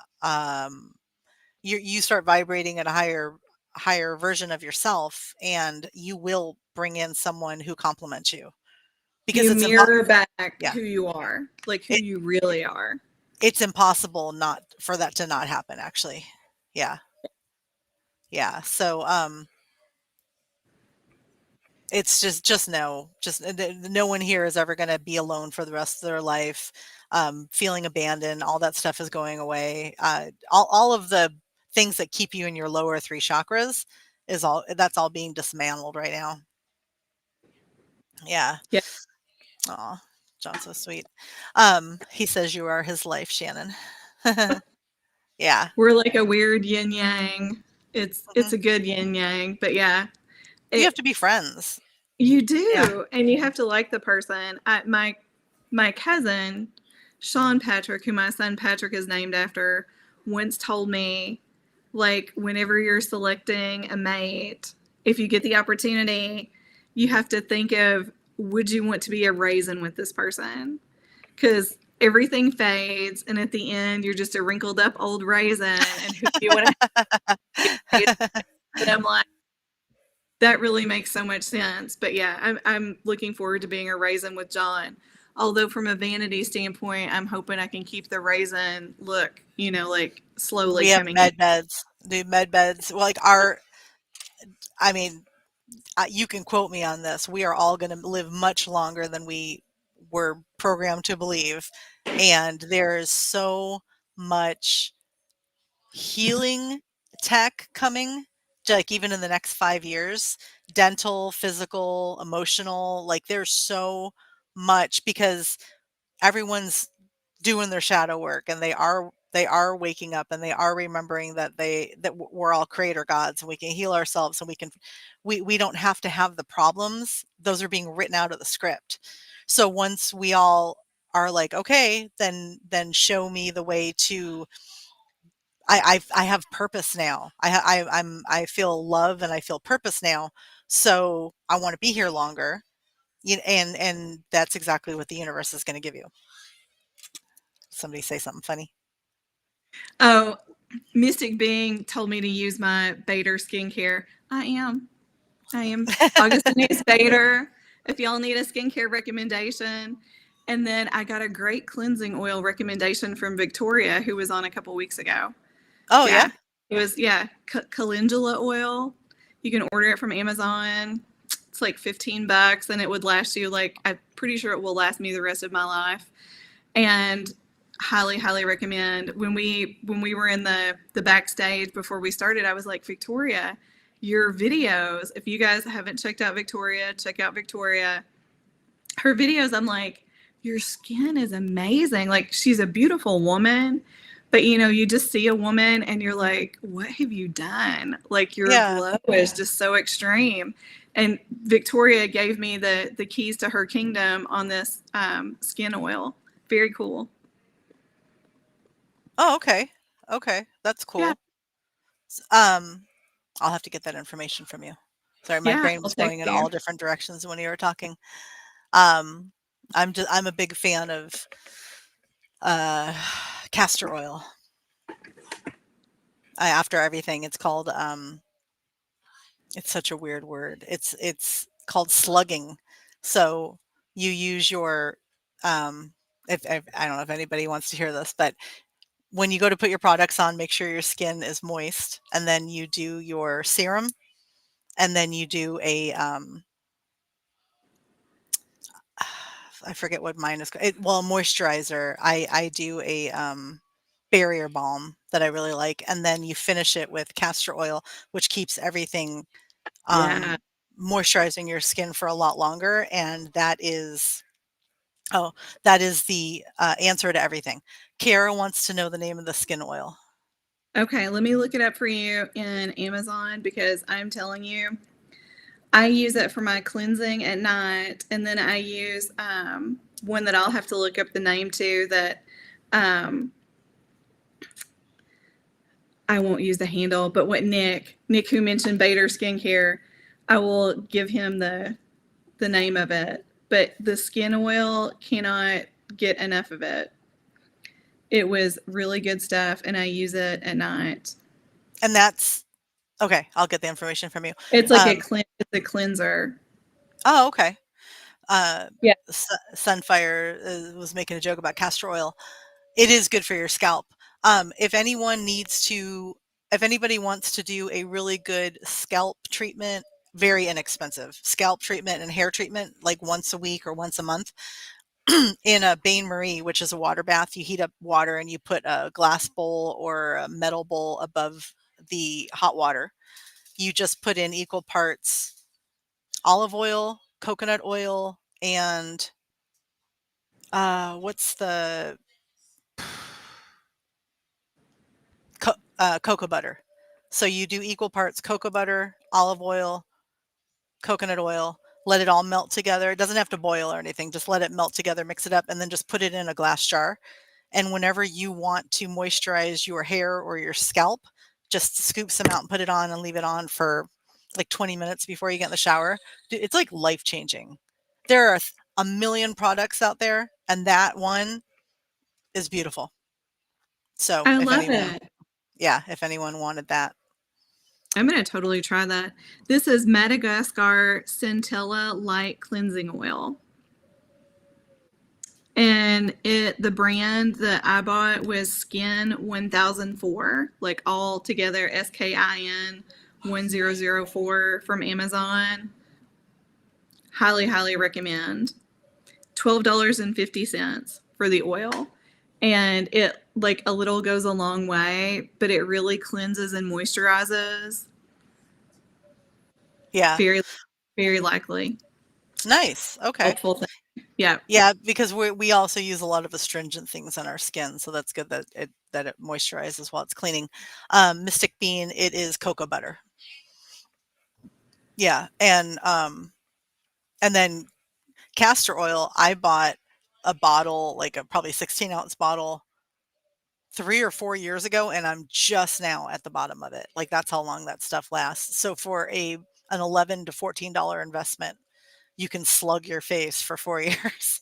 you start vibrating at a higher version of yourself, and you will bring in someone who compliments you, because You it's mirror back yeah. who you are, like who you really are. It's impossible not for that to not happen, actually. Yeah. Yeah. So, it's just no one here is ever going to be alone for the rest of their life. Feeling abandoned, all that stuff is going away. All of the things that keep you in your lower 3 chakras that's all being dismantled right now. Yeah. Yeah. Aw, John's so sweet. He says you are his life, Shannon. Yeah. We're like a weird yin yang. It's Mhm. a good yin yang, but yeah. You have to be friends. You do, Yeah. and you have to like the person. My cousin, Sean Patrick, who my son Patrick is named after, once told me, like, whenever you're selecting a mate, if you get the opportunity, you have to think of, would you want to be a raisin with this person? Because everything fades, and at the end, you're just a wrinkled up old raisin, and who do you want to? And I'm like, that really makes so much sense. But yeah, I'm looking forward to being a raisin with John. Although from a vanity standpoint, I'm hoping I can keep the raisin look, like slowly We have coming in. med beds. The med beds, well, like I mean, you can quote me on this. We are all going to live much longer than we were programmed to believe. And there is so much healing tech coming, like even in the next 5 years, dental, physical, emotional, like there's so much, because everyone's doing their shadow work, and they are waking up, and they are remembering that we're all creator gods, and we can heal ourselves, and we don't have to have the problems. Those are being written out of the script. So once we all are like, okay, then show me the way to, I have purpose now. I feel love, and I feel purpose now. So I want to be here longer. And that's exactly what the universe is going to give you. Somebody say something funny. Oh, Mystic Being told me to use my Bader skincare. I am Augustinus Bader. If y'all need a skincare recommendation. And then I got a great cleansing oil recommendation from Victoria, who was on a couple weeks ago. Oh, yeah? It was, calendula oil. You can order it from Amazon. It's like $15, and it would last you, like, I'm pretty sure it will last me the rest of my life. And highly, highly recommend. When we were in the backstage before we started, I was like, Victoria, your videos, if you guys haven't checked out Victoria, check out Victoria. Her videos, I'm like, your skin is amazing. Like, she's a beautiful woman, but you just see a woman and you're like, what have you done? Like, your glow is just so extreme. And Victoria gave me the keys to her kingdom on this skin oil. Very cool. Oh, okay. Okay. That's cool. Yeah. I'll have to get that information from you. Sorry, my brain was going in all different directions when you were talking. I'm a big fan of castor oil. After everything, it's called it's such a weird word. It's called slugging. So you use your if I don't know if anybody wants to hear this, but when you go to put your products on, make sure your skin is moist, and then you do your serum, and then you do a I forget what mine is. A moisturizer. I do a barrier balm that I really like, and then you finish it with castor oil, which keeps everything moisturizing your skin for a lot longer, and that is the answer to everything. Kara wants to know the name of the skin oil. Okay, let me look it up for you in Amazon, because I'm telling you, I use it for my cleansing at night, and then I use one that I'll have to look up the name to, that I won't use the handle, but what Nick who mentioned Bader Skincare, I will give him the name of it. But the skin oil, cannot get enough of it. It was really good stuff, and I use it at night. And that's okay. I'll get the information from you. It's like it's a cleanser. Oh, okay. Yeah. Sunfire was making a joke about castor oil. It is good for your scalp. If anyone needs to, if anybody wants to do a really good scalp treatment, very inexpensive scalp treatment and hair treatment, like once a week or once a month, in a bain marie, which is a water bath, you heat up water and you put a glass bowl or a metal bowl above the hot water. You just put in equal parts olive oil, coconut oil, and what's the cocoa butter. So you do equal parts cocoa butter, olive oil, coconut oil, let it all melt together. It doesn't have to boil or anything. Just let it melt together, mix it up, and then just put it in a glass jar. And whenever you want to moisturize your hair or your scalp, just scoop some out and put it on and leave it on for like 20 minutes before you get in the shower. It's like life changing. There are a million products out there, and that one is beautiful. So I if love anyone, it. yeah, if anyone wanted that. I'm going to totally try that. This is Madagascar Centella Light Cleansing Oil. And the brand that I bought was Skin 1004, like all together, SKIN 1004 from Amazon. Highly, highly recommend. $12.50 for the oil. And it, like, a little goes a long way, but it really cleanses and moisturizes. Yeah. Very, very likely. Nice. Okay. Helpful thing. Yeah. Yeah, because we also use a lot of astringent things on our skin, so that's good that it moisturizes while it's cleaning. Mystic Bean, it is cocoa butter. Yeah, and then castor oil, I bought a bottle, like a probably 16-ounce bottle 3 or 4 years ago, and I'm just now at the bottom of it. Like that's how long that stuff lasts. So for an $11 to $14 investment, you can slug your face for 4 years.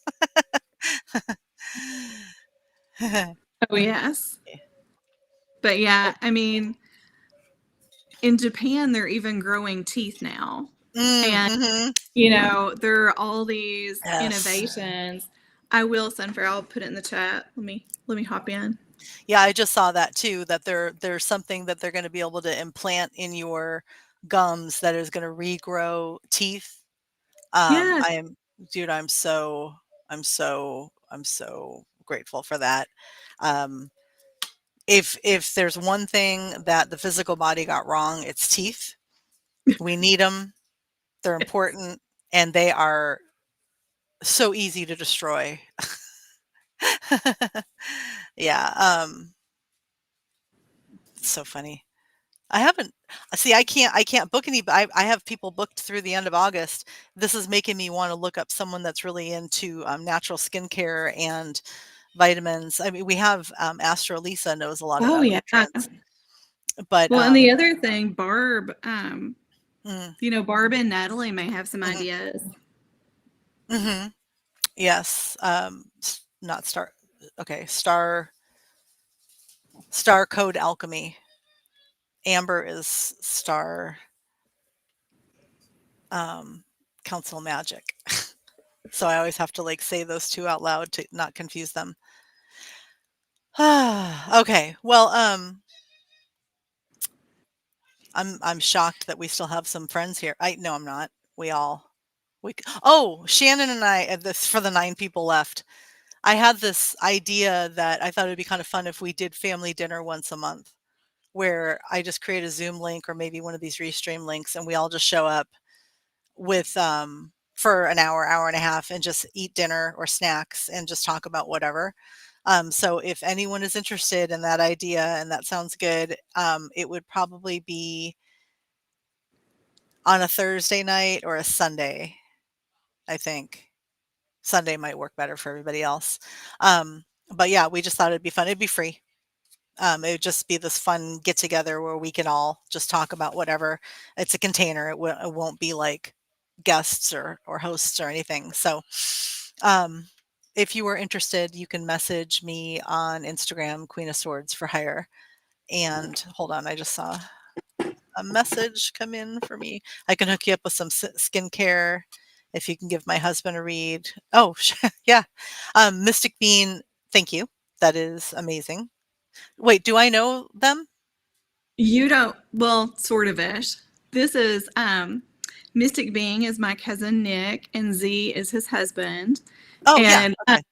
Oh, yes. But yeah, I mean, in Japan, they're even growing teeth now. And, you know, there are all these innovations. I will, Sunfair, I'll put it in the chat. Let me hop in. Yeah, I just saw that too, that there's something that they're going to be able to implant in your gums that is going to regrow teeth. Yes. I'm so grateful for that. If there's one thing that the physical body got wrong, it's teeth. We need them. They're important, and they are so easy to destroy. Yeah. It's so funny. I haven't see, I can't book any, but I have people booked through the end of August. This is making me want to look up someone that's really into natural skincare and vitamins. I mean, we have Astro Lisa knows a lot about nutrients. But well, and the other thing, Barb, you know, Barb and Natalie may have some ideas. Yes. Not Star. Okay. Star Code Alchemy. Amber is Star Council Magic. So I always have to like say those two out loud to not confuse them. Okay. Well, I'm shocked that we still have some friends here. No, I'm not. Shannon and I, this for the 9 people left. I had this idea that I thought it'd be kind of fun if we did family dinner once a month, where I just create a Zoom link or maybe one of these Restream links, and we all just show up with for an hour and a half, and just eat dinner or snacks and just talk about whatever. So if anyone is interested in that idea and that sounds good, it would probably be on a Thursday night or a Sunday. I think Sunday might work better for everybody else. But yeah, we just thought it'd be fun. It'd be free. It would just be this fun get together where we can all just talk about whatever. It's a container. It won't be like guests or hosts or anything. So if you are interested, you can message me on Instagram, Queen of Swords for Hire, And hold on, I just saw a message come in for me. I can hook you up with some skincare if you can give my husband a read. Oh, yeah. Mystic Bean, thank you. That is amazing. Wait, do I know them? You don't, well, sort of ish. This is Mystic Being is my cousin Nick, and Z is his husband. Oh, and yeah. Okay.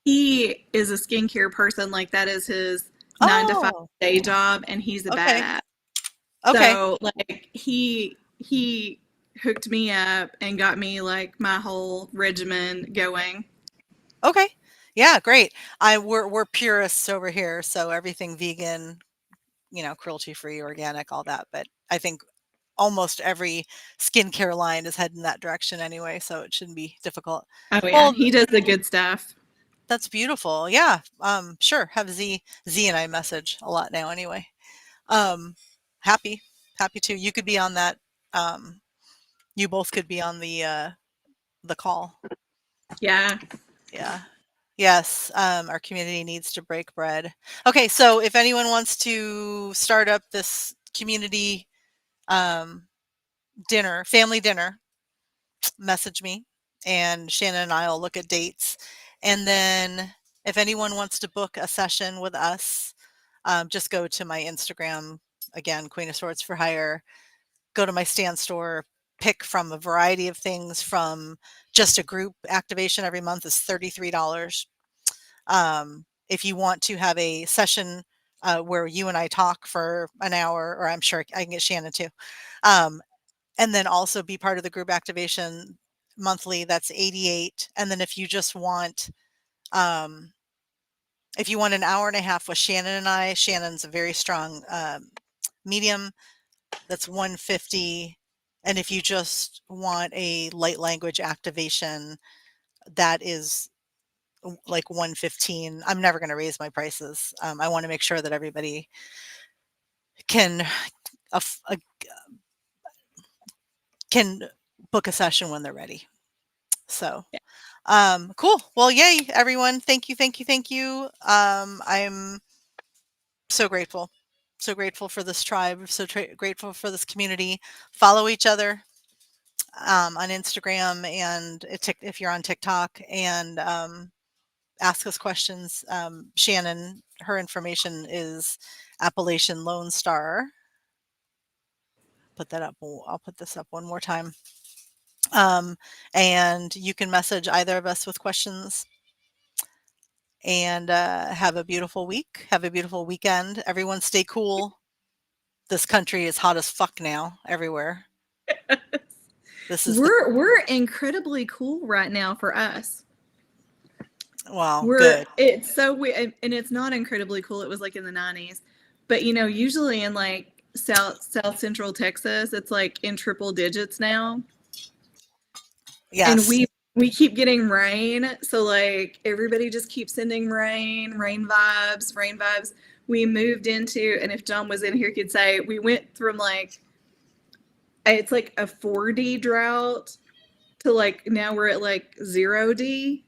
He is a skincare person. Like, that is his 9 to 5 day job, and he's a badass. Okay. So like he hooked me up and got me like my whole regimen going. Okay. Yeah, great. We're purists over here, so everything vegan, cruelty free, organic, all that. But I think almost every skincare line is heading that direction anyway, so it shouldn't be difficult. Oh yeah, Well, he does the good stuff. That's beautiful. Yeah. Sure. Have Z and I message a lot now anyway. Happy to. You could be on that. You both could be on the call. Yeah. Yeah. Yes. Our community needs to break bread. Okay. So if anyone wants to start up this community dinner, family dinner, message me, and Shannon and I will look at dates. And then if anyone wants to book a session with us, just go to my Instagram, again, Queen of Swords for Hire, go to my stand store, pick from a variety of things, from just a group activation every month is $33. If you want to have a session where you and I talk for an hour, or I'm sure I can get Shannon too, and then also be part of the group activation monthly, that's $88. And then if you just want, if you want an hour and a half with Shannon and I, Shannon's a very strong medium, that's $150. And if you just want a light language activation, that is like $115. I'm never going to raise my prices. I want to make sure that everybody can can book a session when they're ready. So, cool. Well, yay, everyone. Thank you. I'm so grateful for this tribe. So grateful for this community. Follow each other on Instagram and if you're on TikTok, and ask us questions. Shannon, her information is Appalachian Lone Star. Put that up. I'll put this up one more time. And you can message either of us with questions. And have a beautiful week. Have a beautiful weekend. Everyone stay cool. This country is hot as fuck now everywhere. We're incredibly cool right now for us. Wow, good. It's so weird, and it's not incredibly cool. It was like in the 90s, but usually in like South Central Texas, it's like in triple digits now. Yes. And we keep getting rain, so like everybody just keeps sending rain vibes. We moved into, and if John was in here, could say we went from like it's like a 4D drought to like now we're at like 0D.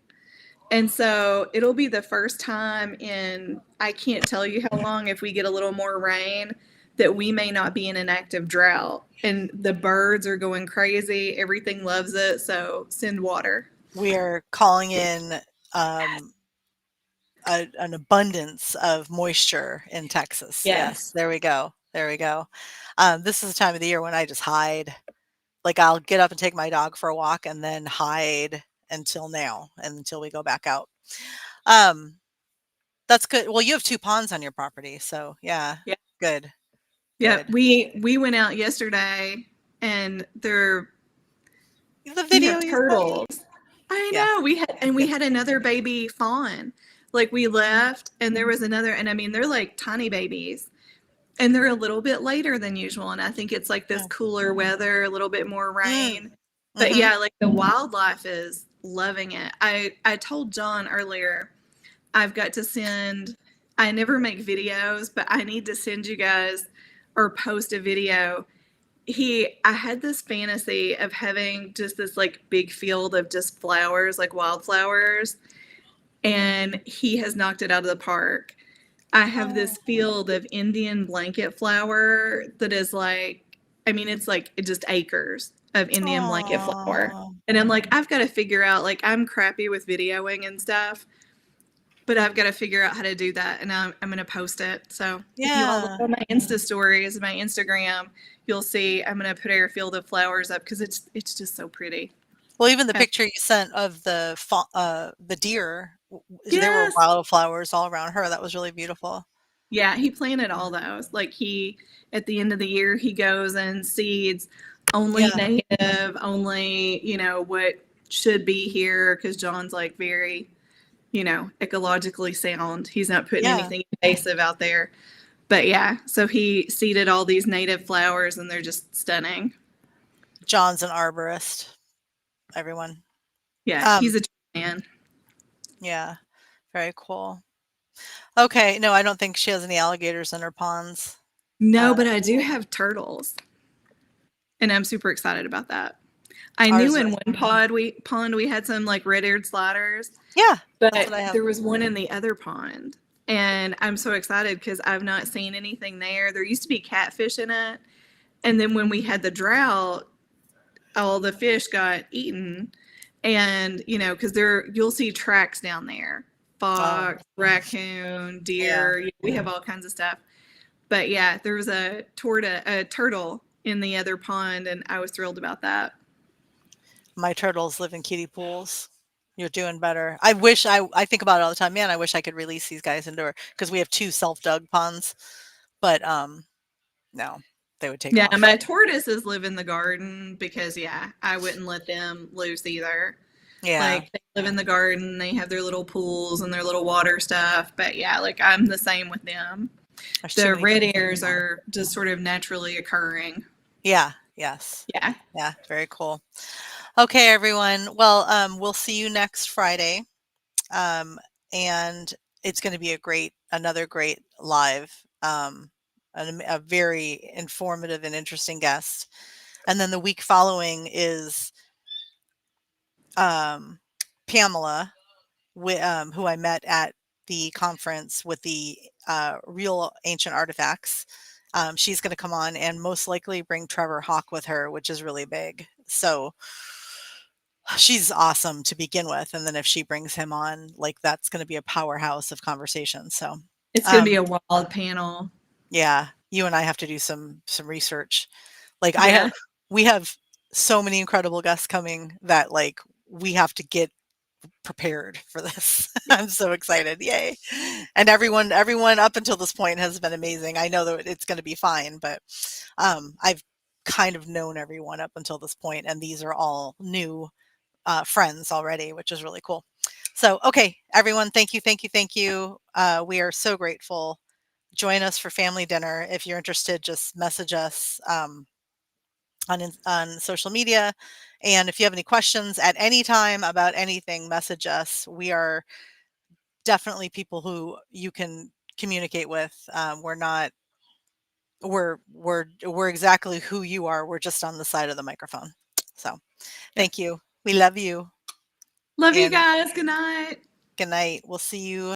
And so it'll be the first time in, I can't tell you how long, if we get a little more rain, that we may not be in an active drought. And the birds are going crazy. Everything loves it. So send water. We are calling in an abundance of moisture in Texas. Yes. There we go. This is the time of the year when I just hide. Like, I'll get up and take my dog for a walk and then hide until we go back out. That's good. Well, you have 2 ponds on your property, so yeah. Good. Yeah, we went out yesterday, and the video turtles. I know, we had another baby fawn. Like, we left, and there was another, and I mean, they're like tiny babies, and they're a little bit later than usual, and I think it's like this cooler weather, a little bit more rain. But yeah, like the wildlife is loving it. I told John earlier, I've got to send, I never make videos, but I need to send you guys or post a video. I had this fantasy of having just this like big field of just flowers, like wildflowers, and he has knocked it out of the park. I have this field of Indian blanket flower that is like, I mean, it's like just acres of Indian blanket flower. Aw. And I'm like, I've got to figure out, like, I'm crappy with videoing and stuff, but I've got to figure out how to do that. And I'm going to post it. So if you all look on my Insta stories, my Instagram, you'll see I'm going to put our field of flowers up because it's just so pretty. Well, even the picture you sent of the deer, there were Yes. wildflowers all around her. That was really beautiful. Yeah, he planted all those. Like at the end of the year, he goes and seeds only native, only, what should be here. Because John's like very, ecologically sound. He's not putting anything invasive out there. But yeah, so he seeded all these native flowers and they're just stunning. John's an arborist, everyone. Yeah, he's a man. Yeah, very cool. Okay, no, I don't think she has any alligators in her ponds. No, but I do have turtles. And I'm super excited about that. I knew in one pond we had some like red-eared sliders. Yeah, but there was one in the other pond. And I'm so excited because I've not seen anything there. There used to be catfish in it. And then when we had the drought, all the fish got eaten. And, because you'll see tracks down there. Fox, raccoon, deer. We have all kinds of stuff. But yeah, there was a turtle in the other pond, and I was thrilled about that. My turtles live in kiddie pools. You're doing better. I wish I think about it all the time. Man, I wish I could release these guys into because we have 2 self-dug ponds. But no, they would take off. My tortoises live in the garden because I wouldn't let them loose either. Yeah. Like they live in the garden, they have their little pools and their little water stuff. But like I'm the same with them. The red ears are just sort of naturally occurring. Yeah. Yes. Yeah. Yeah. Very cool. Okay, everyone. Well, we'll see you next Friday. And it's going to be another great live, a very informative and interesting guest. And then the week following is Pamela, who I met at the conference with the real ancient artifacts. She's going to come on and most likely bring Trevor Hawk with her, which is really big. So she's awesome to begin with. And then if she brings him on, like that's going to be a powerhouse of conversation. So it's going to be a wild panel. Yeah. You and I have to do some research. Like we have so many incredible guests coming that like we have to get prepared for this. I'm so excited. Yay. And everyone up until this point has been amazing. I know that it's going to be fine, but I've kind of known everyone up until this point, and these are all new friends already, which is really cool. So, okay, everyone, thank you. We are so grateful. Join us for family dinner. If you're interested, just message us on social media. And if you have any questions at any time about anything, message us. We are definitely people who you can communicate with. We're exactly who you are. We're just on the side of the microphone. So thank you. We love you. Love you guys. Good night. Good night. We'll see you